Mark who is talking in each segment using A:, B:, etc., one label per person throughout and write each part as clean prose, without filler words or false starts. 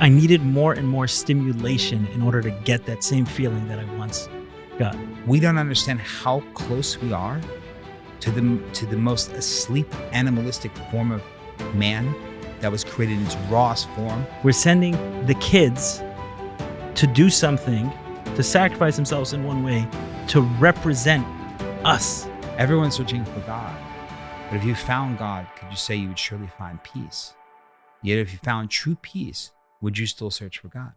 A: I needed more and more stimulation in order to get that same feeling that I once got.
B: We don't understand how close we are to the most asleep animalistic form of man that was created in its rawest form.
A: We're sending the kids to do something, to sacrifice themselves in one way, to represent us.
B: Everyone's searching for God. But if you found God, could you say you would surely find peace? Yet if you found true peace, would you still search for God?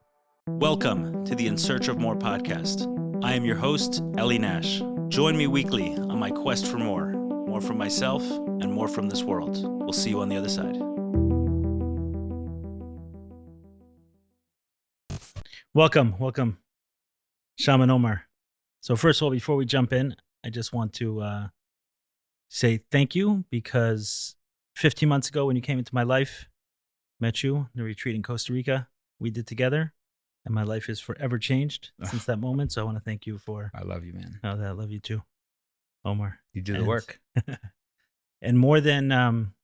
C: Welcome to the In Search of More podcast. I am your host, Eli Nash. Join me weekly on my quest for more from myself and more from this world. We'll see you on the other side.
A: Welcome, Shaman Omar. So first of all, before we jump in, I just want to say thank you, because 15 months ago when you came into my life, met you in the retreat in Costa Rica, we did together, and my life is forever changed since that moment. So I want to thank you for...
B: I love you, man.
A: Oh, I love you too, Omar.
B: You do the work.
A: And more than...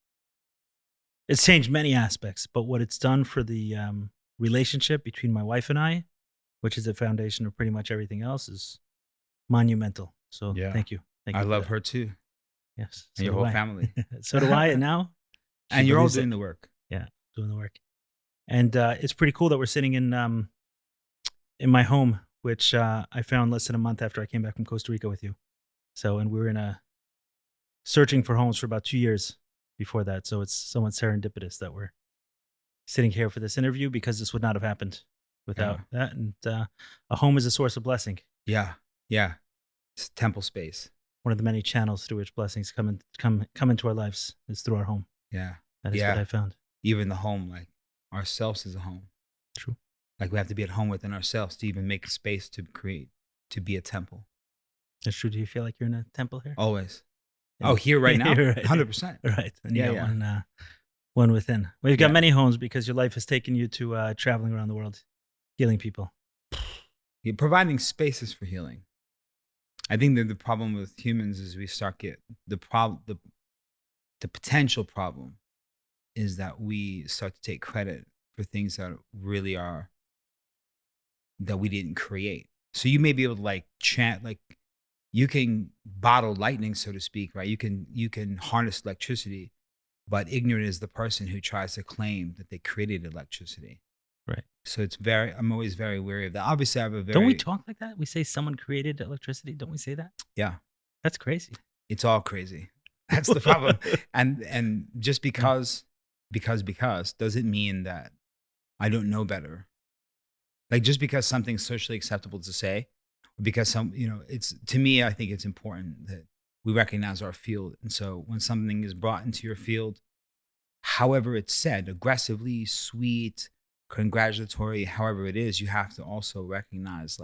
A: it's changed many aspects, but what it's done for the relationship between my wife and I, which is the foundation of pretty much everything else, is monumental. So thank you. Thank you.
B: I love her too.
A: Yes.
B: And your whole family.
A: So do I. And now?
B: And you're all doing the work.
A: Yeah, doing the work. And it's pretty cool that we're sitting in my home, which I found less than a month after I came back from Costa Rica with you. So, and we were searching for homes for about 2 years before that. So it's somewhat serendipitous that we're sitting here for this interview, because this would not have happened without that. And a home is a source of blessing.
B: Yeah. It's temple space.
A: One of the many channels through which blessings come into our lives is through our home.
B: Yeah.
A: That is what I found.
B: Even the home, like ourselves is a home.
A: True.
B: Like we have to be at home within ourselves to even make space to be a temple.
A: That's true. Do you feel like you're in a temple here?
B: Always.
A: Yeah.
B: Oh, here right now?
A: Right.
B: 100%.
A: Right. And you got one within. Well, you've got many homes because your life has taken you to traveling around the world, healing people.
B: You're providing spaces for healing. I think that the problem with humans is we start get the potential problem is that we start to take credit for things that really are, that we didn't create. So you may be able to chant, you can bottle lightning, so to speak, right? You can harness electricity, but ignorant is the person who tries to claim that they created electricity.
A: Right. So
B: I'm always very wary of that. Obviously I have a very...
A: Don't we talk like that? We say someone created electricity. Don't we say that?
B: Yeah.
A: That's crazy.
B: It's all crazy. That's the problem. And just because doesn't mean that I don't know better. Like just because something's socially acceptable to say, because it's, to me, I think it's important that we recognize our field. And so when something is brought into your field, however it's said, aggressively, sweet, congratulatory, however it is, you have to also recognize,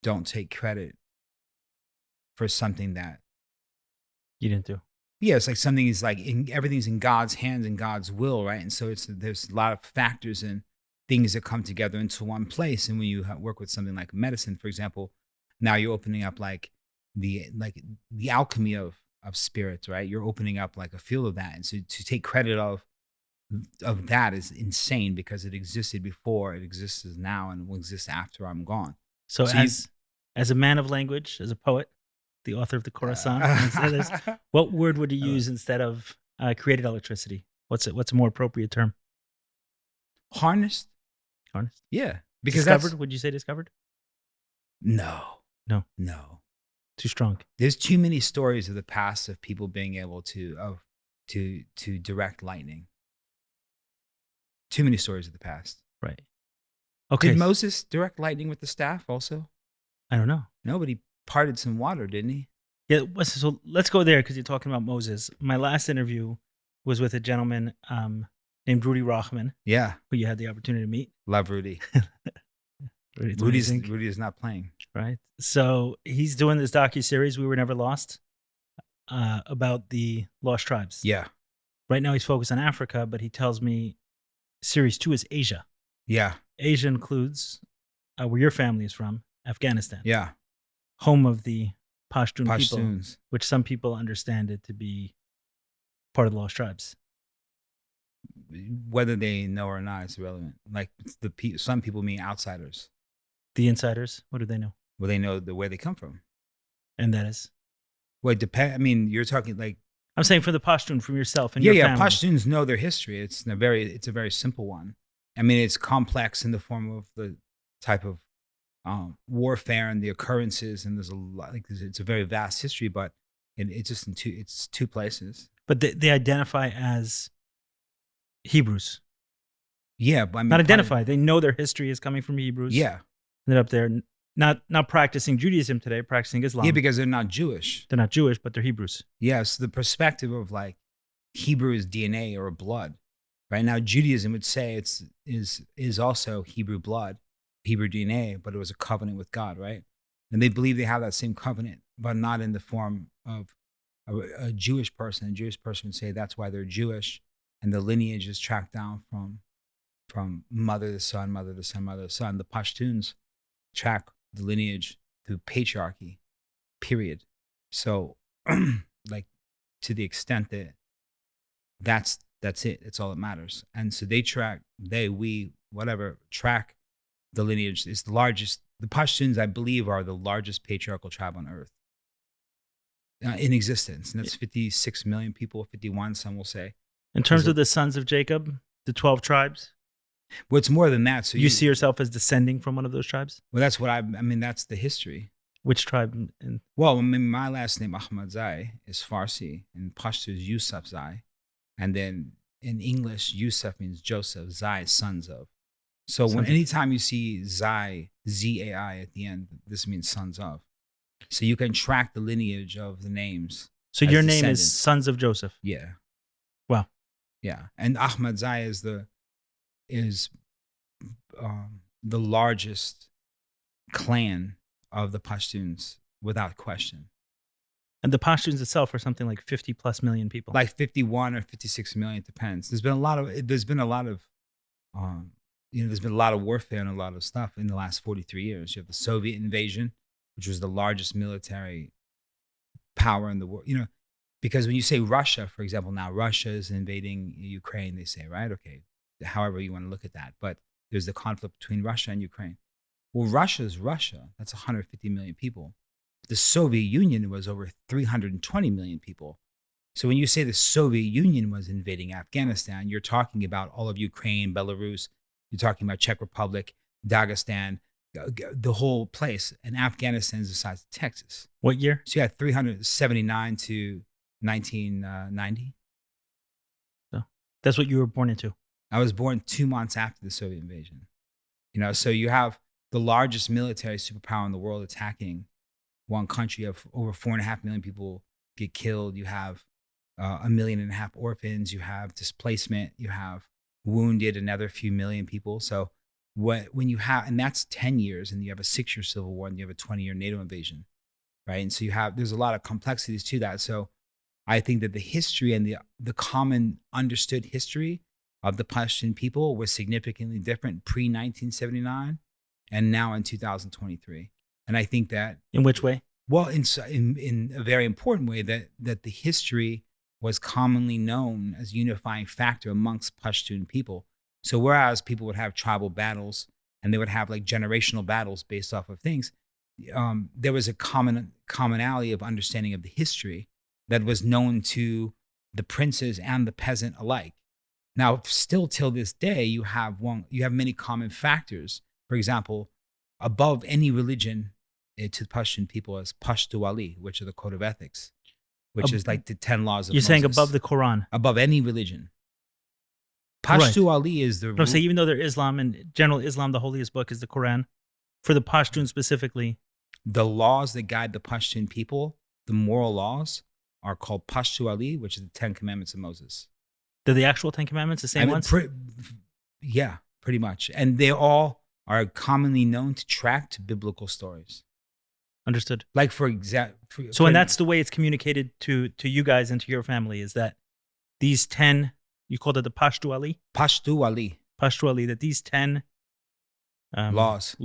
B: don't take credit for something that
A: you didn't do.
B: Yeah, it's like something is everything's in God's hands and God's will, right? And so there's a lot of factors and things that come together into one place. And when you work with something like medicine, for example, now you're opening up the alchemy of spirits, right? You're opening up a field of that, and so to take credit of that is insane, because it existed before, it exists now, and it will exist after I'm gone.
A: So as a man of language, as a poet, the author of the Khorasan, what word would you use instead of created electricity? What's a more appropriate term?
B: Harnessed. Yeah. Because
A: discovered? Would you say discovered?
B: No.
A: Too strong.
B: There's too many stories of the past of people being able to direct lightning. Too many stories of the past.
A: Right. Okay.
B: Did Moses direct lightning with the staff also?
A: I don't know.
B: Nobody parted some water, didn't he?
A: Yeah. So let's go there, because you're talking about Moses. My last interview was with a gentleman named Rudy Rochman.
B: Yeah.
A: Who you had the opportunity to meet.
B: Love Rudy. Rudy is not playing.
A: Right. So he's doing this docuseries, We Were Never Lost, about the lost tribes.
B: Yeah.
A: Right now he's focused on Africa, but he tells me series 2 is Asia.
B: Yeah.
A: Asia includes where your family is from, Afghanistan.
B: Yeah.
A: Home of the Pashtun people,
B: Pashtuns.
A: which some people understand it to be part of the lost tribes.
B: whether they know or not, it's irrelevant. Like some people mean outsiders.
A: The insiders, what do they know?
B: Well, they know where they come from.
A: And that is?
B: Well, it depends. I mean, you're talking like.
A: I'm saying for the Pashtun, from yourself and your family.
B: Pashtuns know their history. It's a very simple one. I mean, it's complex in the form of the type of warfare and the occurrences, and there's a lot. Like it's a very vast history, but it's just it's two places.
A: But they identify as Hebrews.
B: Yeah, but I mean,
A: not identify. They know their history is coming from Hebrews.
B: Yeah,
A: they're up there, not practicing Judaism today, practicing Islam.
B: Yeah, because they're not Jewish.
A: They're not Jewish, but they're Hebrews.
B: Yeah, so the perspective of like Hebrew is DNA or blood, right? Now Judaism would say is also Hebrew blood, Hebrew DNA, but it was a covenant with God, right? And they believe they have that same covenant, but not in the form of a Jewish person. A Jewish person would say that's why they're Jewish, and the lineage is tracked down from mother to son, mother to son, mother to son. The Pashtuns track the lineage through patriarchy, period. So, like, to the extent that that's it. It's all that matters. And so they track the lineage. It's the largest. The Pashtuns, I believe, are the largest patriarchal tribe on earth in existence. And that's 56 million people, 51, some will say.
A: In terms of the sons of Jacob, the 12 tribes?
B: Well, it's more than that. So
A: you see yourself as descending from one of those tribes?
B: Well, that's what I mean, that's the history.
A: Which tribe?
B: Well, I mean, my last name, Ahmadzai, is Farsi. In Pashto is Yusufzai. And then in English, Yusuf means Joseph, Zai, sons of. So anytime you see Zai, Z-A-I at the end, this means sons of. So you can track the lineage of the names.
A: So your name is Sons of Joseph?
B: Yeah.
A: Wow.
B: Yeah. And Ahmadzai is the largest clan of the Pashtuns, without question.
A: And the Pashtuns itself are something like 50 plus million people.
B: Like 51 or 56 million, it depends. There's been a lot of warfare and a lot of stuff in the last 43 years. You have the Soviet invasion, which was the largest military power in the world. You know, because when you say Russia, for example, now Russia is invading Ukraine, they say, right? Okay, however you want to look at that. But there's the conflict between Russia and Ukraine. Well, Russia is Russia. That's 150 million people. The Soviet Union was over 320 million people. So when you say the Soviet Union was invading Afghanistan, you're talking about all of Ukraine, Belarus, you're talking about Czech Republic, Dagestan, the whole place. And Afghanistan is the size of Texas.
A: What year?
B: So you had 379 to 1990.
A: So that's what you were born into.
B: I was born 2 months after the Soviet invasion. You know, so you have the largest military superpower in the world attacking one country. You have over 4.5 million people get killed. You have 1.5 million orphans. You have displacement. You have wounded another few million people. So when you have, and that's 10 years, and you have a 6-year civil war, and you have a 20-year NATO invasion, right? And so there's a lot of complexities to that. So I think that the history and the common understood history of the Pashtun people was significantly different pre-1979 and now in 2023. And I think that...
A: In which way?
B: Well, in a very important way, that the history was commonly known as a unifying factor amongst Pashtun people. So whereas people would have tribal battles and they would have like generational battles based off of things, there was a commonality of understanding of the history that was known to the princes and the peasant alike. Now, still till this day, you have many common factors. For example, above any religion to the Pashtun people is Pashtu Ali, which are the code of ethics, which is like the 10 laws of Moses.
A: You're saying above the Quran?
B: Above any religion. Pashtu Ali is the...
A: No, so even though they're Islam, and general Islam, the holiest book is the Quran, for the Pashtun specifically...
B: The laws that guide the Pashtun people, the moral laws, are called Pashtu Ali, which is the 10 Commandments of Moses.
A: They're the actual 10 Commandments, the same ones?
B: Yeah, pretty much. And they all are commonly known to track to biblical stories.
A: Understood.
B: Like for example...
A: So and that's the way it's communicated to you guys and to your family, is that these 10, you called it the Pashtu Ali?
B: Pashtu Ali.
A: Pashtu Ali, that these 10
B: laws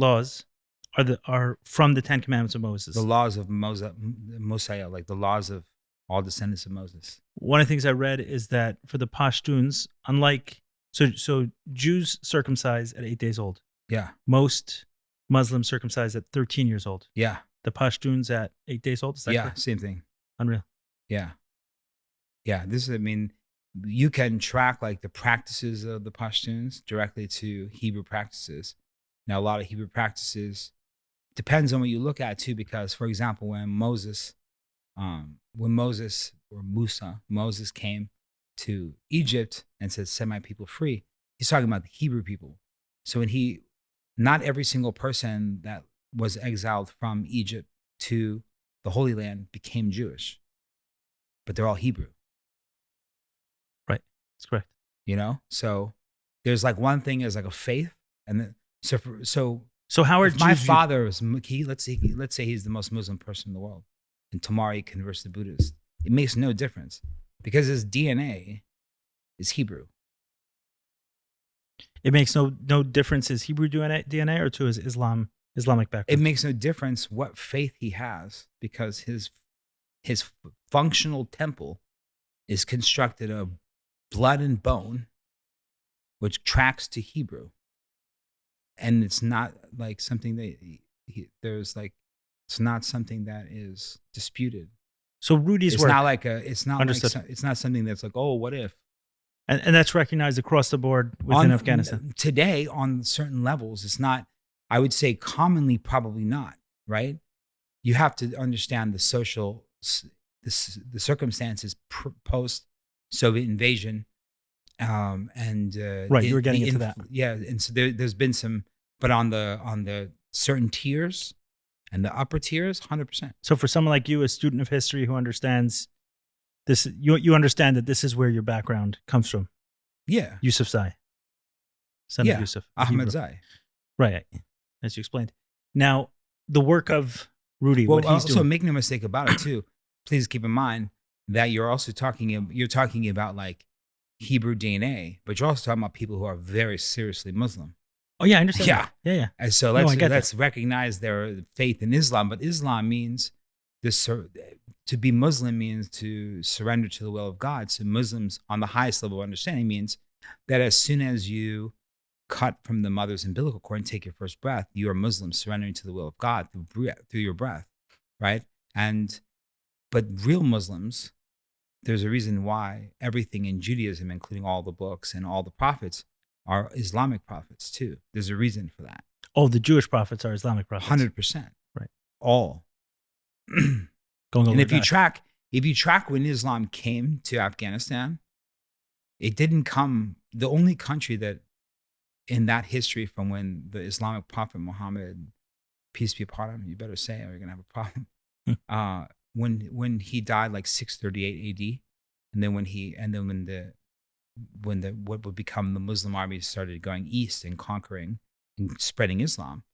A: are from the 10 Commandments of Moses.
B: The laws of Mosiah, like the laws of all descendants of Moses.
A: One of the things I read is that for the Pashtuns, unlike So Jews circumcise at 8 days old.
B: Yeah.
A: Most Muslims circumcise at 13 years old.
B: Yeah.
A: The Pashtuns at 8 days old. Is that
B: Yeah.
A: correct?
B: Same thing.
A: Unreal.
B: Yeah. Yeah. This is, I mean, you can track like the practices of the Pashtuns directly to Hebrew practices. Now, a lot of Hebrew practices depends on what you look at too, because for example, when Moses or Moses came to Egypt and said, "Set my people free," he's talking about the Hebrew people. So not every single person that was exiled from Egypt to the Holy Land became Jewish, but they're all Hebrew.
A: Right. That's correct.
B: You know, so there's like one thing is like a faith, and then
A: So how are
B: if my
A: Jews?
B: father is let's say he's the most Muslim person in the world, and tomorrow he converts to Buddhist. It makes no difference because his DNA is Hebrew.
A: It makes no difference his Hebrew DNA or to his Islamic background.
B: It makes no difference what faith he has because his functional temple is constructed of blood and bone, which tracks to Hebrew. And it's not like something that it's not something that is disputed.
A: So Rudy's
B: It's
A: work,
B: not like it's not
A: Understood.
B: like it's not something that's like, oh, what if?
A: and that's recognized across the board within Afghanistan.
B: Today, on certain levels, it's not, I would say commonly, probably not, right? You have to understand the social, the circumstances post-Soviet invasion. And
A: Right, you were getting into that.
B: Yeah, and so there's been some, but on the certain tiers and the upper tiers, 100%.
A: So for someone like you, a student of history who understands this, you understand that this is where your background comes from.
B: Yeah,
A: Yusuf Zai, son of Yusuf
B: Ahmadzai.
A: Right, as you explained. Now, the work of Rudy,
B: Well,
A: what he's
B: also
A: doing.
B: make no mistake about it too. Please keep in mind that you're also talking about like Hebrew DNA, but you're also talking about people who are very seriously Muslim.
A: Oh yeah, I understand.
B: Yeah.
A: that. Yeah.
B: And so
A: I get that.
B: let's recognize their faith in Islam. But Islam means to be Muslim means to surrender to the will of God. So Muslims on the highest level of understanding means that as soon as you cut from the mother's umbilical cord and take your first breath, you are Muslim, surrendering to the will of God through your breath, right? But real Muslims, there's a reason why everything in Judaism, including all the books and all the prophets, are Islamic prophets too. There's a reason for that.
A: Oh, the Jewish prophets are Islamic prophets.
B: 100%.
A: Right.
B: All.
A: Going
B: And
A: over
B: if you
A: back.
B: track when Islam came to Afghanistan, it didn't come, the only country that in that history from when the Islamic prophet Muhammad, peace be upon him, you better say it or you're gonna have a problem. When he died like 638 AD, and then when what would become the Muslim army started going east and conquering and spreading Islam,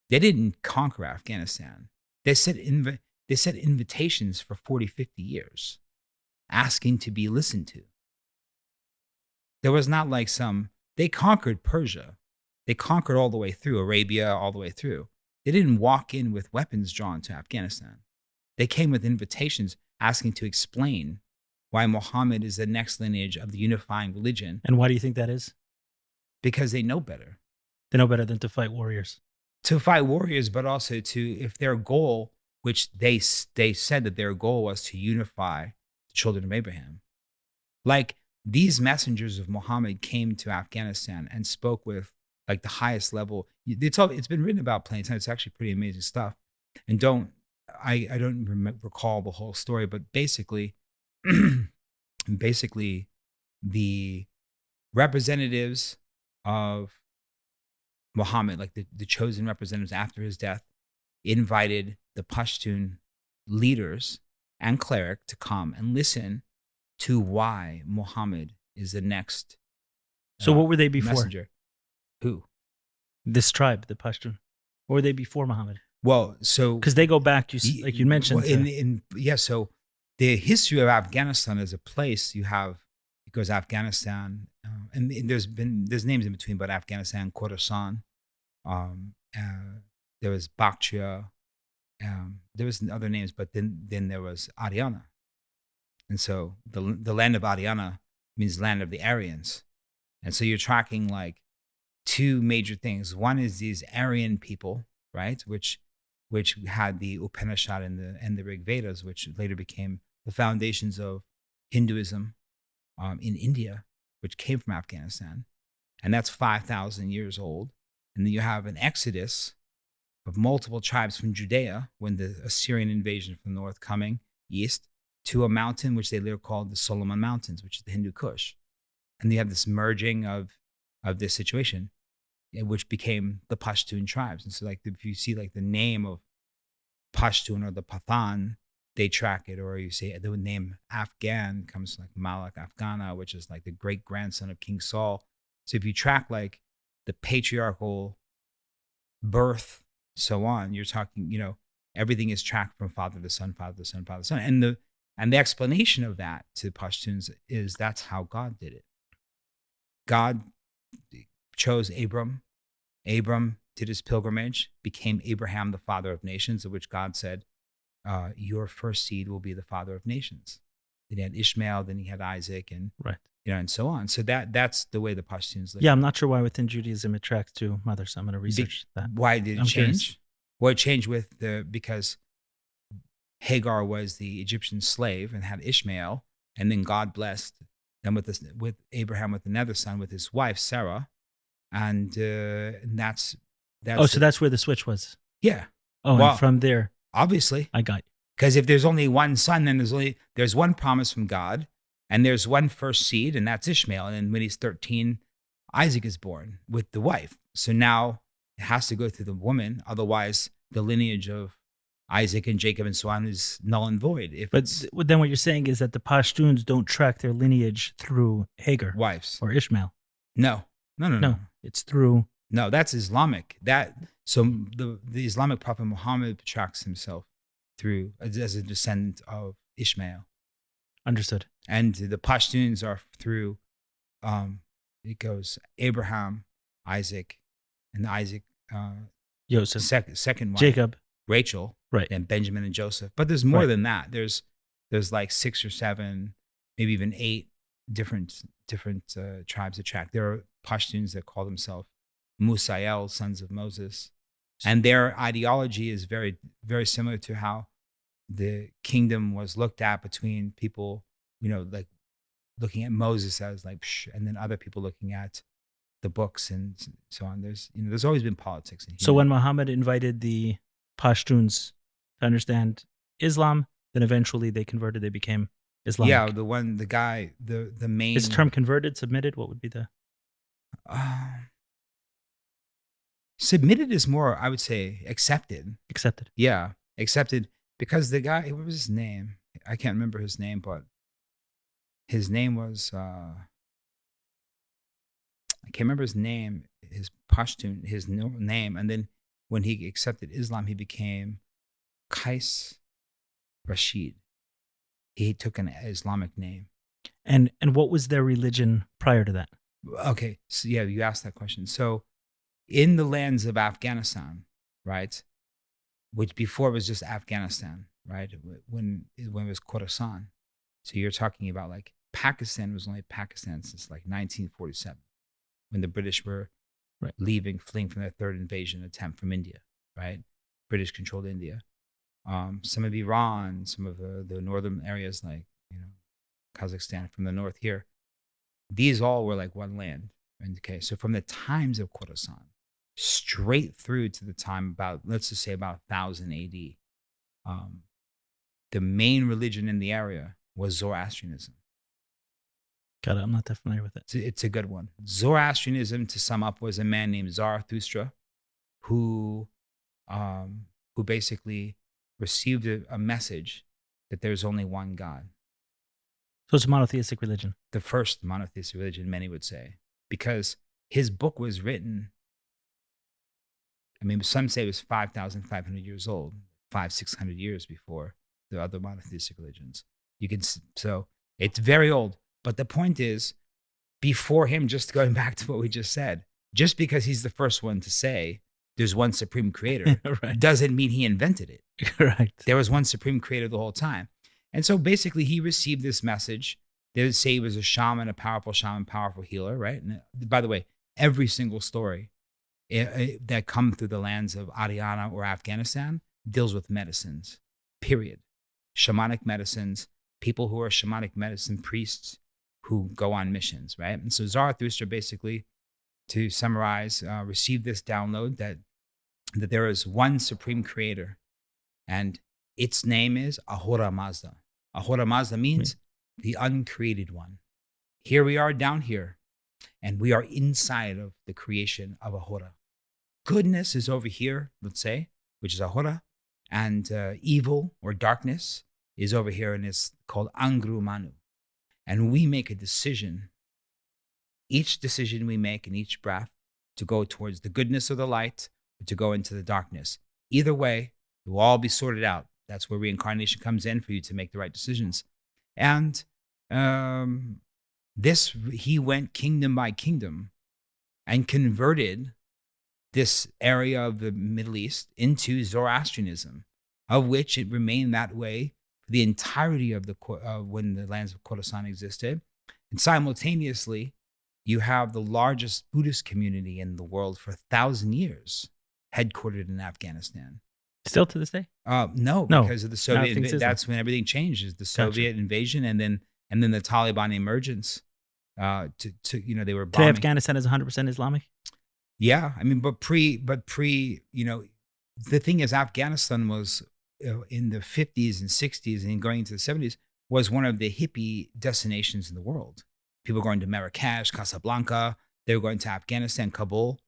B: they didn't conquer Afghanistan. They sent invitations for 40, 50 years asking to be listened to. There was not like they conquered Persia. They conquered all the way through Arabia, all the way through. They didn't walk in with weapons drawn to Afghanistan. They came with invitations asking to explain why Muhammad is the next lineage of the unifying religion.
A: And why do you think that is?
B: Because they know better.
A: They know better than to fight warriors.
B: To fight warriors, but also if their goal, which they said that their goal was to unify the children of Abraham. Like these messengers of Muhammad came to Afghanistan and spoke with like the highest level. It's been written about plenty of times. It's actually pretty amazing stuff. And I don't recall the whole story, but basically the representatives of Muhammad, like the chosen representatives after his death, invited the Pashtun leaders and cleric to come and listen to why Muhammad is the next.
A: So what were they before?
B: Messenger. Who?
A: This tribe, the Pashtun. What were they before Muhammad?
B: Well, so
A: because they go back, like you mentioned.
B: Well, so the history of Afghanistan as a place, because Afghanistan, and there's names in between, but Afghanistan, Khorasan, there was Bakhtia, there was other names, but then there was Aryana, and so the land of Aryana means land of the Aryans, And so you're tracking like two major things. One is these Aryan people, right? Which had the Upanishad and the Rig Vedas, which later became the foundations of Hinduism in India, which came from Afghanistan. And that's 5,000 years old. And then you have an exodus of multiple tribes from Judea when the Assyrian invasion from the north coming east to a mountain, which they later called the Solomon Mountains, which is the Hindu Kush. And you have this merging of this situation, which became the Pashtun tribes. And so like if you see like the name of Pashtun or the Pathan, they track it. Or you say the name Afghan comes like Malak Afghana, which is like the great grandson of King Saul. So if you track like the patriarchal birth, so on, you're talking, everything is tracked from father to son, father to son, father to son. And the explanation of that to Pashtuns is that's how God did it. God chose Abram. Abram did his pilgrimage, became Abraham, the father of nations, of which God said, your first seed will be the father of nations. Then he had Ishmael, then he had Isaac, and
A: Right.
B: And so on. So that's the way the Pashtuns look.
A: Yeah, I'm not sure why within Judaism it tracks to mother. So I'm going to research that.
B: Why did it
A: I'm
B: change?
A: curious.
B: Well, it changed because Hagar was the Egyptian slave and had Ishmael, and then God blessed them with Abraham with another son with his wife Sarah, and that's
A: Oh, so that's where the switch was.
B: yeah.
A: Oh,
B: Well,
A: and from there,
B: obviously,
A: I got you.
B: because if there's only one son, then there's one promise from God, and there's one first seed, and that's Ishmael. And then when he's 13, Isaac is born with the wife. So now it has to go through the woman, otherwise the lineage of Isaac and Jacob and so on is null and void.
A: But then what you're saying is that the Pashtuns don't track their lineage through Hagar
B: wives,
A: or Ishmael.
B: no,
A: It's through.
B: no, that's Islamic. So the Islamic prophet Muhammad tracks himself through as a descendant of Ishmael.
A: Understood.
B: And the Pashtuns are through, it goes Abraham, Isaac, and Isaac,
A: Joseph.
B: second wife,
A: Jacob.
B: Rachel,
A: Right.
B: and Benjamin and Joseph. But there's more
A: Right.
B: than that. There's like 6 or 7, maybe even 8 different tribes that track. There are Pashtuns that call themselves Musael, sons of Moses. And their ideology is very, very similar to how the kingdom was looked at between people, like looking at Moses as like, psh, and then other people looking at the books and so on. There's always been politics in
A: So when Muhammad invited the Pashtuns to understand Islam, then eventually they converted. They became Islamic.
B: yeah, the main.
A: Is the term converted, submitted? What would be the?
B: Submitted is more, I would say, accepted.
A: Accepted.
B: Yeah, accepted. Because the guy, what was his name? I can't remember his name, but his name was, I can't remember his name, his Pashtun, his name. And then when he accepted Islam, he became Qais Rashid. He took an Islamic name.
A: And what was their religion prior to that?
B: Okay, so yeah, you asked that question. So in the lands of Afghanistan, right, which before was just Afghanistan, right? When it was Khorasan. So you're talking about like Pakistan was only Pakistan since like 1947, when the British were fleeing from their third invasion attempt from India, right? British controlled India. Some of Iran, some of the northern areas like, Kazakhstan from the north here. These all were like one land. Okay, so from the times of Khorasan, straight through to the time about, let's just say about 1000 AD, the main religion in the area was Zoroastrianism.
A: Got it. I'm not that familiar with it.
B: It's a good one. Zoroastrianism, to sum up, was a man named Zarathustra who basically received a message that there's only one God.
A: So it's a monotheistic religion.
B: The first monotheistic religion, many would say, because his book was written, some say it was 5,500 years old, 500-600 years before the other monotheistic religions. So it's very old. But the point is, before him, just going back to what we just said, just because he's the first one to say there's one supreme creator doesn't mean he invented it.
A: Correct.
B: There was one supreme creator the whole time. And so basically he received this message They would say he was a shaman, a powerful shaman, powerful healer, right? And by the way, every single story that come through the lands of Haryana or Afghanistan deals with medicines, period. Shamanic medicines, people who are shamanic medicine priests who go on missions, right? And so Zarathustra basically, to summarize, received this download that there is one supreme creator, and its name is Ahura Mazda. Ahura Mazda means the uncreated one. Here we are down here, and we are inside of the creation of Ahura. Goodness is over here, let's say, which is Ahura, and evil or darkness is over here, and it's called Angru Manu. And we make a decision, each decision we make in each breath, to go towards the goodness of the light or to go into the darkness. Either way, it will all be sorted out. That's where reincarnation comes in for you to make the right decisions. And he went kingdom by kingdom and converted this area of the Middle East into Zoroastrianism, of which it remained that way for the entirety of when the lands of Khorasan existed. And simultaneously, you have the largest Buddhist community in the world for 1,000 years, headquartered in Afghanistan.
A: Still to this day?
B: No, because of the Soviet invasion. That's when everything changes. The Soviet invasion and then the Taliban emergence. They were bombing.
A: Today, Afghanistan is 100% Islamic?
B: Yeah, I mean, but pre, the thing is, Afghanistan was in the 50s and 60s and going into the 70s was one of the hippie destinations in the world. People going to Marrakesh, Casablanca. They were going to Afghanistan, Kabul.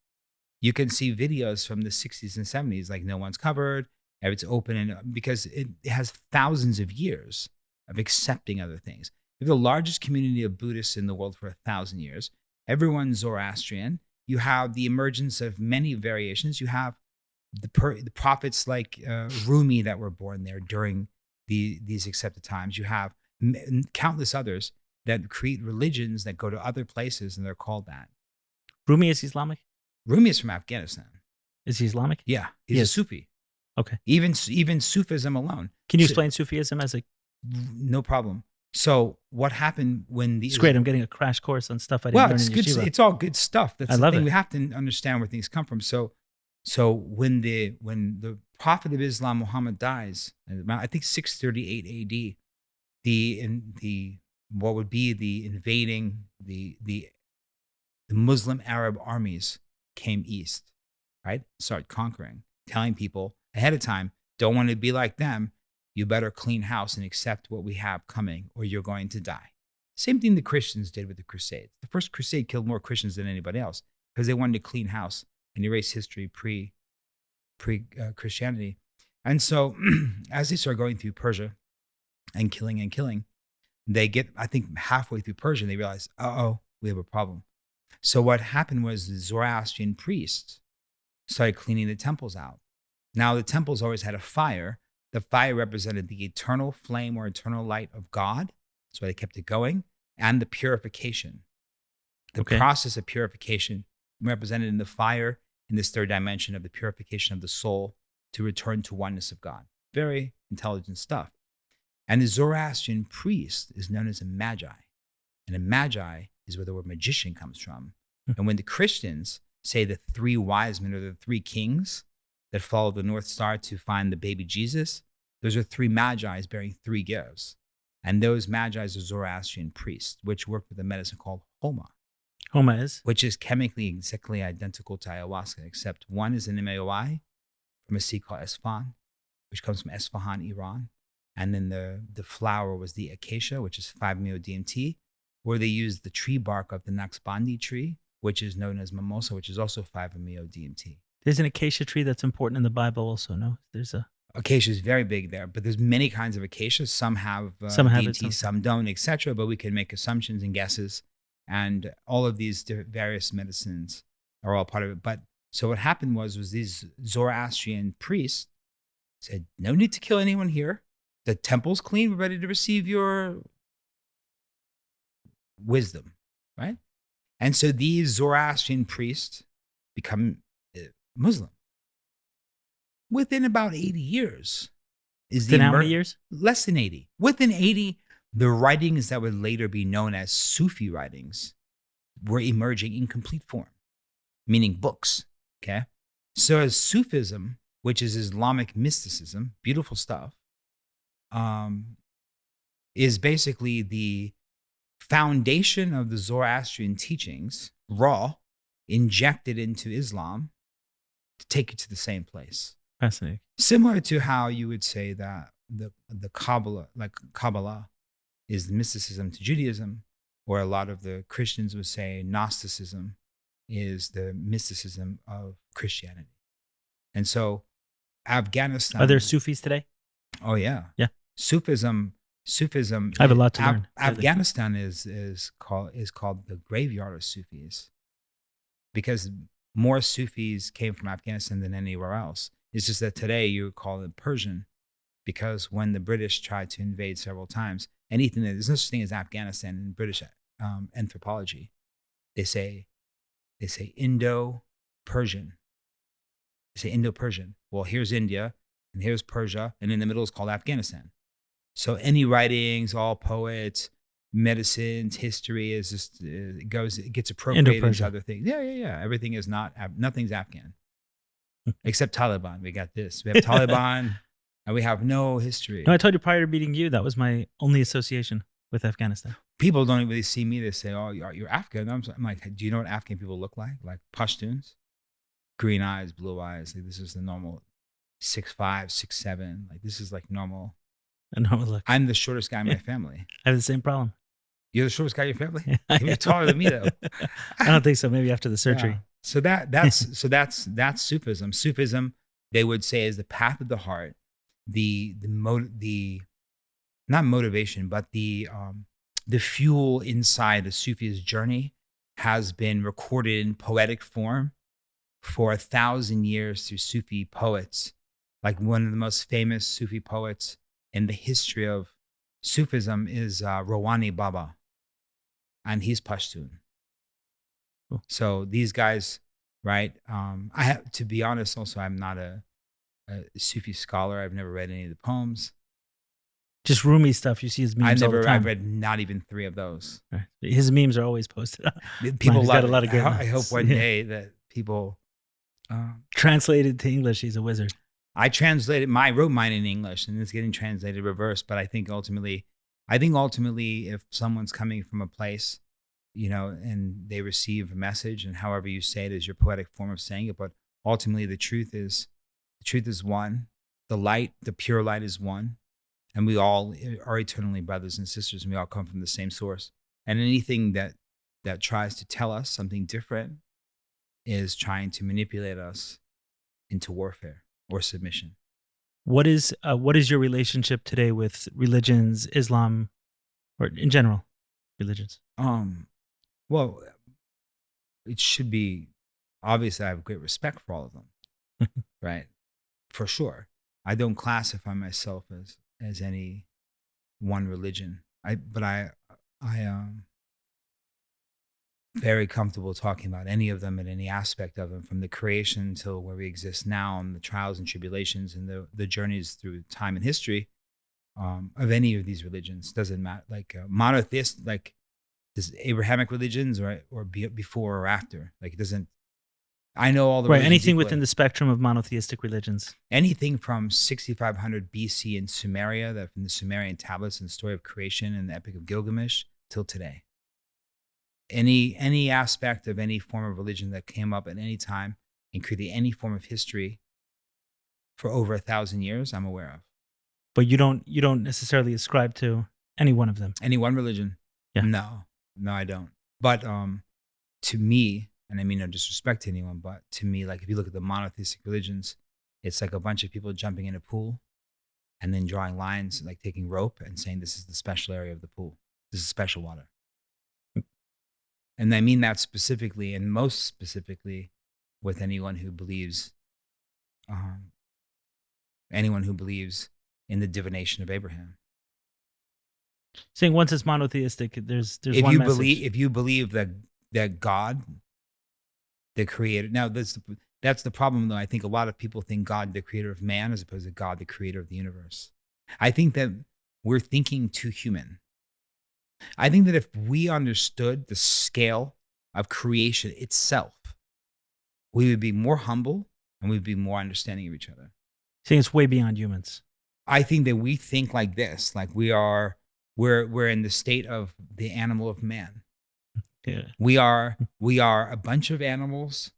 B: You can see videos from the 60s and 70s, like no one's covered, it's open, and because it has thousands of years of accepting other things. We have the largest community of Buddhists in the world for 1,000 years. Everyone's Zoroastrian. You have the emergence of many variations. You have the prophets like Rumi that were born there during these accepted times. You have countless others that create religions that go to other places, and they're called that.
A: Rumi is Islamic?
B: Rumi is from Afghanistan.
A: Is he Islamic?
B: Yeah, he's a Sufi.
A: Okay.
B: Even Sufism alone.
A: Can you explain Sufism as a...
B: No problem. So what happened when the...
A: It's great. I'm getting a crash course on stuff I didn't learn in yeshiva.
B: It's all good stuff. That's
A: I
B: the
A: love
B: thing.
A: it.
B: We have to understand where things come from. So when the Prophet of Islam, Muhammad, dies, I think 638 AD, what would be the invading, the Muslim Arab armies came east, right? Start conquering, telling people ahead of time, don't want to be like them. You better clean house and accept what we have coming, or you're going to die. Same thing the Christians did with the Crusades. The first Crusade killed more Christians than anybody else because they wanted to clean house and erase history pre-Christianity. And so as they start going through Persia and killing, they get, I think, halfway through Persia, and they realize, we have a problem. So what happened was the Zoroastrian priests started cleaning the temples out. Now the temples always had a fire. The fire represented the eternal flame or eternal light of God. That's why they kept it going. And the purification. The process of purification represented in the fire in this third dimension of the purification of the soul to return to oneness of God. Very intelligent stuff. And the Zoroastrian priest is known as a magi. And a magi is where the word magician comes from. And when the Christians say the three wise men or the three kings that follow the North Star to find the baby Jesus, those are three magi bearing three gifts. And those magi are Zoroastrian priests, which work with a medicine called Homa.
A: Homa is? Which
B: is chemically exactly identical to ayahuasca, except one is an MAOI from a seed called Esfahn, which comes from Esfahan, Iran. And then the flower was the acacia, which is 5-MeO-DMT, where they used the tree bark of the Naqshbandi tree, which is known as mimosa, which is also 5-MeO-DMT.
A: There's an acacia tree that's important in the Bible also, no?
B: Acacia is very big there, but there's many kinds of acacias. Some have DMT, some don't, etc. But we can make assumptions and guesses, and all of these various medicines are all part of it. But so what happened was these Zoroastrian priests said, no need to kill anyone here. The temple's clean. We're ready to receive your wisdom, right? And so these Zoroastrian priests become Muslim. Within about 80 years.
A: How many years?
B: Less than 80. Within 80, the writings that would later be known as Sufi writings were emerging in complete form, meaning books. Okay. So as Sufism, which is Islamic mysticism, beautiful stuff, is basically the foundation of the Zoroastrian teachings, raw, injected into Islam to take you to the same place.
A: Fascinating.
B: Similar to how you would say that the Kabbalah, like Kabbalah, is the mysticism to Judaism, or a lot of the Christians would say Gnosticism is the mysticism of Christianity. And so Afghanistan.
A: Are there Sufis today?
B: Oh yeah.
A: Yeah.
B: Sufism.
A: I have a lot to learn.
B: Afghanistan is called the graveyard of Sufis, because more Sufis came from Afghanistan than anywhere else. It's just that today you call it Persian, because when the British tried to invade several times, there's no such thing as Afghanistan in British anthropology. They say Indo-Persian. They say Indo-Persian. Well, here's India and here's Persia, and in the middle is called Afghanistan. So any writings, all poets, medicines, history is just it gets appropriated into other things. Yeah. Everything is nothing's Afghan, except Taliban. We got this. We have Taliban, and we have no history.
A: No, I told you prior to meeting you, that was my only association with Afghanistan.
B: People don't really see me. They say, "Oh, you're Afghan." I'm like, "Do you know what Afghan people look like? Like Pashtuns, green eyes, blue eyes. Like, this is the normal 6'5", 6'7". Like this is like normal."
A: And I was like,
B: I'm the shortest guy in my family.
A: I have the same problem.
B: You're the shortest guy in your family? You're taller than me, though.
A: I don't think so. Maybe after the surgery.
B: Yeah. So that's Sufism. Sufism, they would say, is the path of the heart, the not motivation, but the fuel inside the Sufi's journey has been recorded in poetic form for 1,000 years through Sufi poets. Like one of the most famous Sufi poets in the history of Sufism is Rawani Baba, and he's Pashtun.
A: Cool.
B: So these guys, right? I have to be honest. Also, I'm not a Sufi scholar. I've never read any of the poems.
A: Just Rumi stuff. You see his memes all the time.
B: I've read not even 3 of those.
A: Right. His memes are always posted.
B: People
A: got a lot of great
B: I hope one day that people
A: translated to English. He's a wizard.
B: I wrote mine in English, and it's getting translated reverse. But I think ultimately, if someoe's coming from a place, and they receive a message, and however you say it is your poetic form of saying it, but ultimately the truth is one. The pure light is one, and we all are eternally brothers and sisters, and we all come from the same source. And anything that tries to tell us something different is trying to manipulate us into warfare or submission.
A: What is your relationship today with religions, Islam, or in general, religions?
B: Well, it should be obvious that I have great respect for all of them, right? For sure. I don't classify myself as any one religion. But I very comfortable talking about any of them and any aspect of them, from the creation till where we exist now, and the trials and tribulations and the journeys through time and history of any of these religions. Doesn't matter. Like monotheist, like this Abrahamic religions, or before or after. Like it doesn't. I know all the
A: right. Anything within the spectrum of monotheistic religions.
B: Anything from 6500 BC in Sumeria, from the Sumerian tablets and the story of creation and the Epic of Gilgamesh, till today. Any aspect of any form of religion that came up at any time and created any form of history for over 1,000 years, I'm aware of.
A: But you don't necessarily ascribe to any one of them.
B: Any one religion?
A: Yeah.
B: No, I don't. But to me, and I mean no disrespect to anyone, but to me, like if you look at the monotheistic religions, it's like a bunch of people jumping in a pool and then drawing lines, like taking rope and saying this is the special area of the pool. This is special water. And I mean that specifically, and most specifically, with anyone who believes in the divination of Abraham.
A: Saying once it's monotheistic, there's
B: if
A: one
B: you
A: message.
B: if you believe that God, the creator. Now that's the problem, though. I think a lot of people think God, the creator of man, as opposed to God, the creator of the universe. I think that we're thinking too human. I think that if we understood the scale of creation itself, we would be more humble and we'd be more understanding of each other.
A: See, it's way beyond humans.
B: I think that we think like this, like we're in the state of the animal of man.
A: Yeah.
B: We are a bunch of animals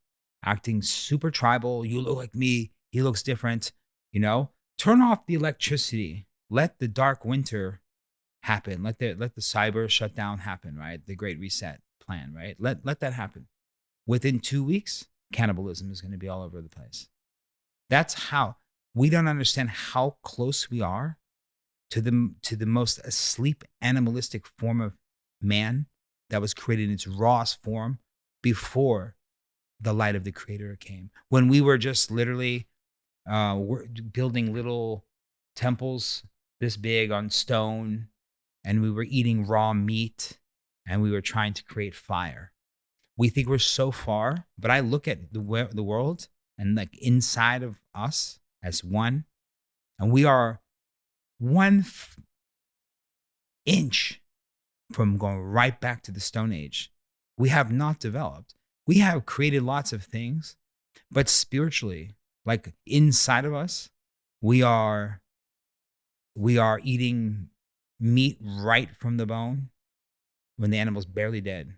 B: acting super tribal. You look like me, he looks different, you know? Turn off the electricity. Let the dark winter happen. Let the cyber shutdown happen, right? The Great Reset plan, right? Let that happen. Within 2 weeks, cannibalism is going to be all over the place. That's how we don't understand how close we are to the most asleep animalistic form of man that was created in its rawest form before the light of the Creator came. When we were just literally building little temples this big on stone, and we were eating raw meat, and we were trying to create fire. We think we're so far, but I look at the world and like inside of us as one, and we are 1 inch from going right back to the Stone Age. We have not developed. We have created lots of things, but spiritually, like inside of us, we are eating meat right from the bone when the animal's barely dead.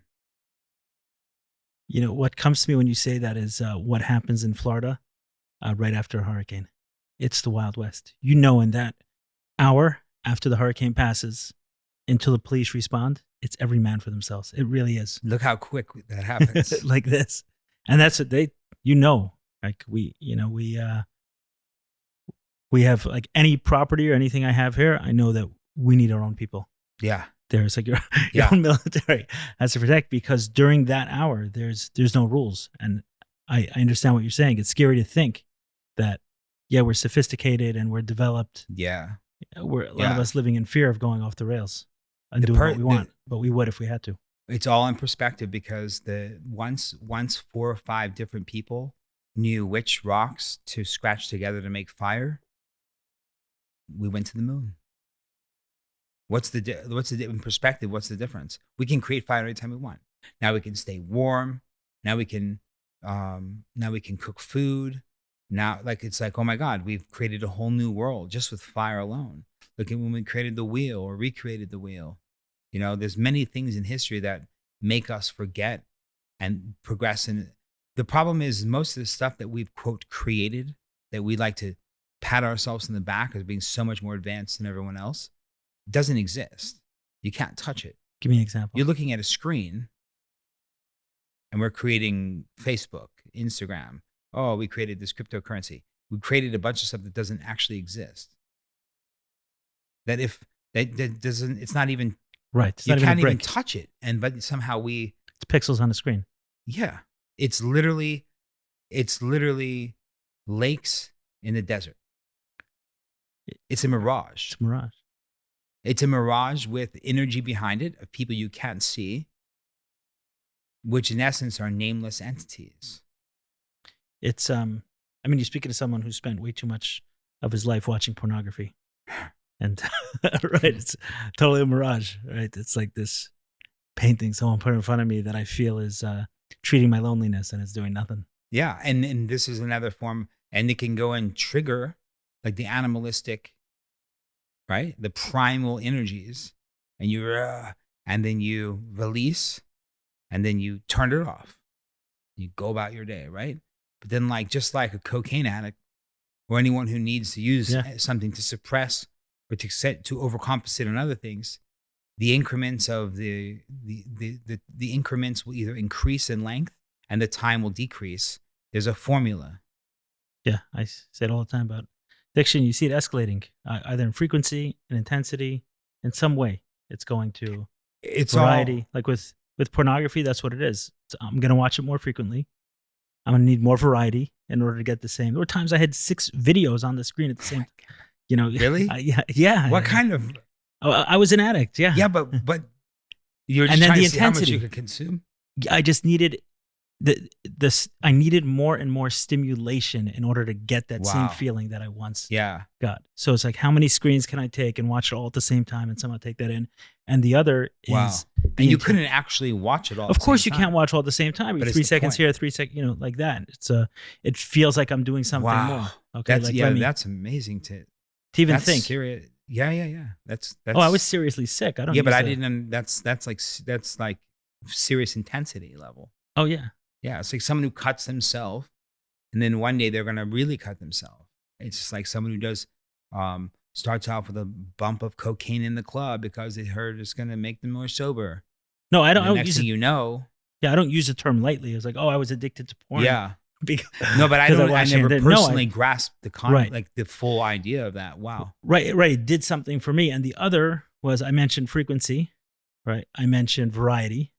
A: You know, what comes to me when you say that is what happens in Florida right after a hurricane. It's the Wild West. You know, in that hour after the hurricane passes until the police respond, it's every man for themselves. It really is.
B: Look how quick that happens.
A: Like this. And that's what like we have like any property or anything I have here, I know that we need our own people.
B: Yeah.
A: There's like your own military has to protect, because during that hour, there's no rules. And I understand what you're saying. It's scary to think that, yeah, we're sophisticated and we're developed.
B: Yeah.
A: We're a lot of us living in fear of going off the rails and doing what we want, but we would if we had to.
B: It's all in perspective, because once 4 or 5 different people knew which rocks to scratch together to make fire, we went to the moon. What's in perspective? What's the difference? We can create fire anytime we want. Now we can stay warm. Now we can cook food. Now, like, it's like, oh my God, we've created a whole new world just with fire alone. Look at when we created the wheel or recreated the wheel. You know, there's many things in history that make us forget and progress. And the problem is most of the stuff that we've, quote, created, that we like to pat ourselves in the back as being so much more advanced than everyone else, doesn't exist. You can't touch it.
A: Give me an example.
B: You're looking at a screen and we're creating Facebook, Instagram. Oh, we created this cryptocurrency. We created a bunch of stuff that doesn't actually exist. That doesn't, it's not even
A: right. It's
B: you
A: not
B: can't
A: even
B: even touch it. But somehow it's
A: pixels on the screen.
B: Yeah. It's literally lakes in the desert. It's a mirage.
A: It's a mirage.
B: It's a mirage with energy behind it of people you can't see, which in essence are nameless entities.
A: It's you're speaking to someone who spent way too much of his life watching pornography. And right, it's totally a mirage, right? It's like this painting someone put in front of me that I feel is treating my loneliness, and it's doing nothing.
B: Yeah, and this is another form, and it can go and trigger like the animalistic, right? The primal energies, and then you release, and then you turn it off. You go about your day, right? But then, like, just like a cocaine addict or anyone who needs to use something to suppress or to overcompensate on other things, the increments of the increments will either increase in length and the time will decrease. There's a formula.
A: Yeah, I say it all the time about addiction. You see it escalating, either in frequency and intensity. In some way, it's going to variety. Like with pornography, that's what it is. So I'm going to watch it more frequently. I'm going to need more variety in order to get the same. There were times I had 6 videos on the screen at the same time.
B: Really?
A: Yeah.
B: What kind of?
A: Oh, I was an addict. Yeah.
B: Yeah, but you're just trying to see how much you could consume.
A: I just needed this I needed more and more stimulation in order to get that same
B: Wow.
A: feeling that I once
B: Yeah.
A: got. So it's like, how many screens can I take and watch it all at the same time and somehow take that in? And the other
B: Wow.
A: is
B: And you couldn't actually watch it all.
A: of course you can't watch all at the same time.
B: But it's
A: 3
B: the
A: seconds
B: point.
A: here, 3 seconds, like that. It feels like I'm doing something
B: Wow.
A: more. Okay,
B: That's
A: like
B: that's amazing to
A: even
B: that's
A: think.
B: serious. Yeah. That's
A: Oh, I was seriously sick. I don't.
B: Yeah, but
A: use
B: I
A: the-
B: didn't. That's like serious intensity level.
A: Oh yeah.
B: Yeah, it's like someone who cuts themselves, and then one day they're gonna really cut themselves. It's just like someone who does starts off with a bump of cocaine in the club because they heard it's gonna make them more sober.
A: No, I
B: And
A: don't.
B: the
A: I don't
B: next
A: use
B: thing
A: it.
B: you know,
A: Yeah, I don't use the term lightly. It's like, oh, I was addicted to porn.
B: yeah.
A: Because,
B: No, but I
A: 'cause
B: don't. I
A: watched
B: never
A: it. No,
B: personally grasped the
A: Right.
B: like the full idea of that. Wow.
A: Right. It did something for me. And the other was I mentioned frequency, right? I mentioned variety,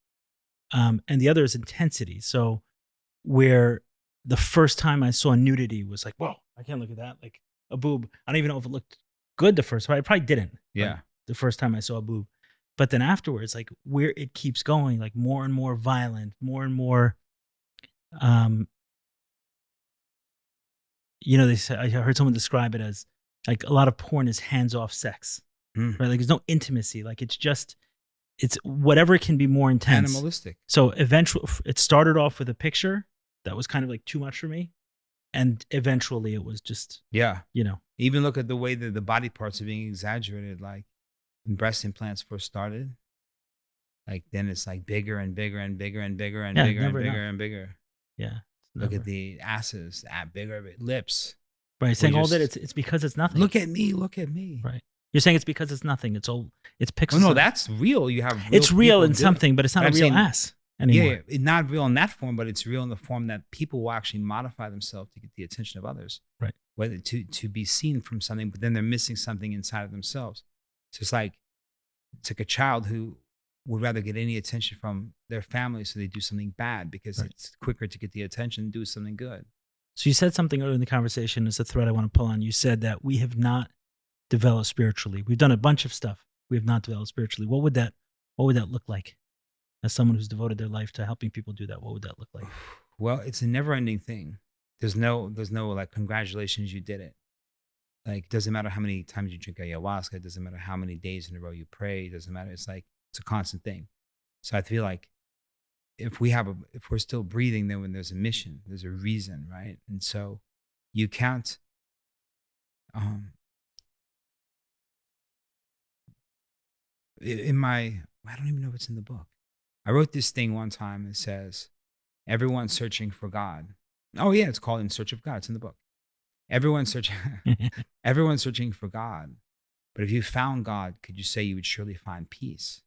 A: and the other is intensity. So where the first time I saw nudity was like, whoa, I can't look at that. Like a boob. I don't even know if it looked good the first time. I probably didn't.
B: Yeah.
A: The first time I saw a boob. But then afterwards, like where it keeps going, like more and more violent, more and more, they say, I heard someone describe it as like a lot of porn is hands-off sex,
B: Mm.
A: right? Like there's no intimacy. Like it's whatever can be more intense.
B: Animalistic.
A: So eventually it started off with a picture that was kind of like too much for me. And eventually it was just,
B: Yeah. Even look at the way that the body parts are being exaggerated. Like when breast implants first started, like then it's like bigger and bigger and bigger and bigger and
A: Yeah,
B: bigger and
A: never
B: bigger
A: enough.
B: and bigger.
A: yeah.
B: Look
A: never-
B: at the asses, bigger lips.
A: right. Saying all that
B: just-
A: it's because it's nothing.
B: Look at me. Look at me.
A: Right. You're saying it's because it's nothing. It's pixels.
B: Oh no, that's real. You have.
A: it's real
B: people
A: in
B: do it.
A: something, but it's not
B: But
A: a
B: I'm
A: real
B: saying-
A: ass anymore.
B: Yeah, it's not real in that form, but it's real in the form that people will actually modify themselves to get the attention of others.
A: Right.
B: Whether to be seen from something, but then they're missing something inside of themselves. So it's like a child who would rather get any attention from their family, so they do something bad because
A: Right.
B: it's quicker to get the attention and do something good.
A: So you said something earlier in the conversation. It's a thread I want to pull on. You said that we have not developed spiritually. We've done a bunch of stuff. We have not developed spiritually. What would that look like? As someone who's devoted their life to helping people do that, what would that look like?
B: Well, it's a never-ending thing. There's no like congratulations, you did it. Like it doesn't matter how many times you drink ayahuasca. It doesn't matter how many days in a row you pray. It doesn't matter. It's like it's a constant thing. So I feel like if we're still breathing, then when there's a mission, there's a reason, right? And so you can't. I don't even know if it's in the book. I wrote this thing one time that says, everyone's searching for God. Oh yeah, it's called In Search of God. It's in the book. Everyone's searching for God. But if you found God, could you say you would surely find peace?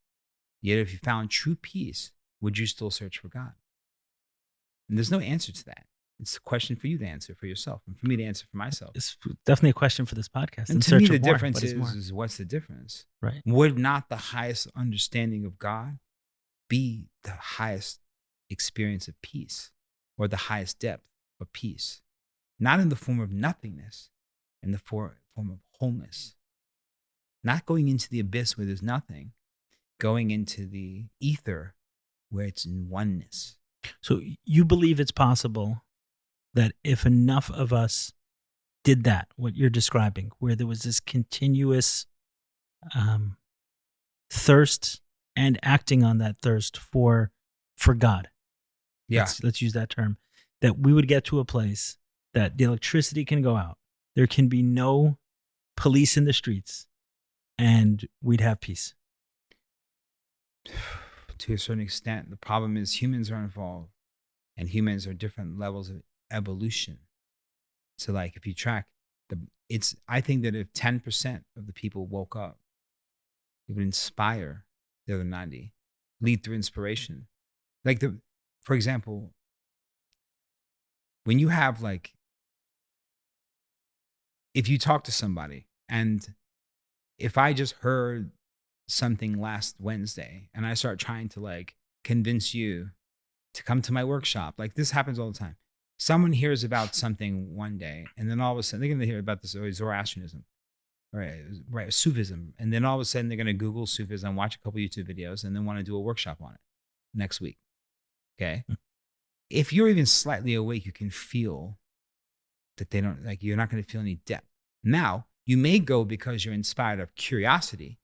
B: Yet if you found true peace, would you still search for God? And there's no answer to that. It's a question for you to answer for yourself and for me to answer for myself.
A: It's definitely a question for this podcast.
B: And
A: In
B: to me,
A: search
B: the
A: of more.
B: difference
A: What is more?
B: is what's the difference?
A: Right.
B: Would not the highest understanding of God be the highest experience of peace or the highest depth of peace? Not in the form of nothingness, in the form of wholeness. Not going into the abyss where there's nothing, going into the ether where it's in oneness.
A: So you believe it's possible that if enough of us did that, what you're describing, where there was this continuous thirst and acting on that thirst for God.
B: Yeah.
A: Let's use that term. That we would get to a place that the electricity can go out. There can be no police in the streets, and we'd have peace.
B: To a certain extent, the problem is humans are involved, and humans are different levels of evolution. So like if you track I think that if 10% of the people woke up, it would inspire the other 90, lead through inspiration. Like for example, when you have if you talk to somebody, and if I just heard something last Wednesday and I start trying to convince you to come to my workshop, this happens all the time. Someone hears about something one day, and then all of a sudden they're going to hear about this Zoroastrianism, right, Sufism, and then all of a sudden they're going to Google Sufism, watch a couple YouTube videos, and then want to do a workshop on it next week. Okay, if you're even slightly awake, you can feel that they don't, like, you're not going to feel any depth. Now, you may go because you're inspired of curiosity,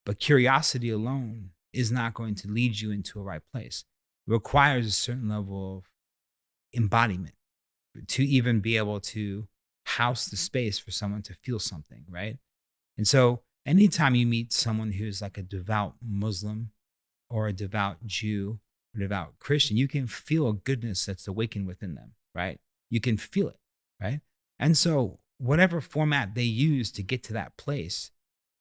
B: but curiosity alone is not going to lead you into a right place. It requires a certain level of embodiment to even be able to house the space for someone to feel something, right? And so anytime you meet someone who's like a devout Muslim or a devout Jew or devout Christian, you can feel a goodness that's awakened within them, right? You can feel it, right? And so whatever format they use to get to that place,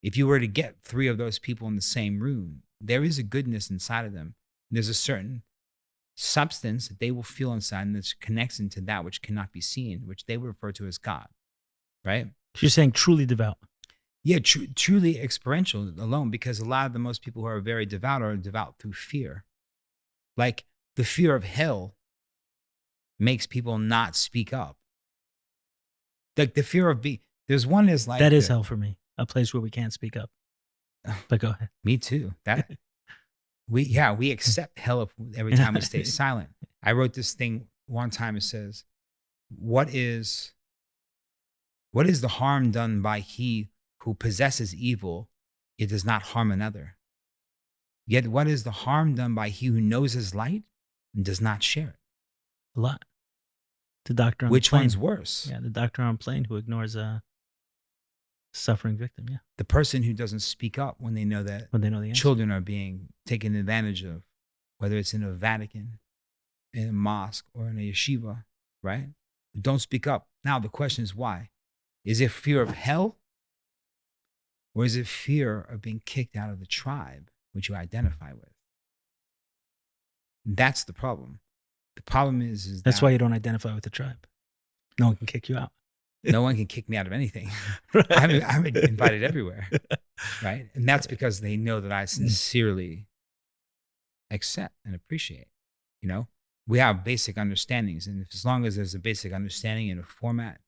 B: if you were to get 3 of those people in the same room, there is a goodness inside of them. There's a certain substance that they will feel inside, and that connects into that which cannot be seen, which they would refer to as God, right?
A: So you're saying truly devout.
B: Yeah, truly experiential alone, because a lot of the most people who are very devout are devout through fear. Like the fear of hell makes people not speak up. Like the fear of there's one is like
A: That is hell for me. A place where we can't speak up. But go ahead.
B: Me too. That we accept hell every time we stay silent. I wrote this thing one time. It says, what is the harm done by he who possesses evil, it does not harm another? Yet what is the harm done by he who knows his light and does not share it?
A: A lot. The doctor on
B: Which
A: the plane.
B: one's worse?
A: Yeah, the doctor on plane who ignores a suffering victim. Yeah,
B: The person who doesn't speak up when they know that
A: when they know the answer.
B: children are being taken advantage of, whether it's in a Vatican, in a mosque, or in a yeshiva, right? Don't speak up. Now the question is why? Is it fear of hell? Or is it fear of being kicked out of the tribe which you identify with? That's the problem. The problem is
A: That's
B: that
A: why you don't identify with the tribe. No one can kick you out.
B: no one can kick me out of anything.
A: Right.
B: I'm invited everywhere, right? And that's because they know that I sincerely accept and appreciate. You know, we have basic understandings, and as long as there's a basic understanding in a format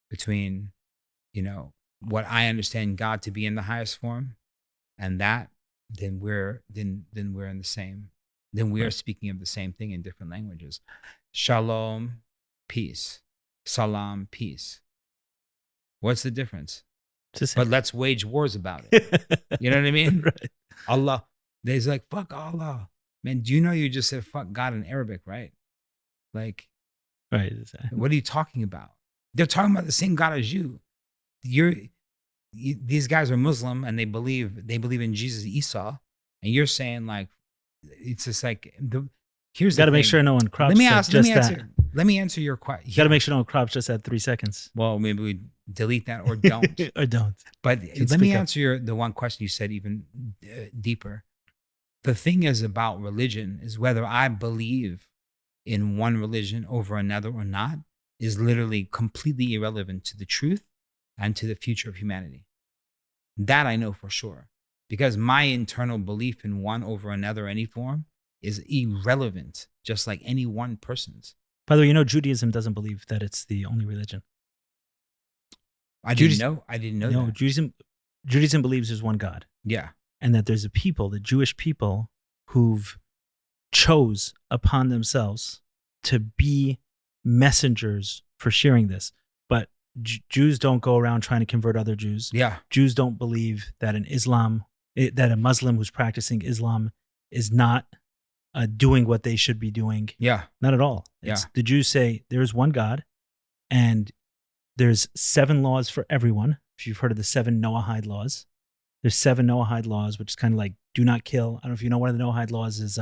B: between, you know, what I understand God to be in the highest form, and that, then we're in the same. Then we are speaking of the same thing in different languages. Shalom, peace. Salam, peace. What's the difference?
A: It's the same.
B: But let's wage wars about it. You know what I mean?
A: Right.
B: Allah. There's like, fuck Allah. Man, do you know you just said fuck God in Arabic, right? Like,
A: Right.
B: what are you talking about? They're talking about the same God as you. These guys are Muslim and they believe in Jesus, Isa, and you're saying like, it's just like here's
A: Got to
B: the
A: make
B: thing.
A: sure no one crops.
B: Let me answer your question.
A: You got to make sure no one crops just at 3 seconds.
B: Well, maybe we delete that or don't.
A: Or don't.
B: But
A: Let's
B: let me
A: speak up.
B: answer the one question you said even deeper. The thing is about religion is whether I believe in one religion over another or not is literally completely irrelevant to the truth and to the future of humanity. That I know for sure. Because my internal belief in one over another, any form, is irrelevant, just like any one person's.
A: By the way, you know Judaism doesn't believe that it's the only religion.
B: I didn't know that.
A: Judaism believes there's one God.
B: Yeah.
A: And that there's a people, the Jewish people, who've chose upon themselves to be messengers for sharing this. But Jews don't go around trying to convert other Jews.
B: Yeah.
A: Jews don't believe that that a Muslim who's practicing Islam is not doing what they should be doing.
B: Yeah.
A: Not at all. The Jews say there's one God and there's 7 laws for everyone. If you've heard of the 7 Noahide laws, there's 7 Noahide laws, which is kind of like do not kill. I don't know if you know one of the Noahide laws is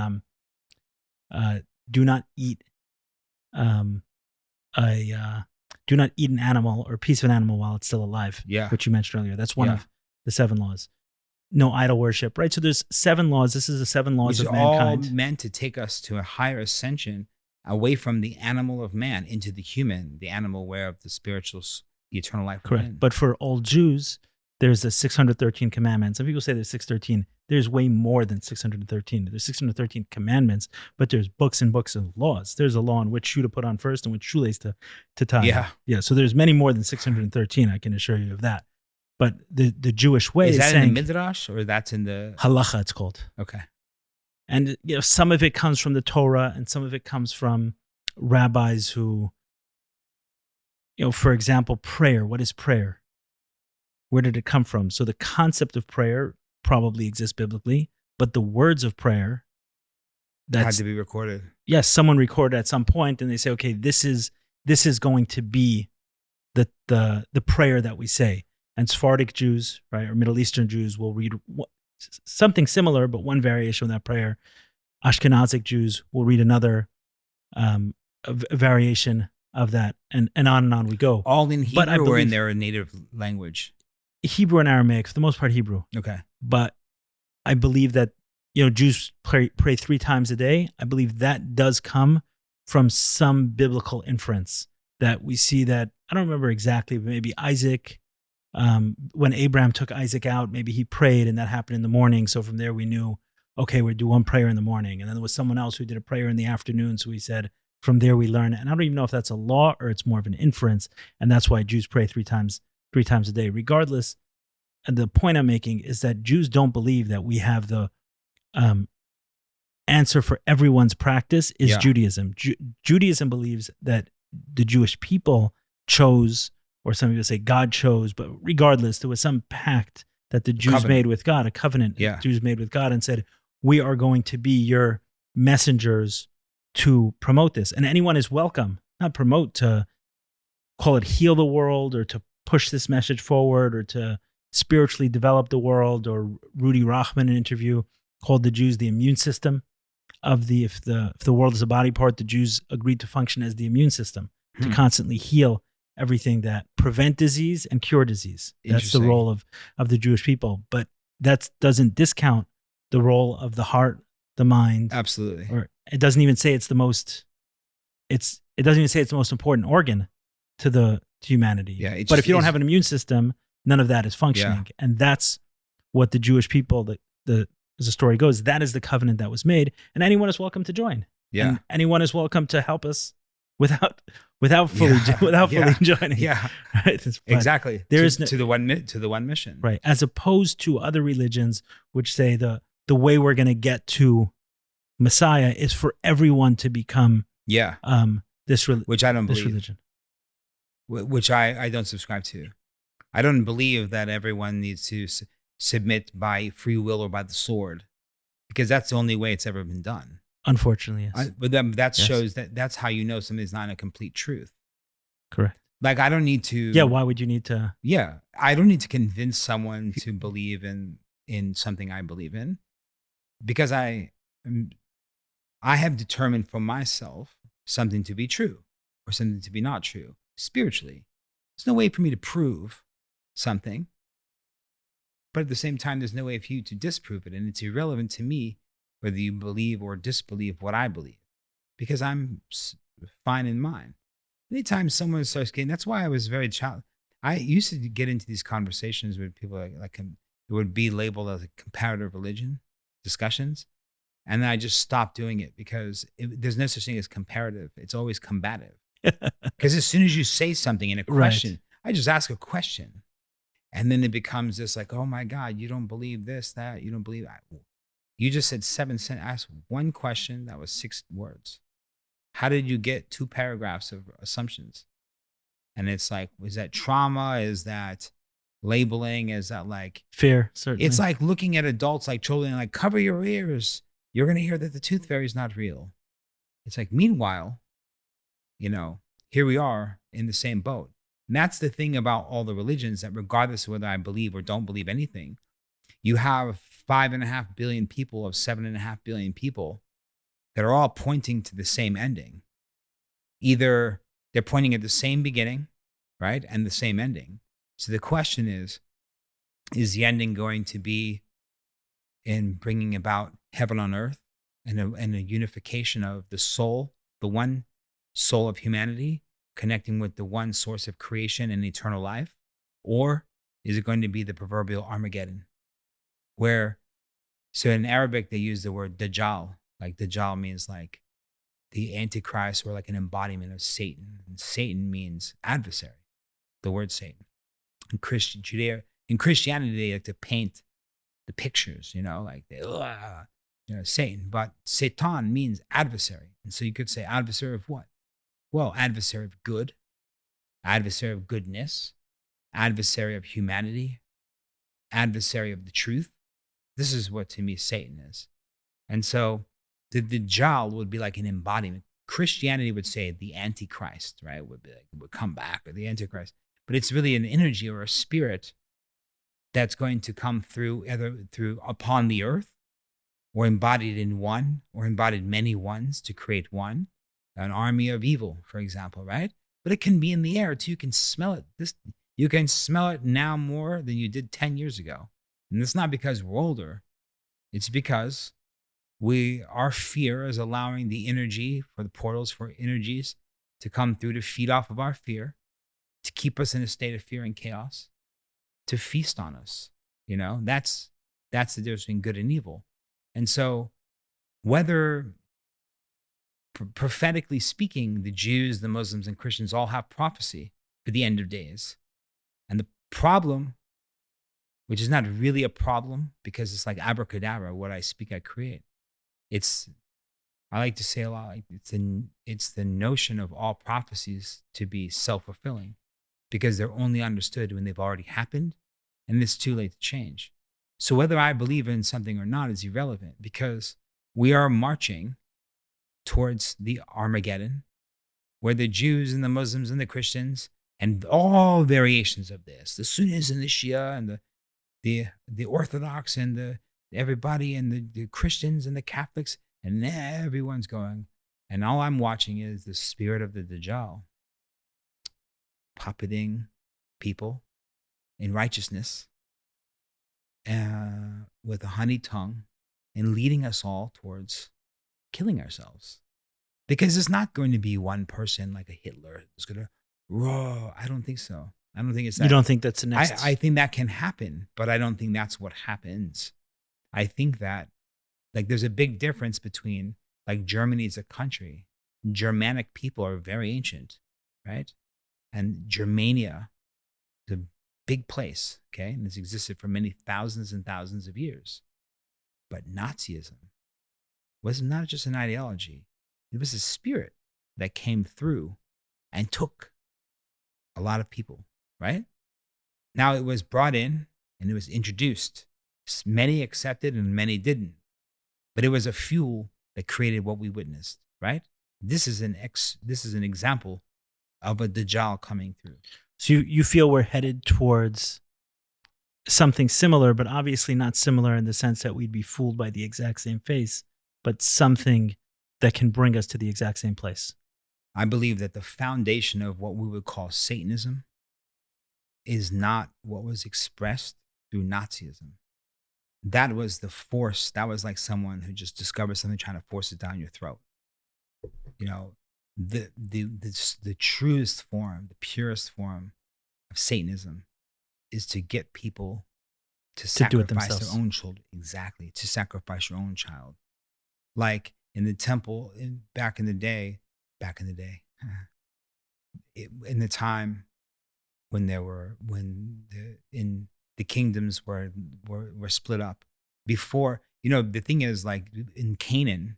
A: do not eat do not eat an animal or a piece of an animal while it's still alive.
B: Yeah.
A: Which you mentioned earlier. That's one of the 7 laws. No idol worship, right? So there's 7 laws. This is the 7 laws
B: Which
A: of
B: are all
A: mankind.
B: meant to take us to a higher ascension away from the animal of man into the human, the animal aware of the spiritual, the eternal life.
A: Correct.
B: Within.
A: But for old Jews, there's the 613 commandments. Some people say there's 613. There's way more than 613. There's 613 commandments, but there's books and books of laws. There's a law on which shoe to put on first and which shoelace to tie.
B: Yeah.
A: Yeah. So there's many more than 613. I can assure you of that. But the Jewish way
B: is that
A: saying,
B: in the Midrash or that's in the
A: halacha, it's called.
B: Okay.
A: And some of it comes from the Torah and some of it comes from rabbis who, for example, prayer. What is prayer? Where did it come from? So the concept of prayer probably exists biblically, but the words of prayer,
B: Had to be recorded.
A: yes, someone recorded at some point, and they say, okay, this is going to be the prayer that we say. And Sephardic Jews, right, or Middle Eastern Jews will read something similar, but one variation of that prayer. Ashkenazic Jews will read another variation of that, and on we go.
B: All in Hebrew or in their native language?
A: Hebrew and Aramaic, for the most part, Hebrew.
B: Okay.
A: But I believe that, Jews pray 3 times a day. I believe that does come from some biblical inference that we see that, I don't remember exactly, but maybe Isaac, when Abraham took Isaac out, maybe he prayed and that happened in the morning. So from there we knew, okay, we'll do one prayer in the morning. And then there was someone else who did a prayer in the afternoon. So we said, from there we learn. And I don't even know if that's a law or it's more of an inference. And that's why Jews pray 3 times a day. Regardless, and the point I'm making is that Jews don't believe that we have the answer for everyone's practice is Judaism. Judaism believes that the Jewish people chose, or some people say God chose, but regardless, there was some pact that the Jews made with God, a covenant Jews made with God, and said, we are going to be your messengers to promote this. And anyone is welcome, not promote, to call it heal the world or to push this message forward or to spiritually develop the world. Or Rudy Rachman, in an interview, called the Jews the immune system of if the world is a body part, the Jews agreed to function as the immune system to constantly heal everything that prevent disease and cure disease. That's the role of the Jewish people. But that doesn't discount the role of the heart, the mind.
B: Absolutely.
A: Or it doesn't even say it's the most important organ to humanity.
B: Yeah,
A: but if you don't have an immune system, none of that is functioning. Yeah. And that's what the Jewish people, as the story goes, that is the covenant that was made, and anyone is welcome to join.
B: Yeah.
A: And anyone is welcome to help us without fully joining.
B: Yeah.
A: Right?
B: Exactly.
A: There is
B: to the one mission.
A: Right. As opposed to other religions which say the way we're going to get to Messiah is for everyone to become which I don't believe. Religion.
B: Which I don't subscribe to. I don't believe that everyone needs to submit by free will or by the sword, because that's the only way it's ever been done.
A: Unfortunately, yes.
B: But that shows that's how you know something's not a complete truth.
A: Correct.
B: Like, I don't need to.
A: Yeah. Why would you need to?
B: Yeah. I don't need to convince someone to believe in something I believe in, because I have determined for myself something to be true or something to be not true spiritually. There's no way for me to prove something, but at the same time, there's no way for you to disprove it. And it's irrelevant to me whether you believe or disbelieve what I believe, because I'm fine in mine. Anytime someone starts getting, that's why I was very I used to get into these conversations with people like it would be labeled as a comparative religion discussions. And then I just stopped doing it, because there's no such thing as comparative. It's always combative. Because as soon as you say something in a question, I just ask a question. And then it becomes this like, oh my God, you don't believe this, that, you don't believe that. You just said 7 sentences. Ask one question that was 6 words. How did you get 2 paragraphs of assumptions? And it's like, is that trauma? Is that labeling? Is that like
A: fear? Certainly.
B: It's like looking at adults like children, like, cover your ears. You're going to hear that the tooth fairy is not real. It's like, meanwhile, here we are in the same boat. And that's the thing about all the religions, that regardless of whether I believe or don't believe anything, you have 5.5 billion people of 7.5 billion people that are all pointing to the same ending. Either they're pointing at the same beginning, right, and the same ending. So the question is the ending going to be in bringing about heaven on earth and a unification of the soul, the one soul of humanity, connecting with the one source of creation and eternal life? Or is it going to be the proverbial Armageddon? So in Arabic, they use the word Dajjal. Like, Dajjal means like the Antichrist, or like an embodiment of Satan. And Satan means adversary, the word Satan. In Christianity, they like to paint the pictures, like Satan. But Satan means adversary. And so you could say adversary of what? Well, adversary of good, adversary of goodness, adversary of humanity, adversary of the truth. This is what to me Satan is. And so the Dajjal would be like an embodiment. Christianity would say the Antichrist, right? Would be like, would come back, or the Antichrist. But it's really an energy or a spirit that's going to come through, either through upon the earth, or embodied in one, or embodied many ones to create one, an army of evil, for example, right? But it can be in the air too. You can smell it. You can smell it now more than you did 10 years ago. And it's not because we're older. It's because our fear is allowing the energy for the portals for energies to come through to feed off of our fear, to keep us in a state of fear and chaos, to feast on us. That's the difference between good and evil. And so whether prophetically speaking, the Jews, the Muslims, and Christians all have prophecy for the end of days. And the problem, which is not really a problem because it's like abracadabra, what I speak, I create. I like to say a lot, like it's the notion of all prophecies to be self-fulfilling, because they're only understood when they've already happened and it's too late to change. So whether I believe in something or not is irrelevant, because we are marching towards the Armageddon, where the Jews and the Muslims and the Christians and all variations of this, the Sunnis and the Shia and the Orthodox and the everybody and the Christians and the Catholics, and everyone's going. And all I'm watching is the spirit of the Dajjal puppeting people in righteousness with a honey tongue and leading us all towards killing ourselves. Because it's not going to be one person like a Hitler who's going to roar. I don't think so. I don't think it's that.
A: You don't think that's the next?
B: I think that can happen, but I don't think that's what happens. I think that there's a big difference between Germany as a country. Germanic people are very ancient, right? And Germania is a big place, okay? And it's existed for many thousands and thousands of years. But Nazism was not just an ideology. It was a spirit that came through and took a lot of people, right? Now it was brought in and it was introduced. Many accepted and many didn't. But it was a fuel that created what we witnessed, right? This is an example of a Dajjal coming through.
A: So you feel we're headed towards something similar, but obviously not similar in the sense that we'd be fooled by the exact same face, but something that can bring us to the exact same place.
B: I believe that the foundation of what we would call Satanism is not what was expressed through Nazism. That was the force. That was like someone who just discovered something trying to force it down your throat. The truest form, the purest form of Satanism is to get people to sacrifice their own children. Exactly. To sacrifice your own child. Like in the temple back in the day, in the time when the kingdoms were split up. Before, the thing is, like in Canaan,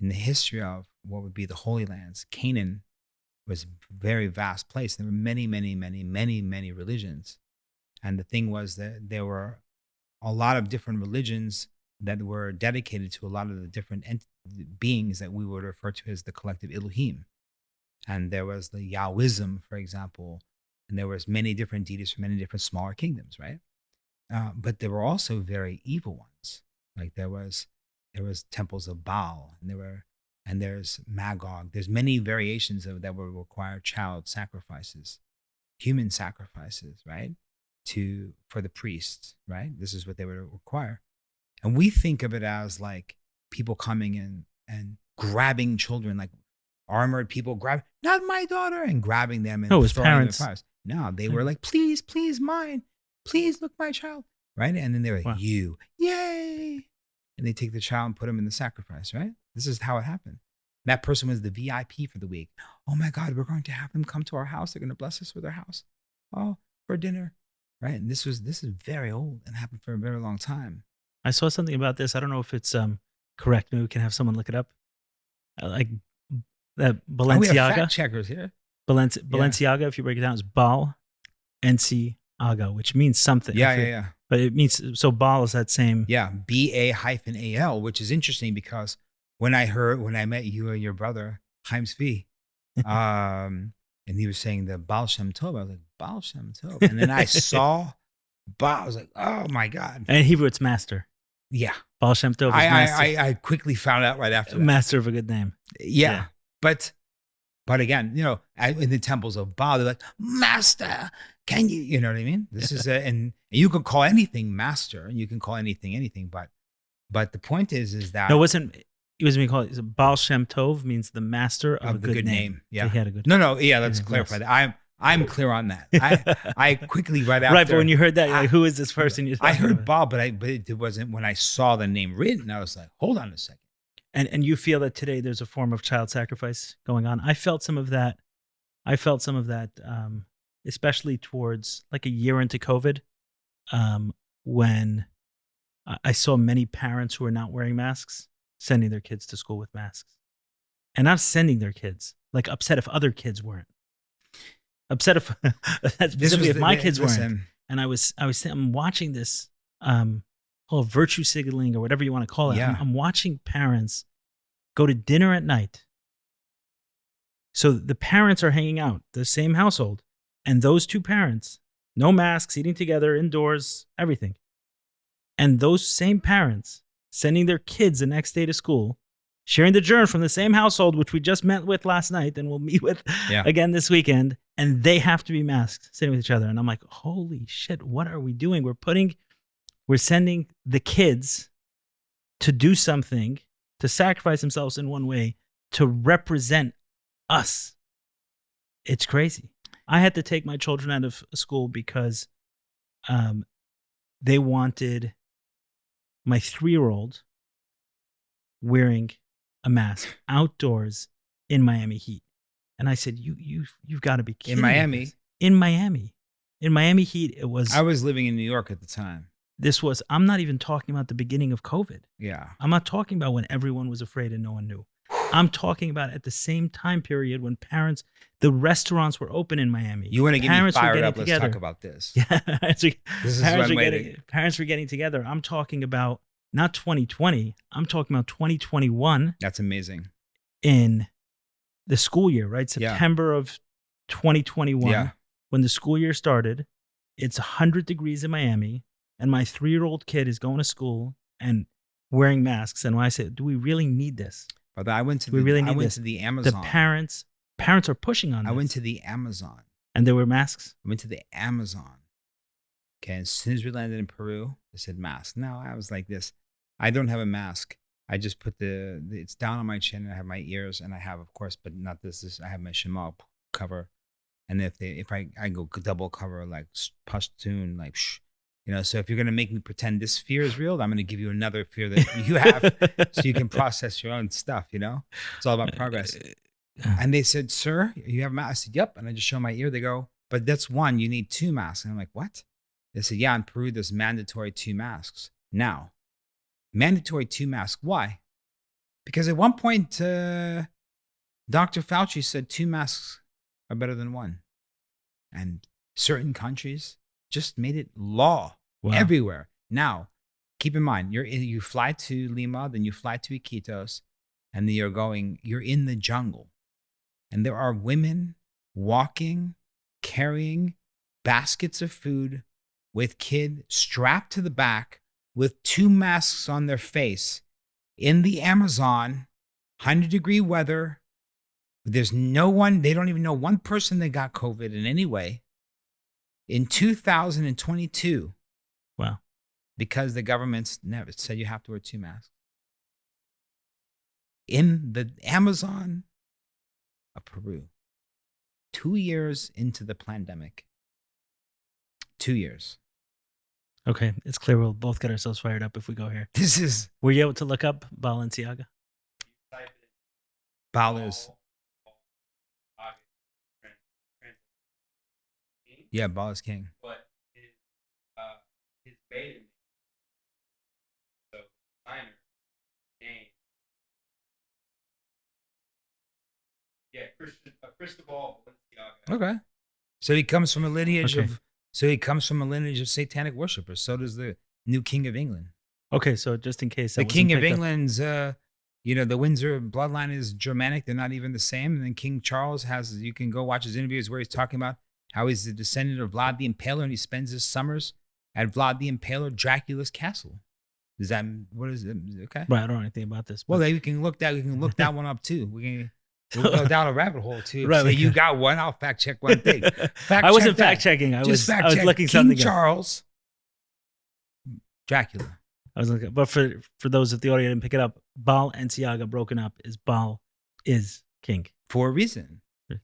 B: in the history of what would be the Holy Lands, Canaan was a very vast place. There were many, many, many, many, many religions. And the thing was that there were a lot of different religions that were dedicated to a lot of the different beings that we would refer to as the collective Elohim. And there was the Yahwism, for example, and there was many different deities from many different smaller kingdoms, right? But there were also very evil ones. Like there was temples of Baal, and there's Magog. There's many variations that would require child sacrifices, human sacrifices, right? For the priests, right? This is what they would require. And we think of it as like people coming in and grabbing children, like armored people not my daughter, and grabbing them and
A: his parents.
B: Their no, they were like, please, mine. Please look, my child. Right? And then they were like,
A: wow.
B: You, yay. And they take the child and put him in the sacrifice, right? This is how it happened. That person was the VIP for the week. Oh my God, we're going to have them come to our house. They're going to bless us with their house. Oh, for dinner. Right? And this is very old and happened for a very long time.
A: I saw something about this. I don't know if it's correct. Maybe we can have someone look it up. Like That
B: Oh, we have
A: Balenciaga.
B: fact checkers here.
A: Balenciaga, if you break it down, is Bal Aga, which means something.
B: Yeah.
A: But it means, so Bal is that same.
B: Yeah, BA-AL, which is interesting because when I met you and your brother, Haims V, and he was saying the Baal Shem Tov, I was like, Baal Shem Tov. And then I saw Baal, I was like, oh my God.
A: And in Hebrew, it's master.
B: Yeah.
A: Baal Shem Tov is master.
B: I quickly found out right after that.
A: Master of a good name.
B: Yeah. But again, in the temples of Baal, they're like, Master, can you know what I mean? This is and you can call anything master, and you can call anything, but the point is that
A: no, it wasn't being called Baal Shem Tov means the master of a good name.
B: Yeah,
A: so he had a good.
B: No, yeah. Let's clarify that. I'm clear on that. I quickly right after.
A: Right, but when you heard that, you're like, who is this person?
B: I heard Baal, but it wasn't when I saw the name written. I was like, hold on a second.
A: And you feel that today there's a form of child sacrifice going on. I felt some of that, especially towards like a year into COVID, when I saw many parents who are not wearing masks sending their kids to school with masks, and not sending their kids, like upset if other kids weren't, upset if specifically if my kids weren't. And I'm watching this called virtue signaling or whatever you want to call it.
B: Yeah.
A: I'm watching parents go to dinner at night. So the parents are hanging out, the same household, and those two parents, no masks, eating together, indoors, everything. And those same parents sending their kids the next day to school, sharing the germs from the same household, which we just met with last night and we'll meet with again this weekend, and they have to be masked, sitting with each other. And I'm like, holy shit, what are we doing? We're sending the kids to do something, to sacrifice themselves in one way, to represent us. It's crazy. I had to take my children out of school because they wanted my 3-year-old wearing a mask outdoors in Miami heat. And I said, you've got to be kidding me. In Miami heat, it was.
B: I was living in New York at the time.
A: I'm not even talking about the beginning of COVID.
B: Yeah.
A: I'm not talking about when everyone was afraid and no one knew. I'm talking about at the same time period when the restaurants were open in Miami.
B: You want to get me fired up?
A: Together.
B: Let's talk about this.
A: Yeah.
B: Parents
A: were getting together. I'm talking about not 2020. I'm talking about 2021.
B: That's amazing.
A: In the school year, right? September of 2021, when the school year started, it's 100 degrees in Miami, and my 3-year-old kid is going to school and wearing masks. And when I said, do we really need this?
B: But I went to the Amazon.
A: The parents are pushing on this.
B: I went to the Amazon.
A: And there were masks?
B: I went to the Amazon. Okay, as soon as we landed in Peru, they said mask. No, I was like this. I don't have a mask. I just put it's down on my chin, and I have my ears, and I have, of course, but not this. I have my shema cover. And if I go double cover, like Pashtun, like so if you're going to make me pretend this fear is real, I'm going to give you another fear that you have so you can process your own stuff, It's all about progress. And they said, sir, you have a mask? I said, yep. And I just show my ear. They go, but that's one. You need 2 masks. And I'm like, what? They said, yeah, in Peru, there's mandatory 2 masks. Now, mandatory 2 masks. Why? Because at one point, Dr. Fauci said 2 masks are better than 1. And certain countries just made it law everywhere. Now, keep in mind, you fly to Lima, then you fly to Iquitos, and then you're in the jungle. And there are women walking, carrying baskets of food with kid strapped to the back with 2 masks on their face in the Amazon, 100-degree weather. There's no one, they don't even know one person that got COVID in any way. In 2022,
A: wow,
B: because the government's never said you have to wear 2 masks. In the Amazon of Peru, 2 years into the pandemic. 2 years.
A: Okay, it's clear we'll both get ourselves fired up if we go here. Were you able to look up Balenciaga?
B: Baal is king.
D: But his maiden name, so minor name. Cristobal Balenciaga.
B: Okay. So he comes from a lineage
A: Okay.
B: of satanic worshippers. So does the new king of England.
A: Okay, so just in case
B: The
A: that
B: king
A: wasn't
B: of
A: picked up-
B: England's the Windsor bloodline is Germanic. They're not even the same. And then King Charles you can go watch his interviews where he's talking about how he's the descendant of Vlad the Impaler and he spends his summers at Vlad the Impaler Dracula's castle. What is it? Okay.
A: Right, I don't know anything about this.
B: Well,
A: but-
B: then we can look that one up too. We'll go down a rabbit hole too.
A: Right,
B: Say
A: we
B: you
A: can-
B: got one, I'll fact check one thing.
A: I wasn't
B: check that.
A: fact checking. I was
B: Fact check
A: looking
B: King
A: something up.
B: Charles, Dracula.
A: I was looking, but for those of the audience didn't pick it up, Balenciaga broken up is Baal is king.
B: For a reason.
A: Right.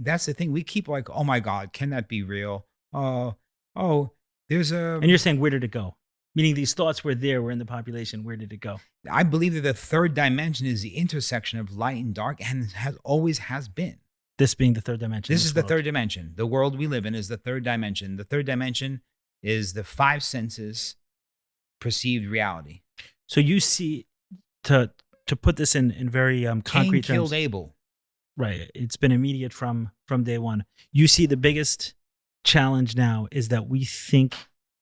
B: That's the thing. We keep like, oh my God, can that be real? There's a.
A: And you're saying where did it go? Meaning these thoughts were there, were in the population. Where did it go?
B: I believe that the third dimension is the intersection of light and dark, and always has been.
A: This being the third dimension.
B: This is the
A: world.
B: third dimension. The world we live in is the third dimension. The third dimension is the five senses perceived reality.
A: So you see, to put this in very
B: Cain
A: concrete
B: killed
A: terms,
B: Abel.
A: right? It's been immediate from day one. You see, the biggest challenge now is that we think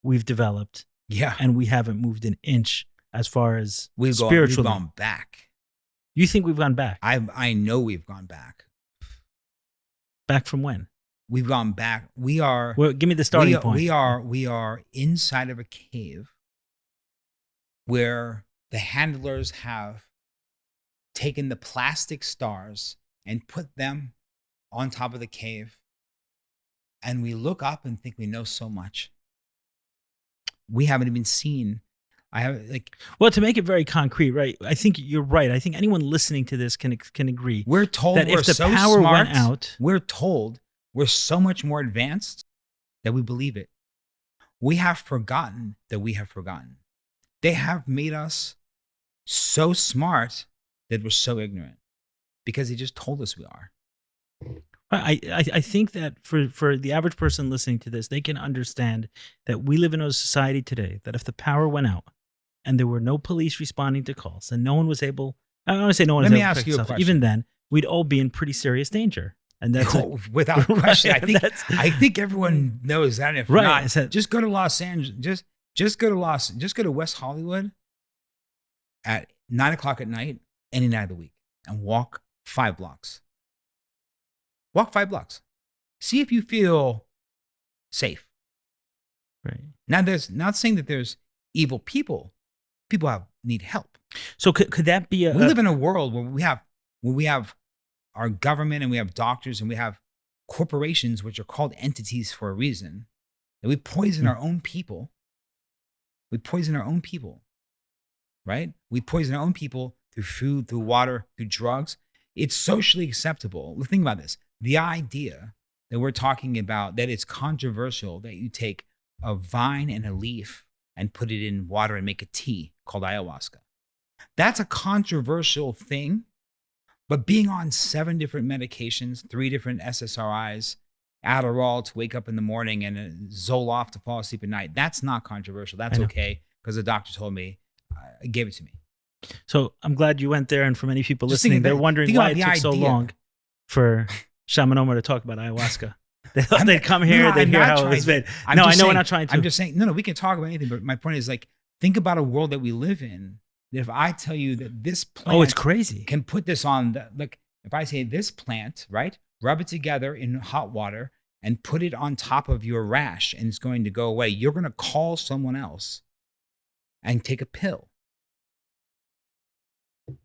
A: we've developed,
B: Yeah.
A: and we haven't moved an inch as far as
B: We've
A: spiritually.
B: gone back.
A: You think we've gone back?
B: I know we've gone back.
A: Back from when?
B: We've gone back. We are.
A: Well, give me the starting point.
B: We are inside of a cave where the handlers have taken the plastic stars and put them on top of the cave. And we look up and think we know so much. We haven't even seen.
A: Well, to make it very concrete, right? I think you're right. I think anyone listening to this can agree
B: We're told
A: that
B: we're
A: if the
B: so
A: power
B: smart,
A: went out,
B: we're told we're so much more advanced that we believe it. We have forgotten that we have forgotten. They have made us so smart that we're so ignorant because they just told us we are.
A: I think that for the average person listening to this, they can understand that we live in a society today that if the power went out and there were no police responding to calls and no one was able, I don't want to say no one
B: Let
A: was
B: me
A: able to
B: ask
A: protect
B: you a
A: themselves,
B: question.
A: even then, we'd all be in pretty serious danger. And that's
B: Without question.
A: Right,
B: I think everyone knows that. And if
A: Right,
B: not,
A: I said-
B: just go to Los Angeles. Just go to West Hollywood at 9:00 at night, any night of the week, and walk 5 blocks. Walk 5 blocks. See if you feel safe.
A: right.
B: Now, there's not saying that there's evil people. People need help.
A: So could that be a?
B: We live in a world where we have our government and we have doctors and we have corporations which are called entities for a reason. That we poison our own people. We poison our own people, right? We poison our own people through food, through water, through drugs. It's socially acceptable. Think about this. The idea that we're talking about, that it's controversial that you take a vine and a leaf and put it in water and make a tea called ayahuasca. That's a controversial thing, but being on 7 different medications, 3 different SSRIs, Adderall to wake up in the morning and a Zoloft to fall asleep at night, that's not controversial. That's
A: I know.
B: okay because the doctor told me, gave it to me.
A: So I'm glad you went there, and for many people
B: Just
A: listening,
B: think
A: they're
B: about-
A: wondering
B: think
A: why
B: about
A: it
B: the
A: took so
B: idea.
A: long for Shaman Omar to talk about ayahuasca. They'd come
B: No,
A: here, they'd
B: I'm
A: hear
B: not
A: how it
B: trying
A: was
B: to.
A: made.
B: I'm
A: No, I know
B: just
A: we're
B: saying-
A: not trying to.
B: I'm just saying, no, we can talk about anything, but my point is like, think about a world that we live in. That if I tell you that this plant
A: Oh, it's crazy.
B: can put this on, like if I say this plant, right, rub it together in hot water and put it on top of your rash and it's going to go away, you're going to call someone else and take a pill.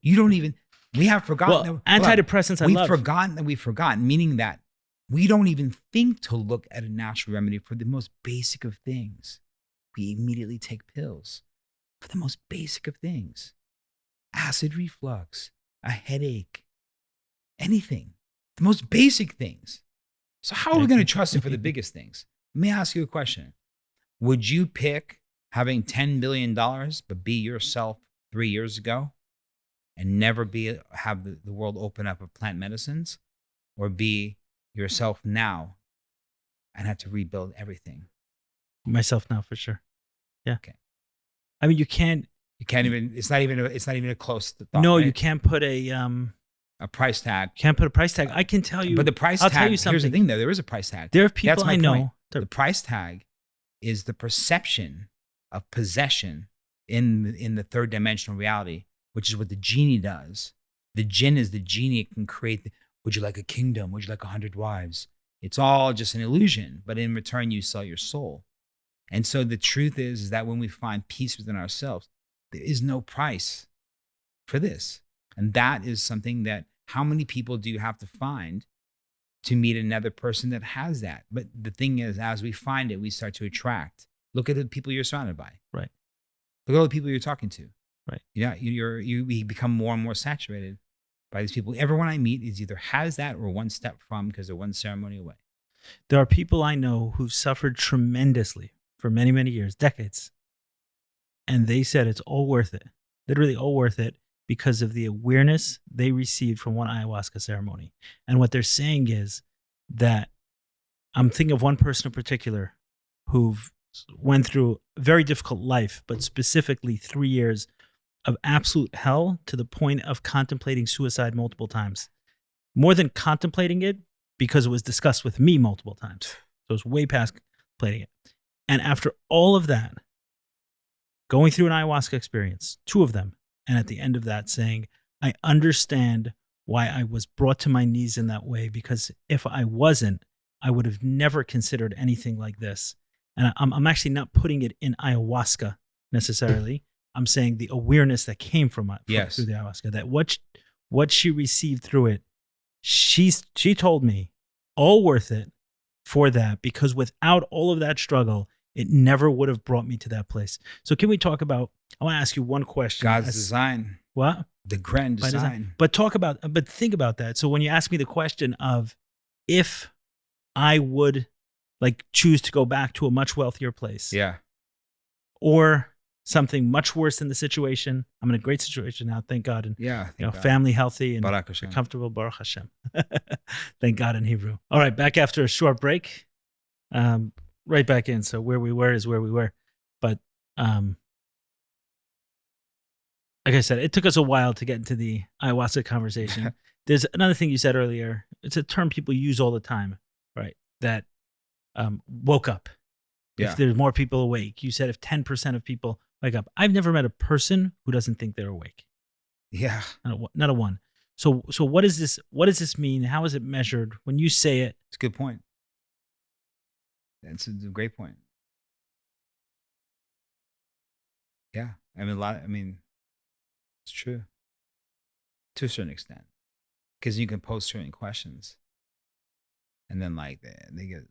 B: You don't even, we have forgotten.
A: Well,
B: that,
A: antidepressants I
B: we've
A: love.
B: forgotten that we've forgotten, meaning that we don't even think to look at a natural remedy for the most basic of things. We immediately take pills for the most basic of things. Acid reflux, a headache, anything. The most basic things. So how are we going to trust it for the biggest things? Let me ask you a question. Would you pick having $10 billion but be yourself 3 years ago and never have the world open up of plant medicines, or be yourself now and have to rebuild everything?
A: Myself now, for sure. Yeah.
B: Okay.
A: I mean, you can't.
B: You can't even. It's not even a close thought.
A: No,
B: right?
A: you can't put a
B: a price tag.
A: Can't put a price tag. I can tell you.
B: But the price
A: I'll
B: tag,
A: tell you
B: here's the
A: something.
B: thing though, there is a price tag.
A: There are people
B: That's my
A: I know.
B: point. The price tag is the perception of possession in the third dimensional reality, which is what the genie does. The jinn is the genie. It can create, would you like a kingdom? Would you like 100 wives? It's all just an illusion, but in return, you sell your soul. And so the truth is that when we find peace within ourselves, there is no price for this. And that is something that, how many people do you have to find to meet another person that has that? But the thing is, as we find it, we start to attract. Look at the people you're surrounded by.
A: Right.
B: Look at all the people you're talking to.
A: Right.
B: Yeah, we become more and more saturated by these people. Everyone I meet is either has that or one step from, because they're one ceremony away.
A: There are people I know who've suffered tremendously for many, many years, decades. And they said it's all worth it. Literally all worth it, because of the awareness they received from one ayahuasca ceremony. And what they're saying is that, I'm thinking of one person in particular who went through a very difficult life, but specifically 3 years of absolute hell, to the point of contemplating suicide multiple times. More than contemplating it, because it was discussed with me multiple times. So it was way past contemplating it. And after all of that, going through an ayahuasca experience, 2 of them, and at the end of that saying, I understand why I was brought to my knees in that way, because if I wasn't, I would have never considered anything like this. And I'm actually not putting it in ayahuasca necessarily. I'm saying the awareness that came from it,
B: Yes.
A: through the ayahuasca, that what she received through it, she told me, all worth it for that, because without all of that struggle, it never would have brought me to that place. So can we talk about, I want to ask you one question.
B: God's design.
A: What?
B: The grand
A: By
B: design.
A: But think about that. So when you ask me the question of if I would like choose to go back to a much wealthier place,
B: Yeah.
A: or something much worse than the situation. I'm in a great situation now, thank God, and
B: Yeah.
A: family healthy and
B: Barak Hashem.
A: comfortable. Baruch Hashem. Thank God in Hebrew. All right, back after a short break. Right back in. So where we were is where we were, but like I said, it took us a while to get into the ayahuasca conversation. There's another thing you said earlier. It's a term people use all the time, right? That woke up.
B: Yeah.
A: If there's more people awake. You said if 10% of people wake up. I've never met a person who doesn't think they're awake.
B: Yeah.
A: Not a one. So what is this? What does this mean? How is it measured? When you say it,
B: It's a good point. It's a great point. Yeah. It's true. To a certain extent. Because you can pose certain questions. And then like they get,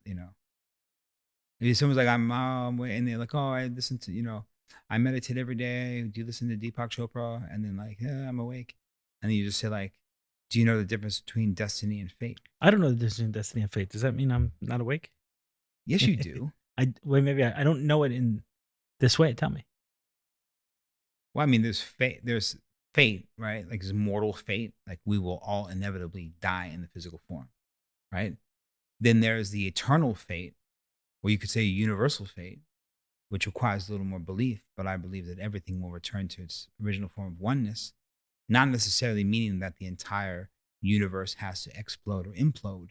B: maybe someone's like, and they're like, oh, I listen to, I meditate every day. Do you listen to Deepak Chopra? And then like, yeah, I'm awake. And then you just say like, do you know the difference between destiny and fate?
A: I don't know the difference between destiny and fate. Does that mean I'm not awake?
B: Yes, you do.
A: Maybe I don't know it in this way. Tell me.
B: Well, I mean, there's fate, right? Like, there's mortal fate. Like, we will all inevitably die in the physical form, right? Then there's the eternal fate, or you could say universal fate, which requires a little more belief. But I believe that everything will return to its original form of oneness, not necessarily meaning that the entire universe has to explode or implode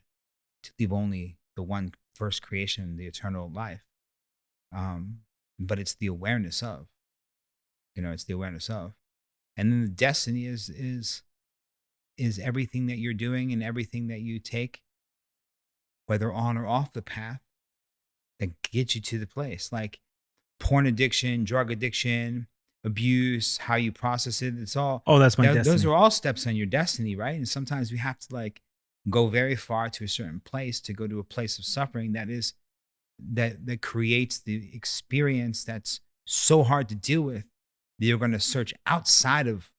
B: to leave only the one first creation, the eternal life. But it's the awareness of, it's the awareness of. And then the destiny is everything that you're doing and everything that you take, whether on or off the path, that gets you to the place. Like porn addiction, drug addiction, abuse, how you process it. It's all,
A: that's my destiny.
B: Those are all steps on your destiny, right? And sometimes we have to like go very far to a certain place to go to a place of suffering that creates the experience that's so hard to deal with that you're going to search outside of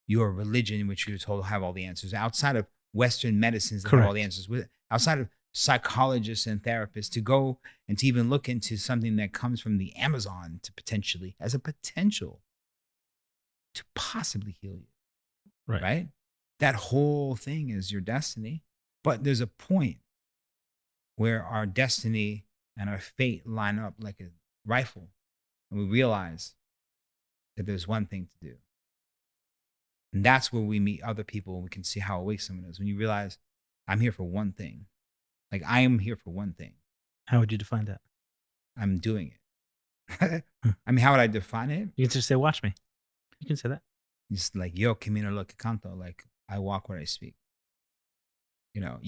B: your religion, which you're told to have all the answers, outside of Western medicines that have all the answers, outside of psychologists and therapists, to go and to even look into something that comes from the Amazon to potentially, as a potential to possibly heal you. Right? That whole thing is your destiny. But there's a point where our destiny and our fate line up like a rifle. And we realize that there's one thing to do. And that's where we meet other people and we can see how awake someone is. When you realize I'm here for one thing. Like I am here for one thing.
A: How would you define that?
B: I'm doing it. I mean, how would I define it?
A: You can just say, watch me. You can say that.
B: Just like, yo, camino lo que canto. Like I walk where I speak. You know,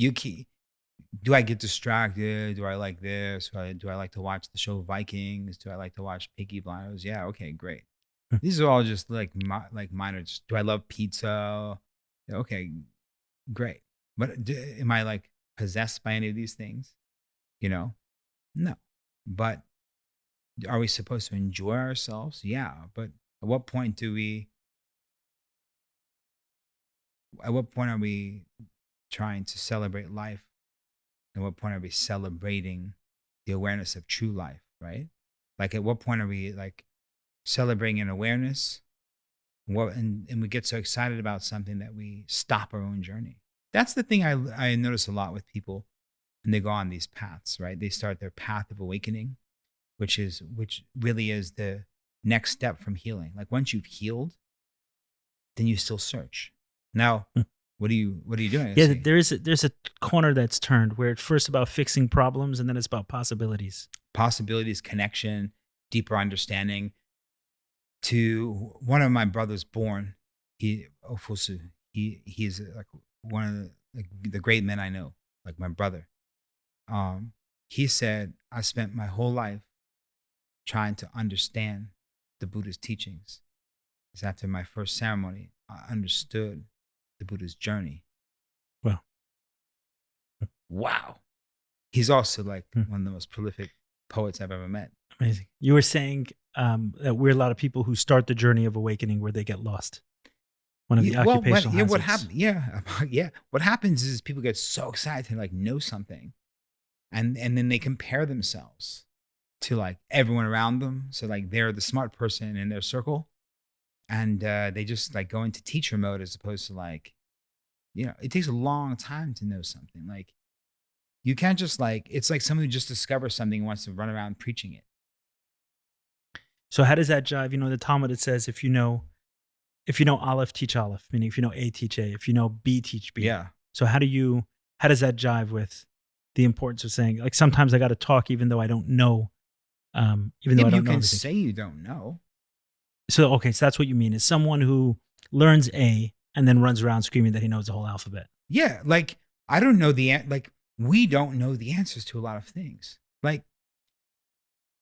B: do I get distracted? Do I like this? Do I like to watch the show Vikings? Do I like to watch Peaky Blinders? Yeah, okay, great. These are all just like minor. Do I love pizza? Okay, great. But am I like possessed by any of these things? You know, no. But are we supposed to enjoy ourselves? Yeah. But at what point are we trying to celebrate life? At what point are we celebrating the awareness of true life, right? Like at what point are we like celebrating an awareness? And we get so excited about something that we stop our own journey. That's the thing I notice a lot with people when they go on these paths, right? They start their path of awakening, which really is the next step from healing. Like once you've healed, then you still search. Now, what are you doing?
A: Yeah, there's a corner that's turned where it's first about fixing problems and then it's about possibilities.
B: Possibilities, connection, deeper understanding. To one of my brothers born, Ofusu, he's like one of the great men I know, like my brother. He said, I spent my whole life trying to understand the Buddha's teachings. Because after my first ceremony, I understood the Buddha's journey. Wow. He's also like one of the most prolific poets I've ever met.
A: Amazing. You were saying that we're a lot of people who start the journey of awakening where they get lost. One of the occupational hazards.
B: What happens? Yeah. What happens is people get so excited to like know something, and then they compare themselves to like everyone around them. So like they're the smart person in their circle, and they just like go into teacher mode as opposed to like, it takes a long time to know something. Like you can't just like, it's like someone who just discovers something and wants to run around preaching it.
A: So how does that jive? The Talmud, it says, if you know Aleph, teach Aleph, meaning if you know A, teach A. If you know B, teach B.
B: Yeah.
A: So how does that jive with the importance of saying, like, sometimes I got to talk even though I don't know, even though I don't know
B: you can
A: everything.
B: say you don't know.
A: So, okay, so that's what you mean, is someone who learns A and then runs around screaming that he knows the whole alphabet.
B: Yeah, like, I don't know we don't know the answers to a lot of things. Like,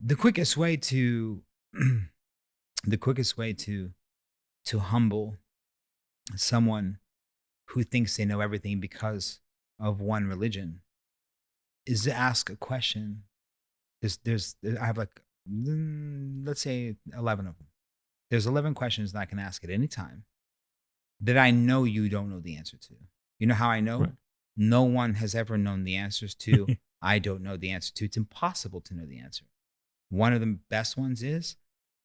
B: the quickest way to humble someone who thinks they know everything because of one religion is to ask a question. I have like, let's say 11 of them. There's 11 questions that I can ask at any time that I know you don't know the answer to. You know how I know?
A: Right.
B: No one has ever known the answers to. I don't know the answer to. It's impossible to know the answer. One of the best ones is,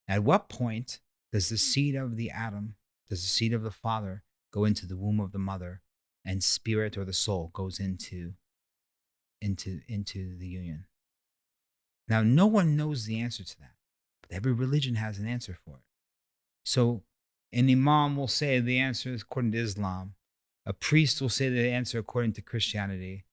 B: at what point does the seed of the atom, does the seed of the father go into the womb of the mother, and spirit or the soul goes into the union? Now, no one knows the answer to that, but every religion has an answer for it. So an imam will say the answer is according to Islam. A priest will say the answer according to Christianity.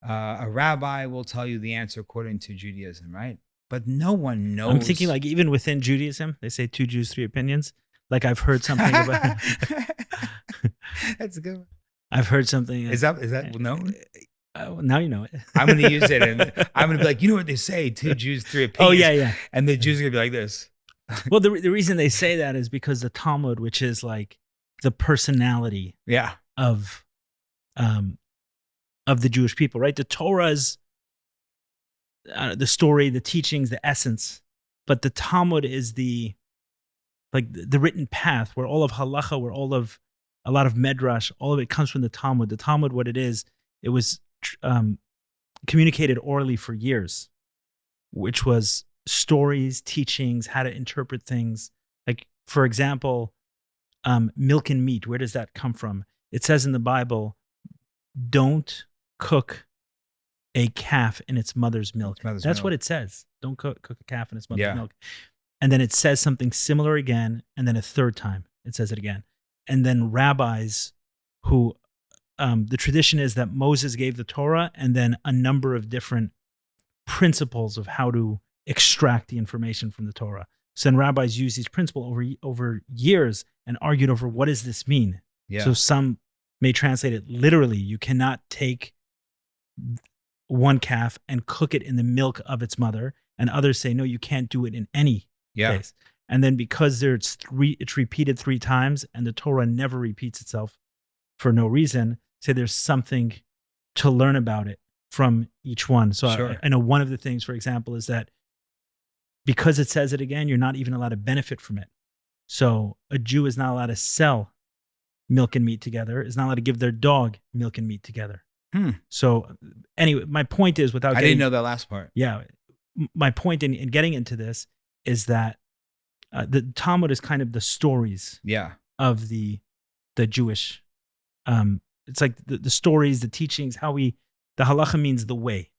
B: A rabbi will tell you the answer according to Judaism, right? But no one knows.
A: I'm thinking, like, even within Judaism, they say 2 Jews, 3 opinions. Like, I've heard something about.
B: That's a good one.
A: I've heard something.
B: Is that known?
A: Now you know it.
B: I'm going to use it, and I'm going to be like, you know what they say? 2 Jews, 3 opinions.
A: Oh, yeah.
B: And the Jews are going to be like this.
A: Well, the reason they say that is because the Talmud, which is like the personality of the Jewish people, right? The Torah's the story, the teachings, the essence, but the Talmud is the written path, where all of halacha, where all of a lot of medrash, all of it comes from the Talmud. The Talmud, what it is, it was communicated orally for years, which was stories, teachings, how to interpret things. Like, for example, milk and meat, where does that come from? It says in the Bible, don't cook a calf in its mother's milk. That's what it says. Don't cook a calf in its mother's milk. And then it says something similar again, and then a third time it says it again. and then rabbis who, the tradition is that Moses gave the Torah and then a number of different principles of how to extract the information from the Torah. So then rabbis use these principles over years and argued over what does this mean.
B: Yeah.
A: So some may translate it literally. You cannot take one calf and cook it in the milk of its mother, and others say no, you can't do it in any case. And then because it's repeated 3 times, and the Torah never repeats itself for no reason, say there's something to learn about it from each one. So
B: Sure.
A: I know one of the things, for example, is that because it says it again, you're not even allowed to benefit from it. So a Jew is not allowed to sell milk and meat together, is not allowed to give their dog milk and meat together. So anyway, my point is,
B: I didn't know that last part.
A: Yeah. My point in getting into this is that the Talmud is kind of the stories of the Jewish, it's like the stories, the teachings, the halacha means the way.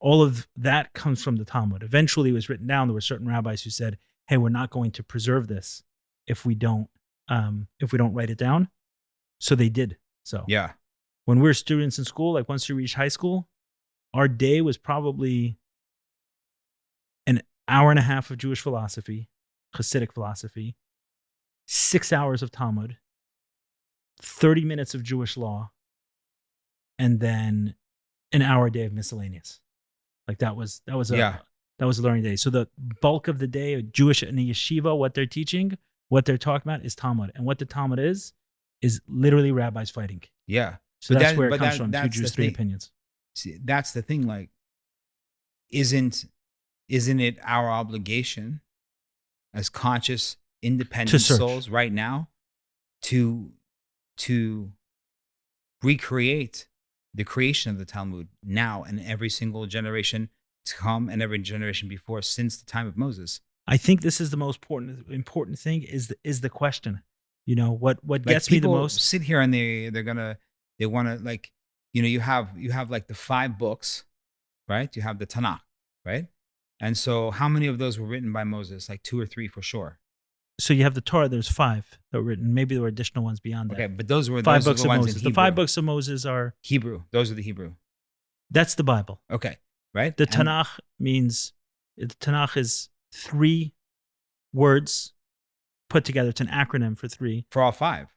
A: All of that comes from the Talmud. Eventually it was written down. There were certain rabbis who said, hey, we're not going to preserve this if we don't write it down. So they did. So when we were students in school, like once we reached high school, our day was probably an hour and a half of Jewish philosophy, Hasidic philosophy, 6 hours of Talmud, 30 minutes of Jewish law, and then an hour a day of miscellaneous. Like that was a learning day. So the bulk of the day, Jewish in the yeshiva, what they're teaching, what they're talking about is Talmud. And what the Talmud is literally rabbis fighting.
B: Yeah.
A: So that's where it comes from. 2 Jews, 3 opinions.
B: See, that's the thing. Like, isn't it our obligation as conscious, independent souls right now to recreate the creation of the Talmud now and every single generation to come and every generation before since the time of Moses?
A: I think this is the most important thing is the question. You know, what gets me the most?
B: Sit here and they want to, like, you know, you have like the 5 books, right? You have the Tanakh, right? And so how many of those were written by Moses? Like 2 or 3 for sure.
A: So you have the Torah, there's 5 that were written. Maybe there were additional ones beyond that.
B: Okay, but those were
A: 5
B: the
A: books of
B: ones
A: Moses.
B: in
A: The
B: Hebrew.
A: 5 books of Moses are
B: Hebrew. Those are the Hebrew.
A: That's the Bible.
B: Okay, right?
A: The Tanakh the Tanakh is 3 words put together. It's an acronym for 3.
B: For all 5.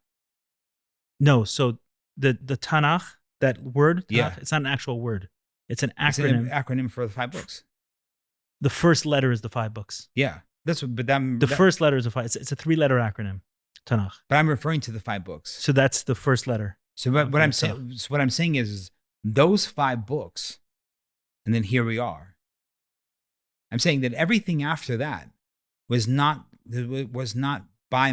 A: No, so the Tanakh, that word, Tanakh, it's not an actual word. It's an acronym.
B: It's an acronym for the 5 books.
A: The first letter is the 5 books.
B: Yeah, that's what.
A: First letter is a 5. It's a 3-letter acronym, Tanakh.
B: But I'm referring to the 5 books.
A: So that's the first letter.
B: So what I'm saying is those 5 books, and then here we are. I'm saying that everything after that was not by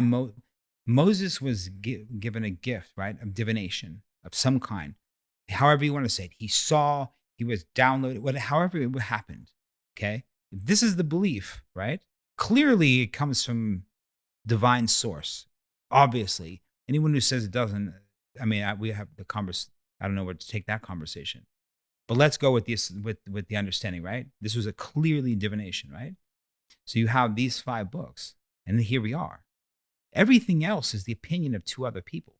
B: Moses was given a gift, right, of divination of some kind. However you want to say it, he saw, he was downloaded, however it happened. Okay, if this is the belief, right? Clearly, it comes from divine source. Obviously, anyone who says it doesn't, I mean, we have the converse. I don't know where to take that conversation, but let's go with this with the understanding, right? This was a clearly divination, right? So you have these 5 books, and here we are. Everything else is the opinion of 2 other people.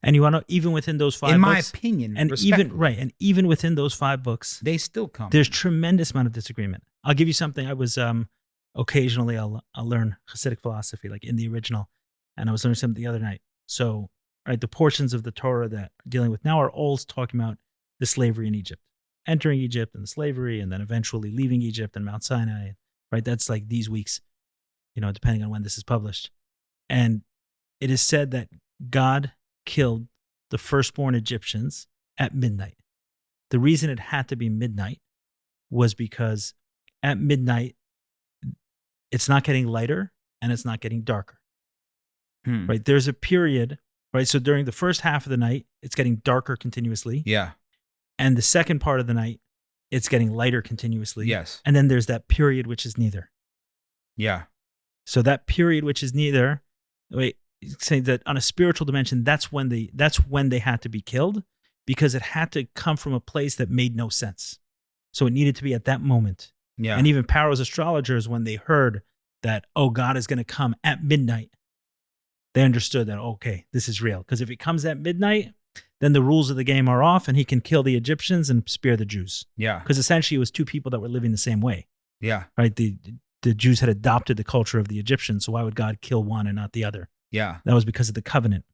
A: And you want to, even within those 5 books,
B: in my opinion,
A: and even within those 5 books,
B: they still come.
A: There's tremendous amount of disagreement. I'll give you something. I was occasionally I'll learn Hasidic philosophy, like in the original, and I was learning something the other night. So, right, the portions of the Torah that I'm dealing with now are all talking about the slavery in Egypt, entering Egypt and the slavery, and then eventually leaving Egypt and Mount Sinai. Right, that's like these weeks, you know, depending on when this is published. And it is said that God killed the firstborn Egyptians at midnight. The reason it had to be midnight was because at midnight, it's not getting lighter and it's not getting darker. Right? There's a period, right? So during the first half of the night, it's getting darker continuously.
B: Yeah.
A: And the second part of the night, it's getting lighter continuously.
B: Yes.
A: And then there's that period which is neither.
B: Yeah.
A: So that period which is neither, saying that on a spiritual dimension, that's when they had to be killed, because it had to come from a place that made no sense. So it needed to be at that moment.
B: Yeah.
A: And even Pharaoh's astrologers, when they heard that, oh, God is going to come at midnight, they understood that, okay, this is real. Because if he comes at midnight, then the rules of the game are off and he can kill the Egyptians and spare the Jews.
B: Yeah.
A: Because essentially it was two people that were living the same way,
B: Yeah.
A: right? The Jews had adopted the culture of the Egyptians. So why would God kill one and not the other?
B: Yeah.
A: That was because of the covenant.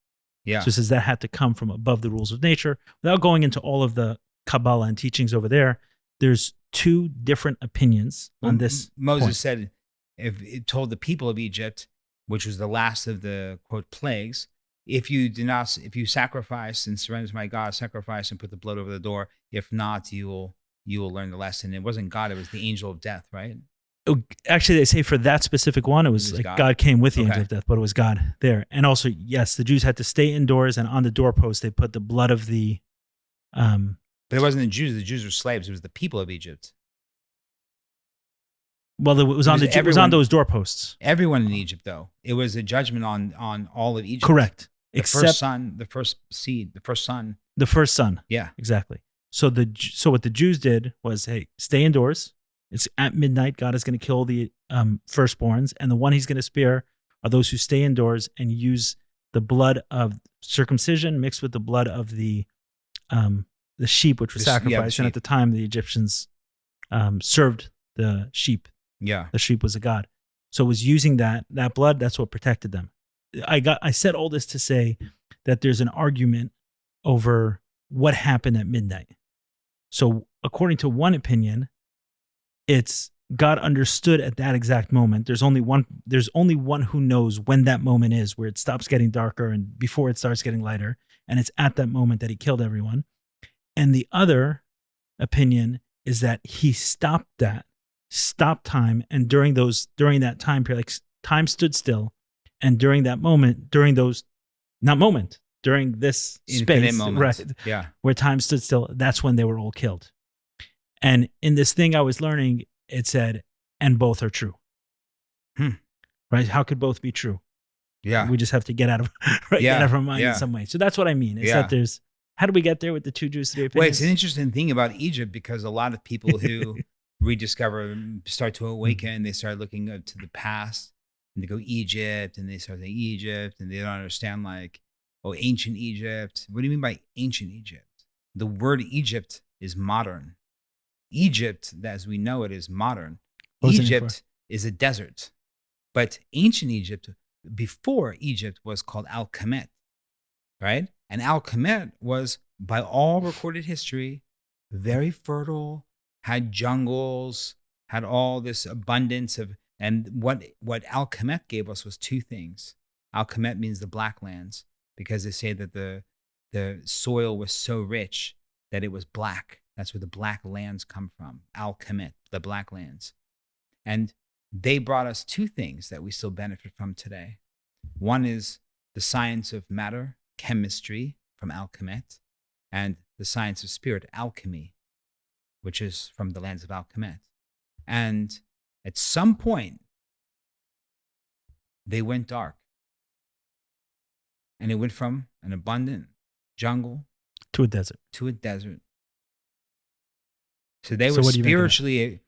B: Yeah.
A: So it says that had to come from above the rules of nature. Without going into all of the Kabbalah and teachings over there, there's two different opinions on this.
B: Moses
A: point.
B: said, if it told the people of Egypt, which was the last of the quote plagues, if you sacrifice and surrender to my God, sacrifice and put the blood over the door. If not, you will learn the lesson. It wasn't God; it was the angel of death, right?
A: Actually, they say for that specific one, it was like God came with the angel of death, but it was God there. And also, yes, the Jews had to stay indoors, and on the doorpost they put the blood of the.
B: But it wasn't the Jews. The Jews were slaves. It was the people of Egypt.
A: Well, it was on those doorposts.
B: Everyone in Egypt, though, it was a judgment on all of Egypt.
A: Correct.
B: The first son, the first seed, the first son.
A: The first son.
B: Yeah.
A: Exactly. So what the Jews did was, hey, stay indoors. It's at midnight. God is going to kill the firstborns, and the one He's going to spare are those who stay indoors and use the blood of circumcision mixed with the blood of the sheep, which was sacrificed. And at the time, the Egyptians served the sheep.
B: Yeah.
A: The sheep was a god. So it was using that blood. That's what protected them. I said all this to say that there's an argument over what happened at midnight. So according to one opinion, it's God understood at that exact moment. There's only one who knows when that moment is, where it stops getting darker and before it starts getting lighter. And it's at that moment that He killed everyone. And the other opinion is that He stopped time. And during that time period, like time stood still. And during that moment, during this
B: Infinite
A: space,
B: moments.
A: right,
B: Yeah.
A: where time stood still, that's when they were all killed. And in this thing I was learning, it said, and both are true. Right? How could both be true?
B: Yeah.
A: We just have to get out of our mind in some way. So that's what I mean. Is that there's, how do we get there with the two Jews, three opinions?
B: Well, it's an interesting thing about Egypt, because a lot of people who rediscover, start to awaken, they start looking up to the past, and they go Egypt, and they start saying Egypt, and they don't understand, like, ancient Egypt. What do you mean by ancient Egypt? The word Egypt is modern. Egypt, as we know it, is modern. Egypt is a desert. But ancient Egypt, before Egypt, was called Al-Kemet, right? And Al-Kemet was, by all recorded history, very fertile, had jungles, had all this abundance of, and what Al-Kemet gave us was two things. Al-Kemet means the black lands, because they say that the soil was so rich that it was black. That's where the black lands come from. Al-Kemet, the black lands. And they brought us two things that we still benefit from today. One is the science of matter, chemistry, from Al-Kemet, and the science of spirit, alchemy, which is from the lands of Al-Kemet. And at some point, they went dark. And it went from an abundant jungle
A: to a desert.
B: So they were spiritually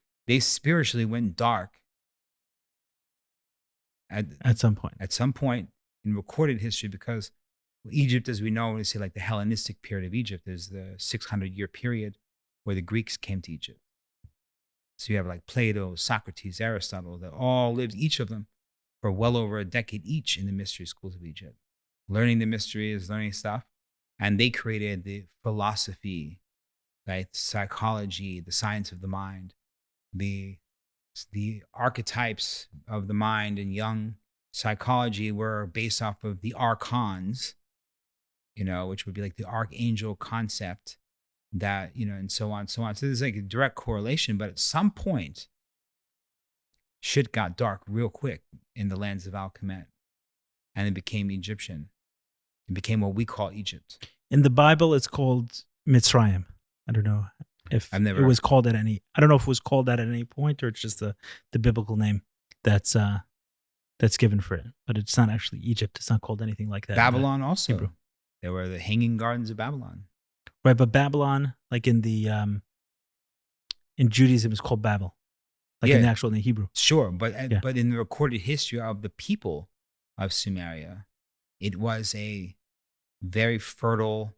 B: went dark at some point. At some point in recorded history, because Egypt, as we know, when we say like the Hellenistic period of Egypt, is the 600-year period where the Greeks came to Egypt. So you have like Plato, Socrates, Aristotle, that all lived, each of them, for well over a decade each in the mystery schools of Egypt. Learning the mysteries, learning stuff. And they created the philosophy, right? Psychology, the science of the mind, the archetypes of the mind in Jung psychology were based off of the archons, which would be like the archangel concept, that, and so on, so on. So there's like a direct correlation, but at some point, shit got dark real quick in the lands of Al-Kemet, and it became Egyptian. It became what we call Egypt.
A: In the Bible, it's called Mitzrayim. I don't know if it was called at any. I don't know if it was called that at any point, or it's just the biblical name that's given for it. But it's not actually Egypt. It's not called anything like that.
B: Babylon also.
A: Hebrew.
B: There were the Hanging Gardens of Babylon.
A: Right, but Babylon, like in the in Judaism, is called Babel, like in the Hebrew.
B: Sure, but in the recorded history of the people of Sumeria, It was a very fertile.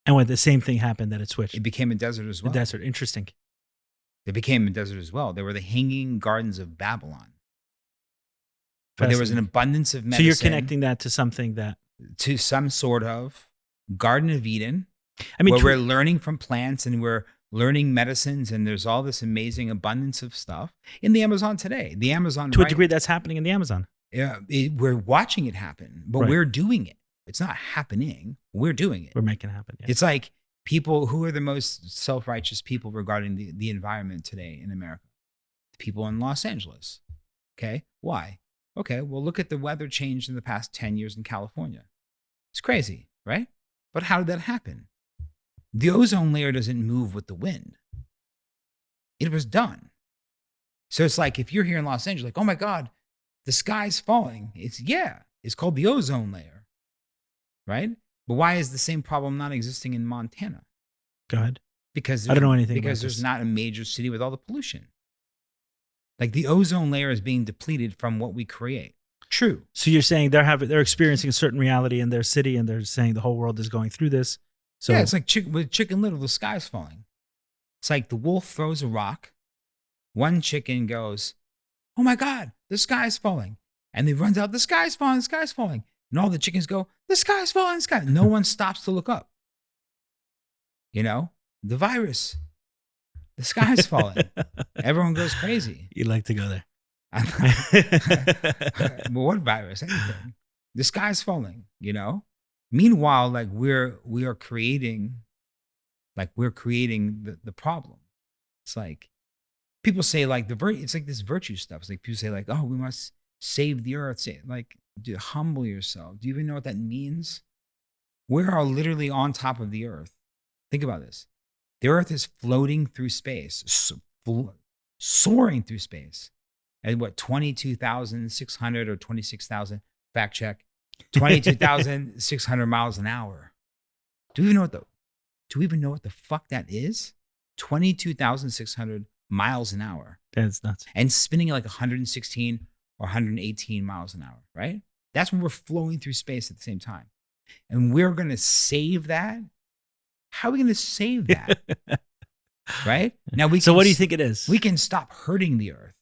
A: And when the same thing happened, that it switched.
B: It became a desert as well.
A: The desert, interesting.
B: It became a desert as well. There were the hanging gardens of Babylon. But there was an abundance of medicine.
A: So you're connecting that to something that...
B: To some sort of Garden of Eden.
A: I mean,
B: where we're learning from plants and we're learning medicines, and there's all this amazing abundance of stuff in the Amazon today. The Amazon,
A: to a degree, that's happening in the Amazon.
B: Yeah, we're watching it happen, but we're doing it. It's not happening. We're doing it.
A: We're making it happen. Yeah.
B: It's like people who are the most self-righteous people regarding the environment today in America. People in Los Angeles. Okay, why? Okay, well, look at the weather change in the past 10 years in California. It's crazy, right? But how did that happen? The ozone layer doesn't move with the wind. It was done. So it's like if you're here in Los Angeles, like, oh my God, the sky's falling. It's called the ozone layer, right? But why is the same problem not existing in Montana?
A: Go ahead.
B: Because
A: I don't know anything
B: because
A: about
B: there's
A: this.
B: not a major city with all the pollution. Like the ozone layer is being depleted from what we create. True.
A: So you're saying they're experiencing a certain reality in their city, and they're saying the whole world is going through this. So
B: yeah, it's like with Chicken Little, the sky's falling. It's like the wolf throws a rock. One chicken goes, oh my God, the sky's falling. And he runs out, the sky's falling, the sky's falling. And all the chickens go, the sky's falling, the sky. No one stops to look up. You know, the virus, the sky's falling. Everyone goes crazy.
A: You like to go there.
B: But what virus? Anything. The sky's falling, you know? Meanwhile, like we are creating the problem. It's like people say like it's like this virtue stuff. It's like people say like, oh, we must save the earth. Say like, dude, humble yourself. Do you even know what that means? We are literally on top of the earth. Think about this. The earth is floating through space, soaring through space at what, 22,600 or 26,000, fact check, 22,600 miles an hour. Do we even know what the fuck that is? 22,600 miles an hour.
A: That's nuts.
B: And spinning at like 116 or 118 miles an hour, right? That's when we're flowing through space at the same time. And we're going to save that. How are we going to save that? Right? Now
A: So what do you think it is?
B: We can stop hurting the earth.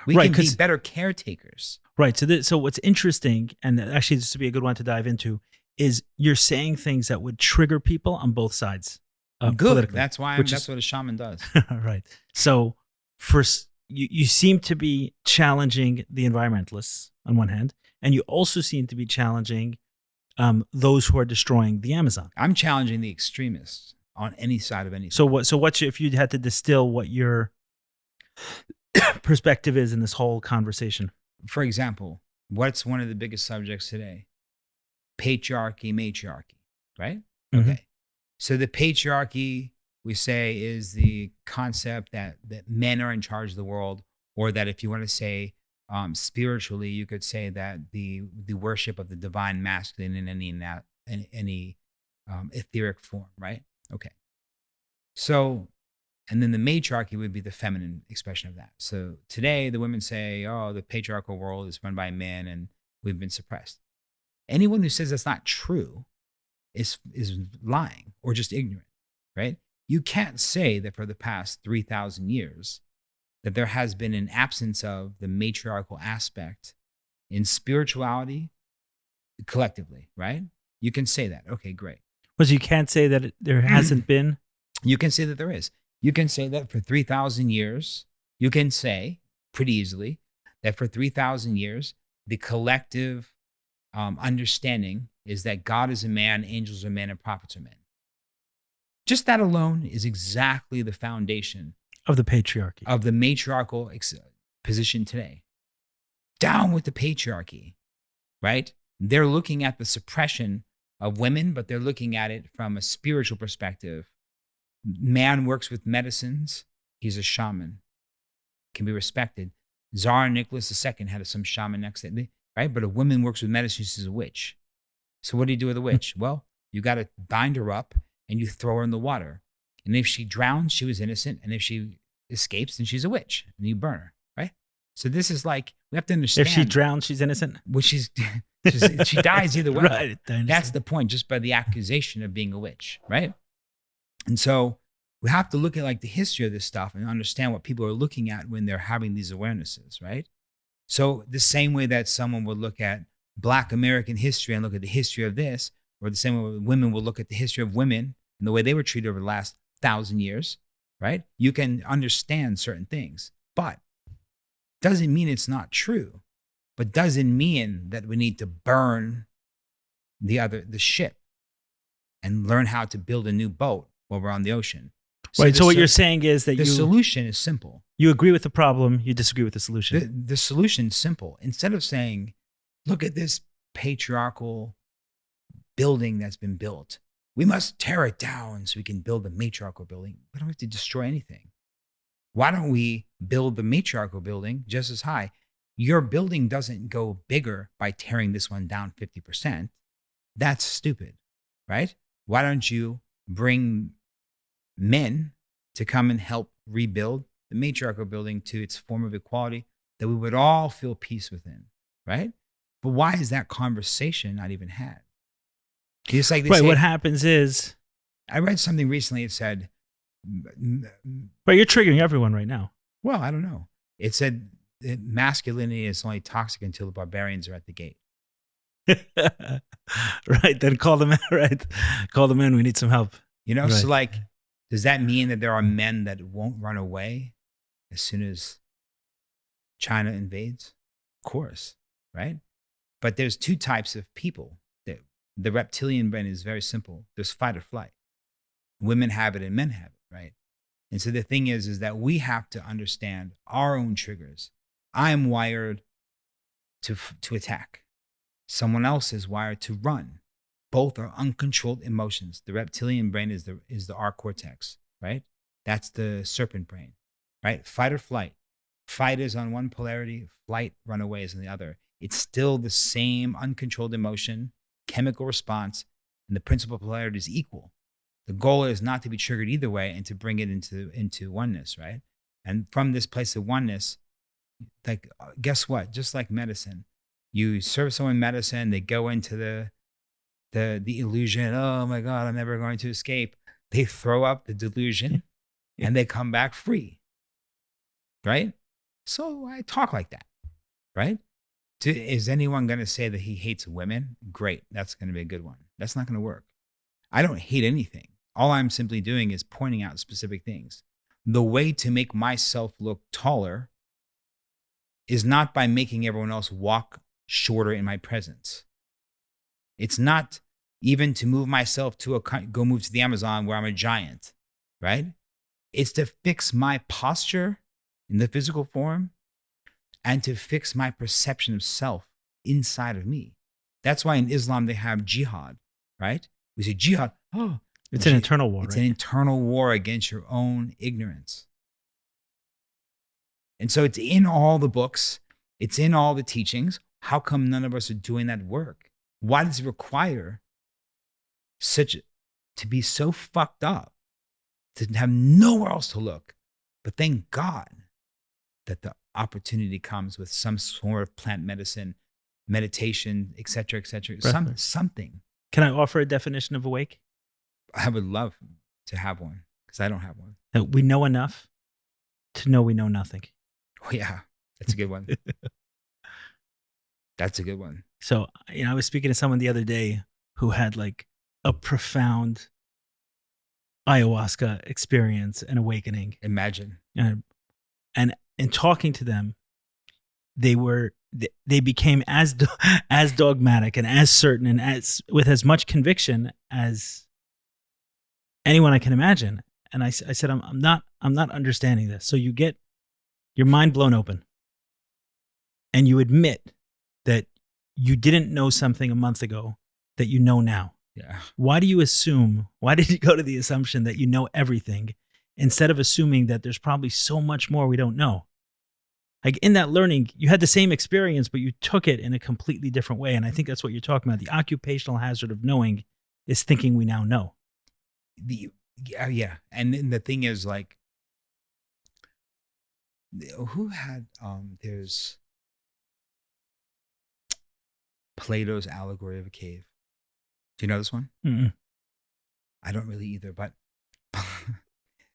B: We
A: Right,
B: can be
A: 'cause-
B: better caretakers.
A: Right. So what's interesting, and actually this would be a good one to dive into, is you're saying things that would trigger people on both sides.
B: Good.
A: Politically.
B: That's why that's what a shaman does.
A: Right. So you seem to be challenging the environmentalists on one hand, and you also seem to be challenging those who are destroying the Amazon.
B: I'm challenging the extremists on any side of anything.
A: So if you had to distill what your perspective is in this whole conversation?
B: For example, what's one of the biggest subjects today? Patriarchy, matriarchy, right?
A: Mhm.
B: Okay. So the patriarchy, we say, is the concept that men are in charge of the world, or that if you want to say spiritually, you could say that the worship of the divine masculine in any etheric form, right? Okay. So, and then the matriarchy would be the feminine expression of that. So today the women say, oh, the patriarchal world is run by men and we've been suppressed. Anyone who says that's not true is lying or just ignorant, right? You can't say that for the past 3,000 years that there has been an absence of the matriarchal aspect in spirituality collectively, right? You can say that. Okay, great.
A: But you can't say that there hasn't been.
B: You can say that there is. You can say that for 3,000 years. You can say pretty easily that for 3,000 years, the collective understanding is that God is a man, angels are men, and prophets are men. Just that alone is exactly the foundation
A: Of the patriarchy.
B: of the matriarchal position today. Down with the patriarchy, right? They're looking at the suppression of women, but they're looking at it from a spiritual perspective. Man works with medicines. He's a shaman. Can be respected. Tsar Nicholas II had some shaman next to him, right? But a woman works with medicine, she's a witch. So what do you do with a witch? Well, you got to bind her up and you throw her in the water. And if she drowns, she was innocent. And if she escapes, then she's a witch. And you burn her, right? So this is like, we have to understand.
A: If she drowns, she's innocent.
B: Well, she's She dies either way.
A: Right.
B: That's the point, just by the accusation of being a witch, right? And so we have to look at like the history of this stuff and understand what people are looking at when they're having these awarenesses, right? So the same way that someone would look at Black American history and look at the history of this, or the same way women will look at the history of women and the way they were treated over the last 1,000 years, right? You can understand certain things, but doesn't mean it's not true, but doesn't mean that we need to burn the ship and learn how to build a new boat while we're on the ocean.
A: Right. So what you're saying is that
B: the solution is simple.
A: You agree with the problem, you disagree with the solution.
B: The solution is simple. Instead of saying, look at this patriarchal building that's been built, we must tear it down so we can build the matriarchal building. We don't have to destroy anything. Why don't we build the matriarchal building just as high? Your building doesn't go bigger by tearing this one down 50%. That's stupid, right? Why don't you bring men to come and help rebuild the matriarchal building to its form of equality that we would all feel peace within, right? But why is that conversation not even had? Just like they say,
A: what happens is,
B: I read something recently. It said,
A: right, you're triggering everyone right now.
B: well, I don't know. It said that masculinity is only toxic until the barbarians are at the gate.
A: Right, then call them in, right? Call them in, we need some help.
B: You know,
A: Right.
B: so like, does that mean that there are men that won't run away as soon as China invades? Of course, right? But there's two types of people. The reptilian brain is very simple. There's fight or flight. Women have it and men have it, right? And so the thing is that we have to understand our own triggers. I am wired to attack. Someone else is wired to run. Both are uncontrolled emotions. The reptilian brain is the R cortex, right? That's the serpent brain, right? Fight or flight. Fight is on one polarity, flight, runaway is on the other. It's still the same uncontrolled emotion, chemical response, and the principal polarity is equal. The goal is not to be triggered either way and to bring it into oneness, right? And from this place of oneness, like, guess what? Just like medicine, you serve someone medicine, they go into the illusion, oh my God, I'm never going to escape. They throw up the delusion and they come back free, right? So I talk like that, right? Is anyone going to say that he hates women? Great, that's going to be a good one. That's not going to work. I don't hate anything. All I'm simply doing is pointing out specific things. The way to make myself look taller is not by making everyone else walk shorter in my presence. It's not even to move myself to go move to the Amazon where I'm a giant, right? It's to fix my posture in the physical form and to fix my perception of self inside of me. That's why in Islam they have jihad, right? We say jihad, oh.
A: It's an internal war,
B: It's
A: right?
B: an internal war against your own ignorance. And so it's in all the books. It's in all the teachings. How come none of us are doing that work? Why does it require to be so fucked up, to have nowhere else to look? But thank God that the opportunity comes with some sort of plant medicine, meditation, et cetera, something.
A: Can I offer a definition of awake?
B: I would love to have one because I don't have one.
A: That we know enough to know we know nothing.
B: Oh, yeah. That's a good one. That's a good one.
A: So, I was speaking to someone the other day who had like a profound ayahuasca experience and awakening.
B: Imagine.
A: And in talking to them, they became as dogmatic and as certain and with as much conviction as anyone I can imagine. And I said, I'm not understanding this. So you get your mind blown open and you admit that you didn't know something a month ago that you know now.
B: Yeah.
A: Why did you go to the assumption that you know everything instead of assuming that there's probably so much more we don't know? Like in that learning, you had the same experience, but you took it in a completely different way. And I think that's what you're talking about. The occupational hazard of knowing is thinking we now know.
B: Yeah. And then the thing is, like, who had, there's Plato's allegory of a cave. Do you know this one?
A: Mm-mm.
B: I don't really either, but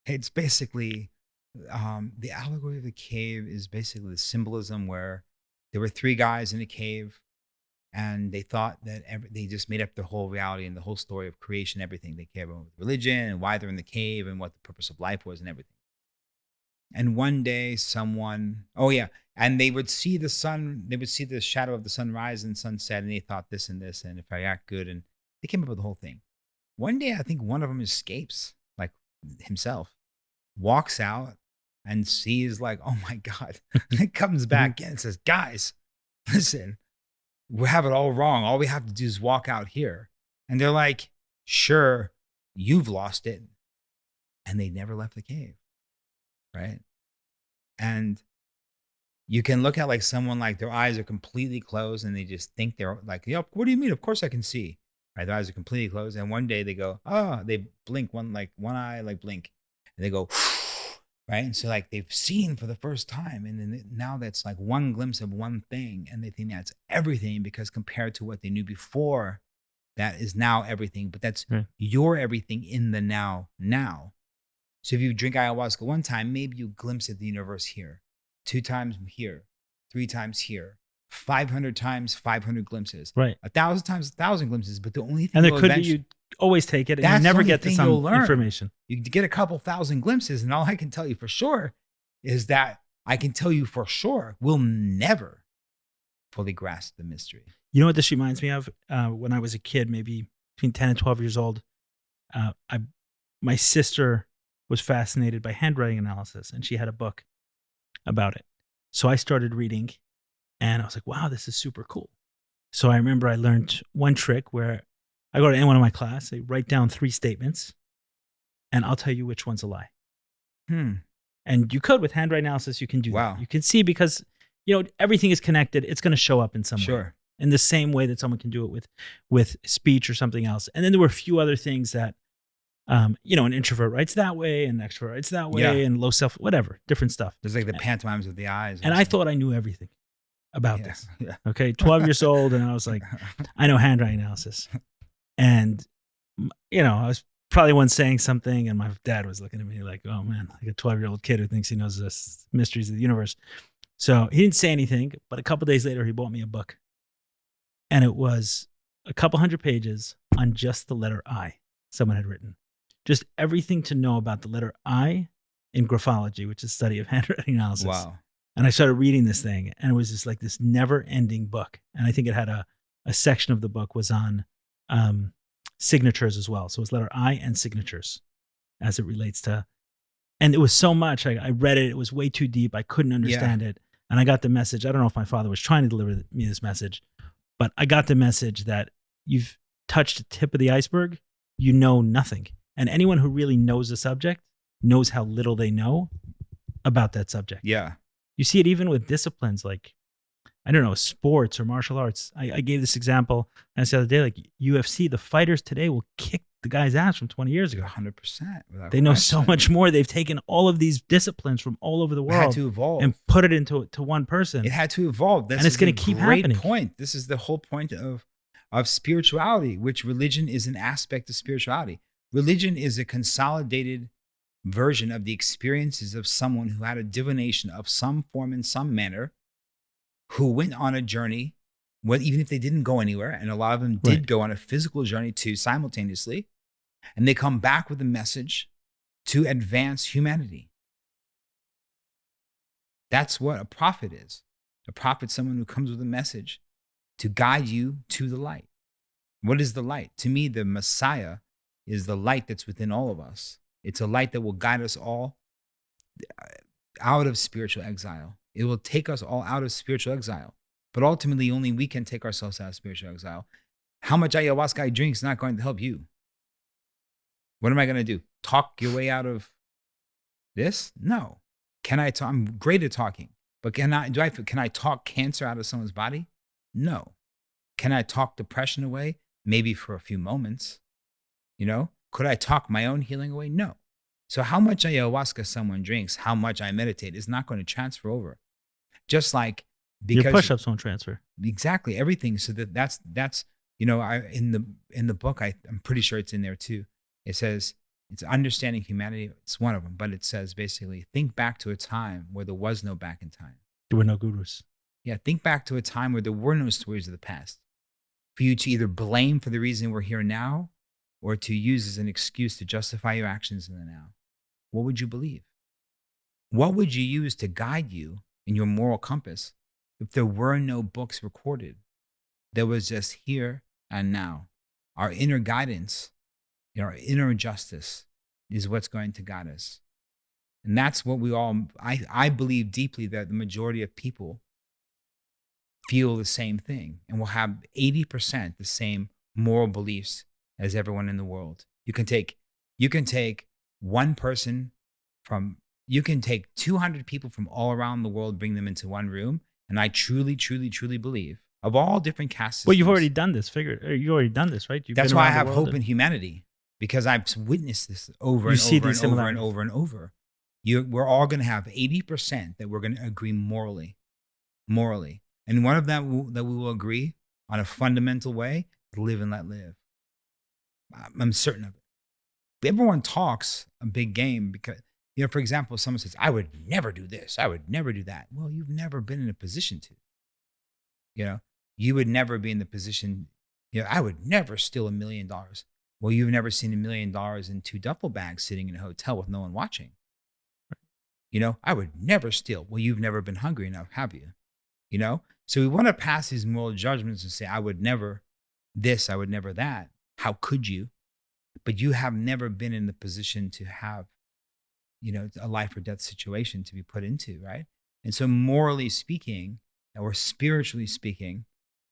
B: it's basically the allegory of the cave is basically the symbolism where there were three guys in a cave, and they thought that they just made up the whole reality and the whole story of creation, everything. They cared about religion and why they're in the cave and what the purpose of life was and everything. And one day and they would see the sun, they would see the shadow of the sunrise and sunset, and they thought this and this, and if I act good, and they came up with the whole thing. One day, I think one of them escapes, like himself, walks out and sees like, oh my God, and it comes back in and says, guys, listen, we have it all wrong. All we have to do is walk out here. And they're like, sure, you've lost it. And they never left the cave. Right. And you can look at like someone like their eyes are completely closed and they just think they're like, yep, what do you mean? Of course I can see. Right. Their eyes are completely closed. And one day they go, they blink one eye, like blink. And they go, right. And so like they've seen for the first time. And then now that's like one glimpse of one thing. And they think that's everything because compared to what they knew before, that is now everything. But that's your everything in the now. So if you drink ayahuasca one time, maybe you glimpse at the universe here, 2 times here, 3 times here, 500 times, 500 glimpses,
A: Right.
B: 1,000 times, 1,000 glimpses. But the only thing
A: And there could be, you always take it and you never get to some information.
B: You get a couple thousand glimpses. And all I can tell you for sure is that we'll never fully grasp the mystery.
A: You know what this reminds me of? When I was a kid, maybe between 10 and 12 years old, my sister was fascinated by handwriting analysis, and she had a book about it. So I started reading, and I was like, wow, this is super cool. So I remember I learned one trick where I go to any one of my class, I write down 3 statements, and I'll tell you which one's a lie. And you could, with handwriting analysis, you can do that. You can see because, everything is connected. It's going to show up in some way. In the same way that someone can do it with speech or something else. And then there were a few other things that, an introvert writes that way, and an extrovert writes that way, and low self, whatever, different stuff.
B: There's like the pantomimes of the eyes.
A: And I thought I knew everything about this. Okay, 12 years old, and I was like, I know handwriting analysis. And, I was probably once saying something, and my dad was looking at me like, oh man, like a 12-year-old kid who thinks he knows the mysteries of the universe. So he didn't say anything, but a couple days later, he bought me a book. And it was a couple hundred pages on just the letter I someone had written. Just everything to know about the letter I in graphology, which is study of handwriting analysis.
B: Wow.
A: And I started reading this thing, and it was just like this never-ending book. And I think it had a section of the book was on signatures as well. So it was letter I and signatures as it relates to, and it was so much. I read it. It was way too deep. I couldn't understand it. And I got the message. I don't know if my father was trying to deliver me this message, but I got the message that you've touched the tip of the iceberg. You know nothing. And anyone who really knows a subject knows how little they know about that subject.
B: Yeah.
A: You see it even with disciplines like, I don't know, sports or martial arts. I gave this example the other day, like UFC, the fighters today will kick the guy's ass from 20 years ago.
B: 100%.
A: They know so much more. They've taken all of these disciplines from all over the world.
B: It had to evolve.
A: And put it into one person.
B: It had to evolve.
A: And it's going to keep happening.
B: Point. This is the whole point of spirituality, which religion is an aspect of spirituality. Religion is a consolidated version of the experiences of someone who had a divination of some form in some manner, who went on a journey, even if they didn't go anywhere, and a lot of them did go on a physical journey too simultaneously, and they come back with a message to advance humanity. That's what a prophet is. A prophet is someone who comes with a message to guide you to the light. What is the light? To me, the Messiah is the light that's within all of us. It's a light that will guide us all out of spiritual exile. It will take us all out of spiritual exile. But ultimately, only we can take ourselves out of spiritual exile. How much ayahuasca I drink is not going to help you. What am I going to do? Talk your way out of this? No. Can I talk? I'm great at talking. But can I talk cancer out of someone's body? No. Can I talk depression away? Maybe for a few moments. Could I talk my own healing away? No. So how much ayahuasca someone drinks, how much I meditate is not going to transfer over. Just like
A: Your
B: because
A: push-ups won't transfer.
B: exactly everything. So that's I in the book, I'm pretty sure it's in there too. It says it's understanding humanity. It's one of them, but it says basically think back to a time where there was no back in time.
A: There were no gurus.
B: Yeah, think back to a time where there were no stories of the past for you to either blame for the reason we're here now or to use as an excuse to justify your actions in the now. What would you believe? What would you use to guide you in your moral compass if there were no books recorded? There was just here and now. Our inner guidance, our inner justice is what's going to guide us. And that's what I believe deeply that the majority of people feel the same thing and will have 80% the same moral beliefs as everyone in the world. You can take one person you can take 200 people from all around the world, bring them into one room. And I truly, truly, truly believe of all different caste systems.
A: Well, you've already done this. You already done this, right?
B: That's why I have hope in humanity, because I've witnessed this over and over. We're all going to have 80% that we're going to agree morally. And one of them that we will agree on a fundamental way, live and let live. I'm certain of it. Everyone talks a big game because, for example, if someone says, I would never do this, I would never do that. Well, you've never been in a position to. You would never be in the position, I would never steal $1 million. Well, you've never seen $1 million in 2 duffel bags sitting in a hotel with no one watching. I would never steal. Well, you've never been hungry enough, have you? So we want to pass these moral judgments and say, I would never this, I would never that. How could you? But you have never been in the position to have, a life or death situation to be put into, right? And so morally speaking, or spiritually speaking,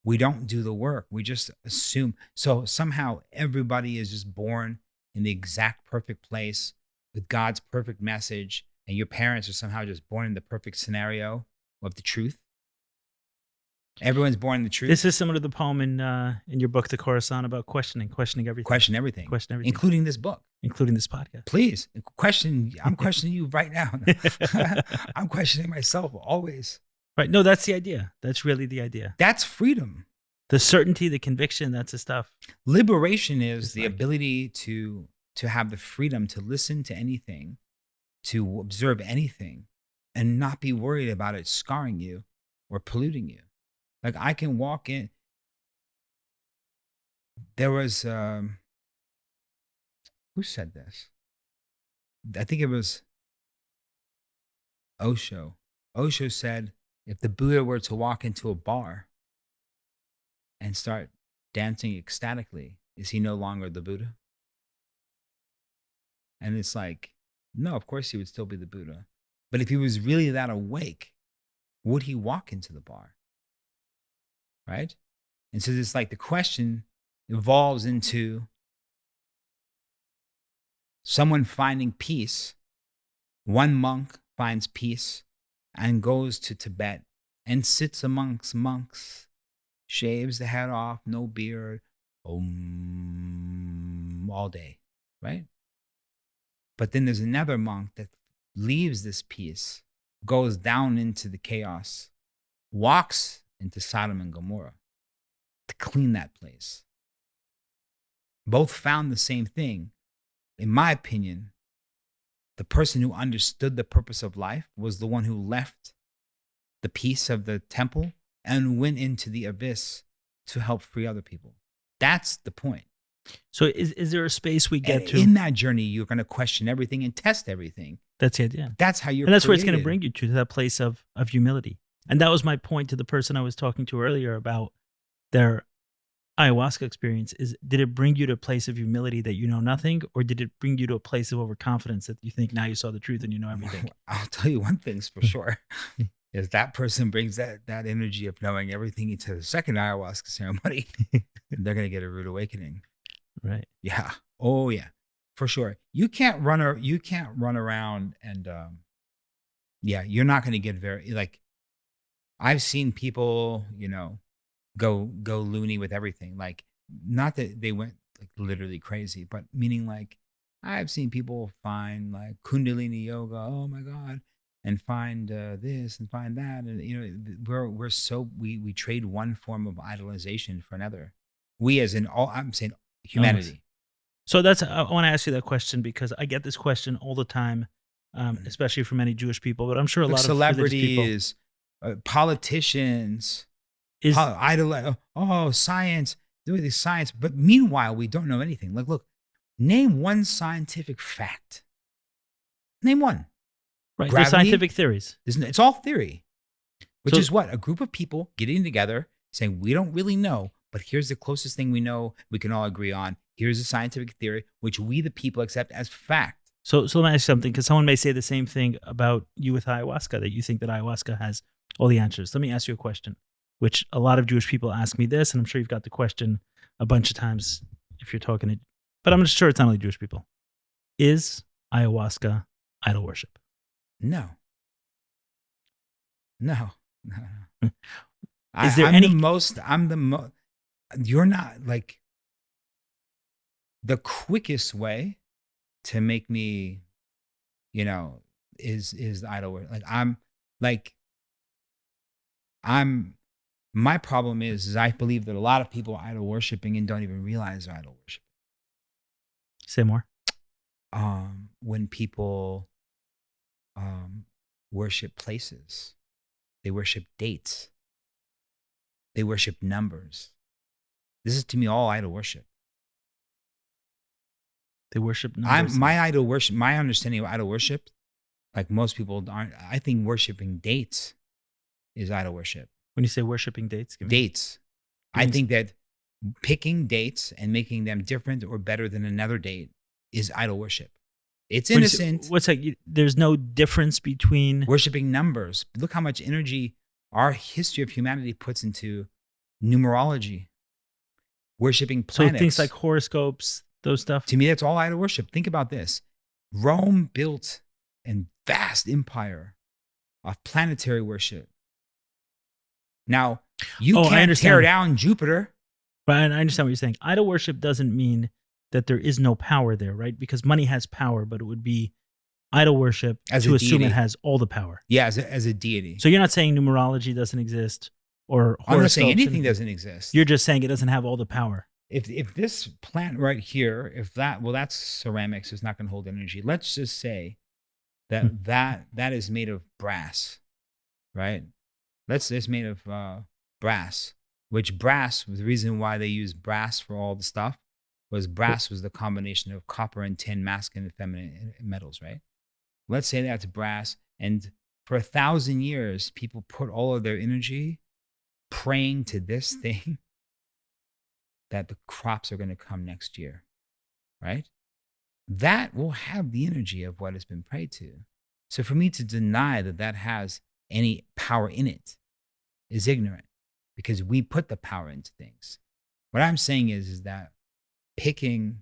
B: we don't do the work. We just assume. So somehow everybody is just born in the exact perfect place with God's perfect message. And your parents are somehow just born in the perfect scenario of the truth. Everyone's born in the truth.
A: This is similar to the poem in your book, The Khorasan, about questioning everything.
B: Question everything. Including this book.
A: Including this podcast.
B: Please, I'm questioning you right now. I'm questioning myself always.
A: Right. No, that's the idea. That's really the idea.
B: That's freedom.
A: The certainty, the conviction, that's the stuff.
B: Liberation is the ability to have the freedom to listen to anything, to observe anything, and not be worried about it scarring you or polluting you. Like I can walk in. There was, who said this? I think it was Osho. Osho said, if the Buddha were to walk into a bar and start dancing ecstatically, is he no longer the Buddha? And it's like, no, of course he would still be the Buddha. But if he was really that awake, would he walk into the bar? Right? And so it's like the question evolves into someone finding peace. One monk finds peace and goes to Tibet and sits amongst monks, shaves the head off, no beard, all day, right? But then there's another monk that leaves this peace, goes down into the chaos, walks into Sodom and Gomorrah to clean that place. Both found the same thing. In my opinion, the person who understood the purpose of life was the one who left the peace of the temple and went into the abyss to help free other people. That's the point.
A: So is there a space we get
B: and
A: to?
B: In that journey, you're going to question everything and test everything.
A: That's the idea.
B: That's how you're
A: And that's
B: created.
A: where it's going to bring you to that place of humility. And that was my point to the person I was talking to earlier about their ayahuasca experience. Did it bring you to a place of humility that you know nothing, or did it bring you to a place of overconfidence that you think now you saw the truth and you know everything?
B: I'll tell you one thing's for sure. Is that person brings that energy of knowing everything into the second ayahuasca ceremony, they're going to get a rude awakening.
A: Right.
B: Yeah. Oh yeah, for sure. You can't run around and you're not going to get very, like, I've seen people, go loony with everything. Like, not that they went like literally crazy, but meaning like I've seen people find like Kundalini yoga. Oh my God. and find this and find that, and we trade one form of idolization for another. We as in all, I'm saying humanity.
A: So I want to ask you that question because I get this question all the time, especially from many Jewish people, but I'm sure a
B: Look,
A: lot of religious people.
B: celebrities, politicians,
A: Is
B: science, doing this science, but meanwhile we don't know anything. Like, look, name one scientific fact. Name one.
A: right? They're
B: gravity?
A: scientific theories.
B: It's all theory, which
A: So-
B: is what? A group of people getting together saying, we don't really know, but here's the closest thing we know we can all agree on. Here's a scientific theory, which we the people accept as fact.
A: So let me ask you something, because someone may say the same thing about you with ayahuasca, that you think that ayahuasca has all the answers. Let me ask you a question, which a lot of Jewish people ask me this, and I'm sure you've got the question a bunch of times if you're talking to, but I'm sure it's not only Jewish people. Is ayahuasca idol worship?
B: No.
A: Is there
B: I'm
A: any-
B: the most, you're not like, the quickest way to make me, is idol worship. My problem is I believe that a lot of people are idol worshiping and don't even realize they're idol worshiping.
A: Say more.
B: When people worship places, they worship dates, they worship numbers. This is to me all idol worship.
A: They worship numbers.
B: My understanding of idol worship, like most people aren't, I think worshiping dates is idol worship.
A: When you say worshiping dates, give me-
B: Dates. I
A: Means-
B: think that picking dates and making them different or better than another date is idol worship. It's
A: when you say-
B: innocent.
A: What's that? There's no difference between.
B: Worshiping numbers. Look how much energy our history of humanity puts into numerology. Worshiping
A: So
B: planets.
A: things like horoscopes, those stuff.
B: To me, that's all idol worship. Think about this. Rome built a vast empire of planetary worship. Now, you
A: I
B: can't tear
A: understand.
B: down Jupiter.
A: But I understand what you're saying. Idol worship doesn't mean that there is no power there, right? Because money has power, but it would be idol worship
B: As
A: to
B: a
A: assume it
B: deity.
A: has all the power.
B: Yeah, as a deity.
A: So you're not saying numerology doesn't exist or
B: I'm not saying
A: horoscopes
B: anything
A: and-
B: doesn't exist.
A: You're just saying it doesn't have all the power.
B: If this plant right here, that's ceramics, it's not going to hold energy. Let's just say that that is made of brass, right? It's made of brass, which brass, the reason why they use brass for all the stuff was brass was the combination of copper and tin, masculine and feminine metals, right? Let's say that's brass, and for 1,000 years, people put all of their energy praying to this thing that the crops are going to come next year, right? That will have the energy of what has been prayed to. So for me to deny that that has any power in it is ignorant, because we put the power into things. What I'm saying is that picking,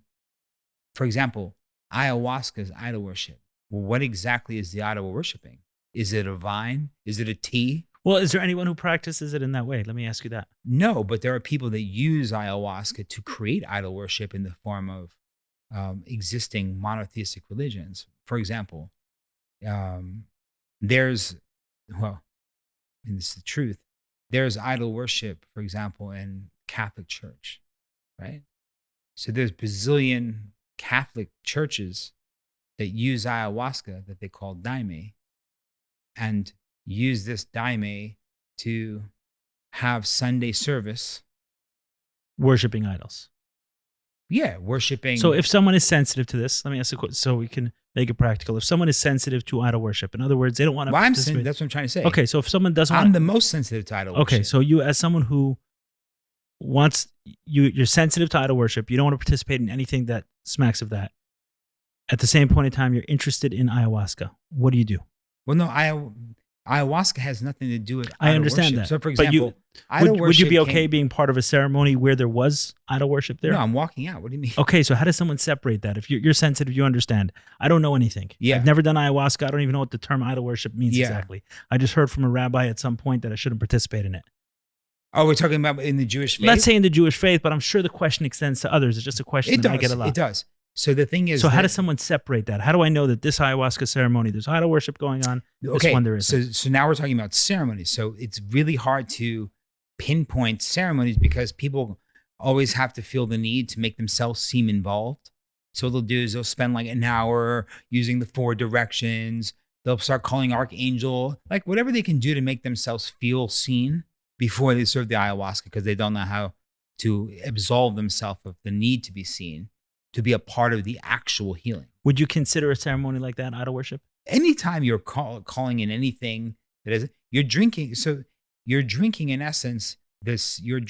B: for example, ayahuasca is idol worship. Well, what exactly is the idol we're worshiping? Is it a vine? Is it a tea?
A: Well, is there anyone who practices it in that way? Let me ask you that.
B: No, but there are people that use ayahuasca to create idol worship in the form of existing monotheistic religions. For example, and this is the truth, there's idol worship, for example, in Catholic Church, right? So there's Brazilian Catholic churches that use ayahuasca that they call daime, and use this daime to have Sunday service.
A: Worshiping idols.
B: Yeah, worshiping.
A: So if someone is sensitive to this, let me ask a question so we can make it practical. If someone is sensitive to idol worship, in other words, they don't want to
B: well, that's
A: participate.
B: what I'm trying to say.
A: Okay, so if someone doesn't
B: I'm
A: want
B: the most sensitive to idol worship.
A: Okay, so you as someone who wants you're sensitive to idol worship, you don't want to participate in anything that smacks of that. At the same point in time, you're interested in ayahuasca. What do you do?
B: Well, no, ayahuasca has nothing to do with
A: I
B: idol
A: understand
B: worship.
A: that.
B: So, for
A: But
B: example, idol
A: would you
B: worship
A: be okay
B: came-
A: being part of a ceremony where there was idol worship there?
B: No, I'm walking out. What do you mean?
A: Okay, so how does someone separate that? If you're sensitive, you understand. I don't know anything.
B: Yeah.
A: I've never done ayahuasca. I don't even know what the term idol worship means
B: Yeah.
A: exactly. I just heard from a rabbi at some point that I shouldn't participate in it.
B: Oh, we're talking about in the Jewish faith?
A: Let's say in the Jewish faith, but I'm sure the question extends to others. It's just a question
B: It
A: that I
B: does.
A: get a lot.
B: It does. So the thing is,
A: So how does someone separate that? How do I know that this ayahuasca ceremony, there's idol worship going on, this one there isn't?
B: So now we're talking about ceremonies. So it's really hard to pinpoint ceremonies because people always have to feel the need to make themselves seem involved. So what they'll do is they'll spend like an hour using the 4 directions. They'll start calling archangel, like whatever they can do to make themselves feel seen before they serve the ayahuasca, because they don't know how to absolve themselves of the need to be seen, to be a part of the actual healing.
A: Would you consider a ceremony like that idol worship?
B: Anytime you're calling in anything that is, you're drinking. So you're drinking in essence, you're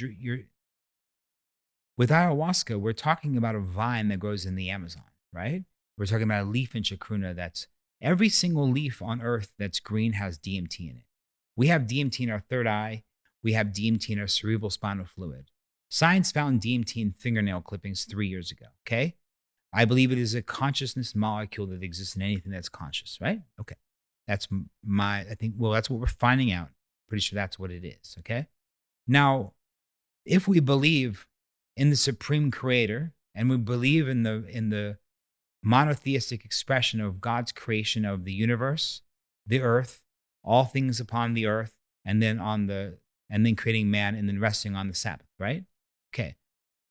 B: with ayahuasca, we're talking about a vine that grows in the Amazon, right? We're talking about a leaf in chacruna that's every single leaf on earth that's green has DMT in it. We have DMT in our third eye. We have DMT in our cerebral spinal fluid. Science found DMT in fingernail clippings 3 years ago, okay? I believe it is a consciousness molecule that exists in anything that's conscious, right? Okay. That's that's what we're finding out. Pretty sure that's what it is, okay? Now, if we believe in the supreme creator and we believe in the monotheistic expression of God's creation of the universe, the earth, all things upon the earth, and then creating man and then resting on the Sabbath, right? Okay.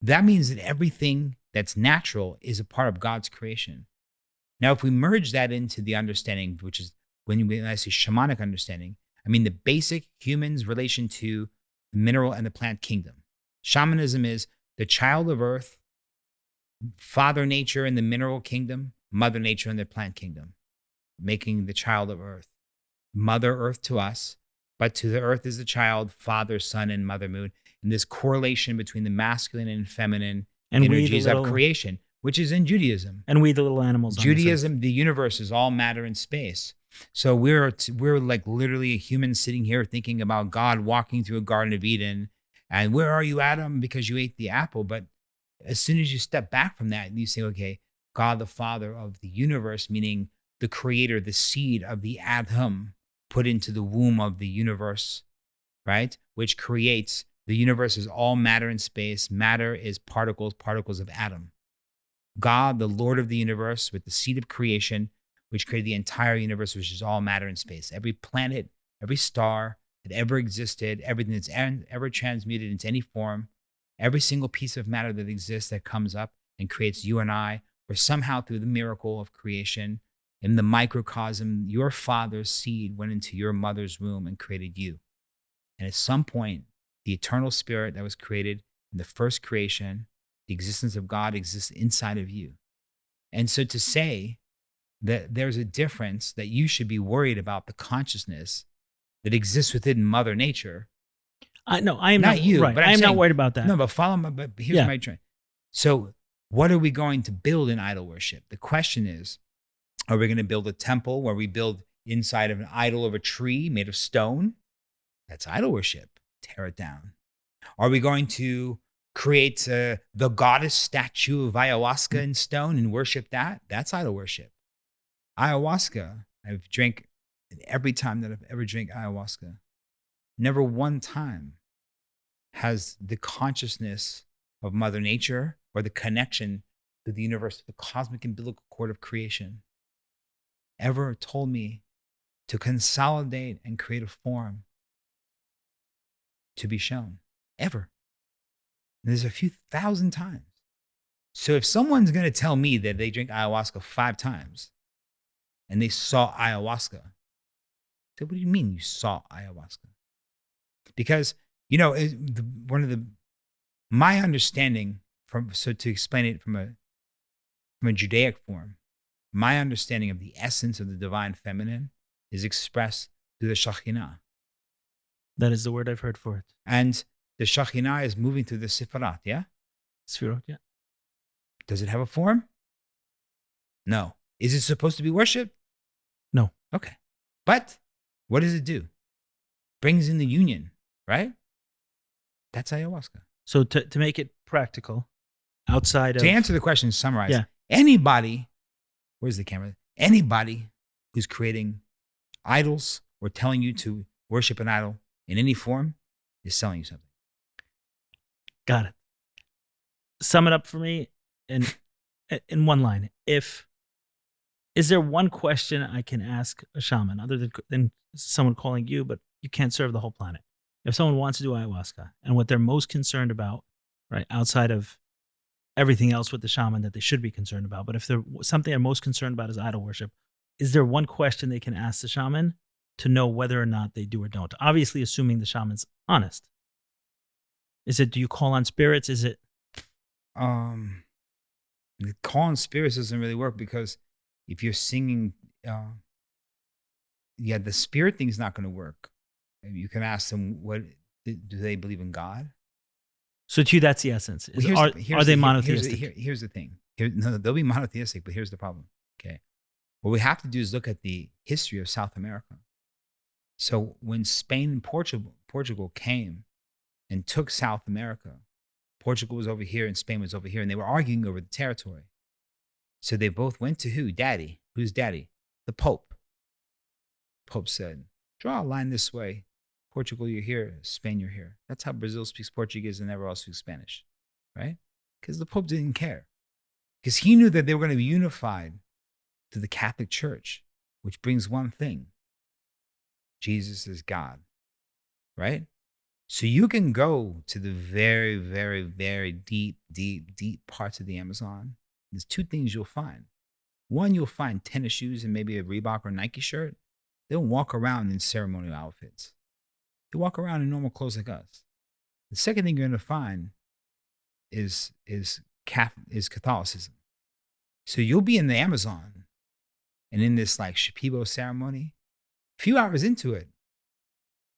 B: That means that everything that's natural is a part of God's creation. Now, if we merge that into the understanding, which is when I say shamanic understanding, I mean the basic human's relation to the mineral and the plant kingdom. Shamanism is the child of earth, Father Nature in the mineral kingdom, Mother Nature in the plant kingdom, making the child of earth. Mother Earth to us, but to the earth is the child, Father, Son, and Mother Moon. And this correlation between the masculine and feminine
A: And
B: energies of creation, which is in Judaism.
A: And we, the little animals.
B: Judaism, the universe is all matter and space. So we're like literally a human sitting here thinking about God walking through a Garden of Eden. And where are you, Adam? Because you ate the apple. But as soon as you step back from that, you say, okay, God, the Father of the universe, meaning the creator, the seed of the Adam put into the womb of the universe, right? Which creates, the universe is all matter and space. Matter is particles of atom. God, the Lord of the universe, with the seed of creation, which created the entire universe, which is all matter and space. Every planet, every star that ever existed, everything that's ever transmuted into any form, every single piece of matter that exists that comes up and creates you and I, or somehow through the miracle of creation, in the microcosm, your father's seed went into your mother's womb and created you. And at some point, the eternal spirit that was created in the first creation, the existence of God exists inside of you. And so to say that there's a difference, that you should be worried about the consciousness that exists within Mother Nature.
A: No, I am
B: not you,
A: right.
B: but
A: I am not worried about that.
B: No, but follow my, but here's my train. So what are we going to build in idol worship? The question is, are we going to build a temple where we build inside of an idol of a tree made of stone? That's idol worship. Tear it down. Are we going to create the goddess statue of ayahuasca in stone and worship that? That's idol worship. Ayahuasca, I've drank every time that I've ever drank ayahuasca. Never one time has the consciousness of Mother Nature or the connection to the universe, the cosmic umbilical cord of creation, ever told me to consolidate and create a form to be shown, ever. And there's a few thousand times. So if someone's going to tell me that they drink ayahuasca 5 times and they saw ayahuasca, I said, what do you mean you saw ayahuasca? Because, you know, my understanding to explain it from a Judaic form, my understanding of the essence of the divine feminine is expressed through the Shekhinah.
A: That is the word I've heard for it.
B: And the Shekhinah is moving through the Sifarat, yeah?
A: Sfirot, yeah.
B: Does it have a form? No. Is it supposed to be worshipped?
A: No.
B: Okay. But what does it do? Brings in the union, right? That's ayahuasca.
A: So to make it practical, outside of...
B: To answer the question, summarize.
A: Yeah.
B: Anybody, where's the camera? Anybody who's creating idols or telling you to worship an idol in any form is selling you something.
A: Got it. Sum it up for me. And in one line, is there one question I can ask a shaman other than someone calling you, but you can't serve the whole planet? If someone wants to do ayahuasca and what they're most concerned about, right, outside of everything else with the shaman that they should be concerned about, but if they're something they're most concerned about is idol worship, is there one question they can ask the shaman to know whether or not they do or don't? Obviously, assuming the shaman's honest. Is it, do you call on spirits? Is it?
B: The call on spirits doesn't really work because if you're singing, the spirit thing's not going to work. You can ask them, what do they believe in God?
A: So to you, that's the essence.
B: Well,
A: Are they monotheistic?
B: Here's the thing. No, they'll be monotheistic, but here's the problem. Okay. What we have to do is look at the history of South America. So when Spain and Portugal came and took South America, Portugal was over here and Spain was over here, and they were arguing over the territory. So they both went to who? Daddy. Who's daddy? The Pope. Pope said, draw a line this way. Portugal, you're here. Spain, you're here. That's how Brazil speaks Portuguese and everyone else speaks Spanish, right? Because the Pope didn't care. Because he knew that they were going to be unified to the Catholic Church, which brings one thing. Jesus is God, right? So you can go to the very, very, very deep, deep, deep parts of the Amazon. There's two things you'll find. One, you'll find tennis shoes and maybe a Reebok or Nike shirt. They don't walk around in ceremonial outfits. They walk around in normal clothes like us. The second thing you're going to find is Catholicism. So you'll be in the Amazon and in this like Shipibo ceremony. A few hours into it,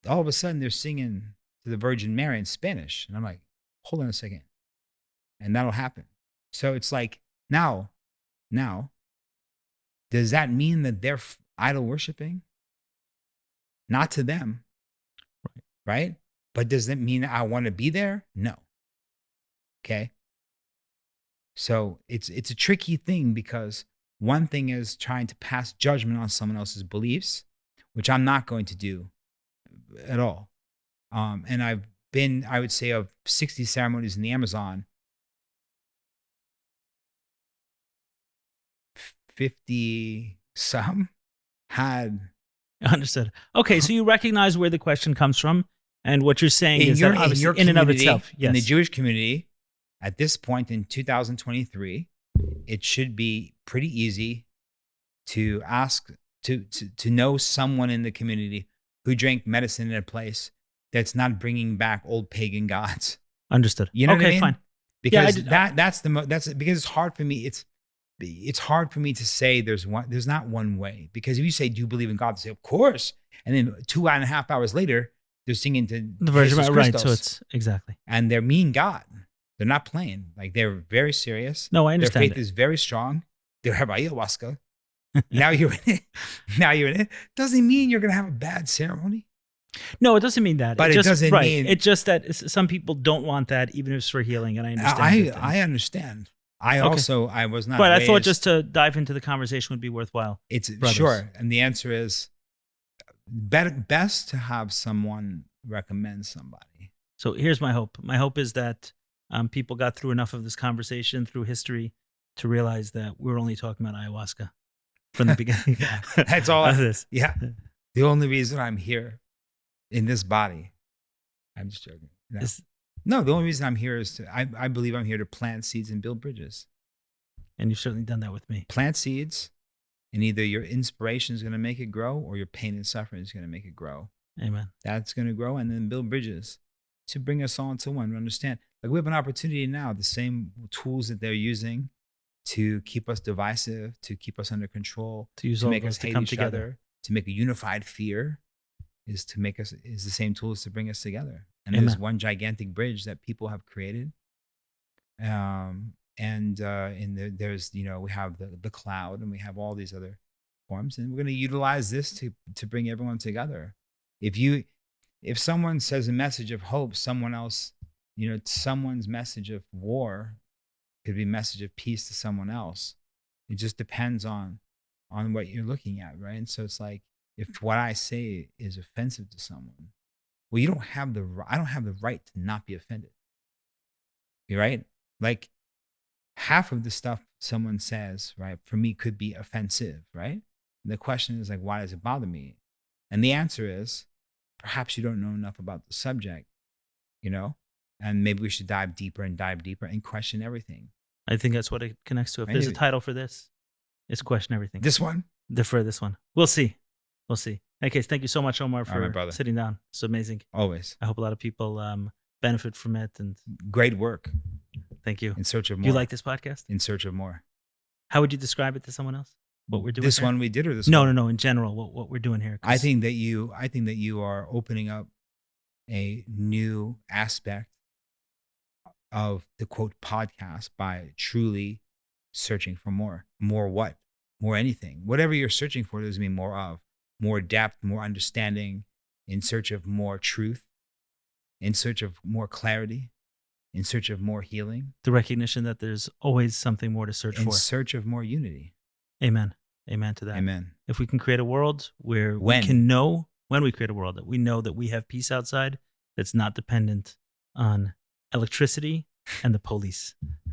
B: all of a sudden they're singing to the Virgin Mary in Spanish. And I'm like, hold on a second. And that'll happen. So it's like, now, does that mean that they're idol worshiping? Not to them, right? But does that mean I want to be there? No. Okay. So it's a tricky thing because one thing is trying to pass judgment on someone else's beliefs, which I'm not going to do at all. And I've been, I would say, of 60 ceremonies in the Amazon, 50 some had.
A: Understood. Okay, so you recognize where the question comes from, and what you're saying is that obviously
B: in
A: and of itself, yes.
B: In the Jewish community, at this point in 2023, it should be pretty easy to ask to know someone in the community who drank medicine in a place that's not bringing back old pagan gods.
A: Understood.
B: You know
A: okay,
B: what I mean?
A: Fine.
B: Because that's because it's hard for me. It's hard for me to say there's not one way. Because if you say, do you believe in God? They say, of course. And then 2.5 hours later, they're singing to
A: The Virgin
B: Jesus
A: Mary, right?
B: Christos.
A: So it's exactly.
B: And they're mean God. They're not playing. Like they're very serious.
A: No, I understand.
B: Their faith is very strong. They have ayahuasca. Now you're in it. Doesn't mean you're gonna have a bad ceremony.
A: No, it doesn't mean that.
B: But it doesn't mean.
A: It's just that some people don't want that, even if it's for healing, and I understand.
B: I understand. I was not.
A: But I thought
B: raised-
A: just to dive into the conversation would be worthwhile.
B: It's
A: brothers.
B: Sure, and the answer is best to have someone recommend somebody.
A: So here's my hope. My hope is that people got through enough of this conversation through history to realize that we're only talking about ayahuasca from the beginning.
B: Yeah, that's all.
A: of this.
B: Yeah, the only reason I'm here in this body, I'm just joking. No, the only reason I'm here is I believe I'm here to plant seeds and build bridges.
A: And you've certainly done that with me.
B: Plant seeds, and either your inspiration is going to make it grow or your pain and suffering is going to make it grow.
A: Amen.
B: That's going to grow, and then build bridges to bring us all into one. To understand, like we have an opportunity now, the same tools that they're using to keep us divisive, to keep us under control,
A: To use
B: to
A: all
B: make
A: of
B: us
A: us to
B: hate
A: come
B: each
A: together.
B: other, to make a unified fear, is the same tools to bring us together. And
A: Amen.
B: there's one gigantic bridge that people have created. There's we have the cloud, and we have all these other forms, and we're going to utilize this to bring everyone together. If someone says a message of hope, someone else, someone's message of war could be a message of peace to someone else. It just depends on what you're looking at, right? And so it's like, if what I say is offensive to someone, well, I don't have the right to not be offended. You're right. Like, half of the stuff someone says, right, for me could be offensive, right? And the question is like, why does it bother me? And the answer is, perhaps you don't know enough about the subject, you know, and maybe we should dive deeper and question everything.
A: I think that's what it connects to. If
B: Right.
A: there's a title for this, it's question everything.
B: This one,
A: For this one, we'll see. We'll see. Okay, thank you so much, Omar,
B: right, my
A: for
B: brother.
A: sitting down. It's amazing.
B: Always
A: I hope a lot of people benefit from it, and
B: great work.
A: thank you.
B: In search of
A: Do
B: more.
A: you like this podcast?
B: In search of more.
A: How would you describe it to someone else? What we're doing?
B: This
A: here?
B: one we did, or this
A: No,
B: one?
A: no. In general, what we're doing here. 'Cause
B: I think that you are opening up a new aspect of the quote podcast by truly searching for more. More what? More anything. Whatever you're searching for, there's going to be more of. More depth, more understanding, in search of more truth, in search of more clarity, in search of more healing,
A: the recognition that there's always something more to search
B: in
A: for.
B: search of more unity.
A: Amen. Amen to that.
B: Amen.
A: If we can create a world where
B: When?
A: we can know, when we create a world that we know that we have peace outside that's not dependent on electricity and the police.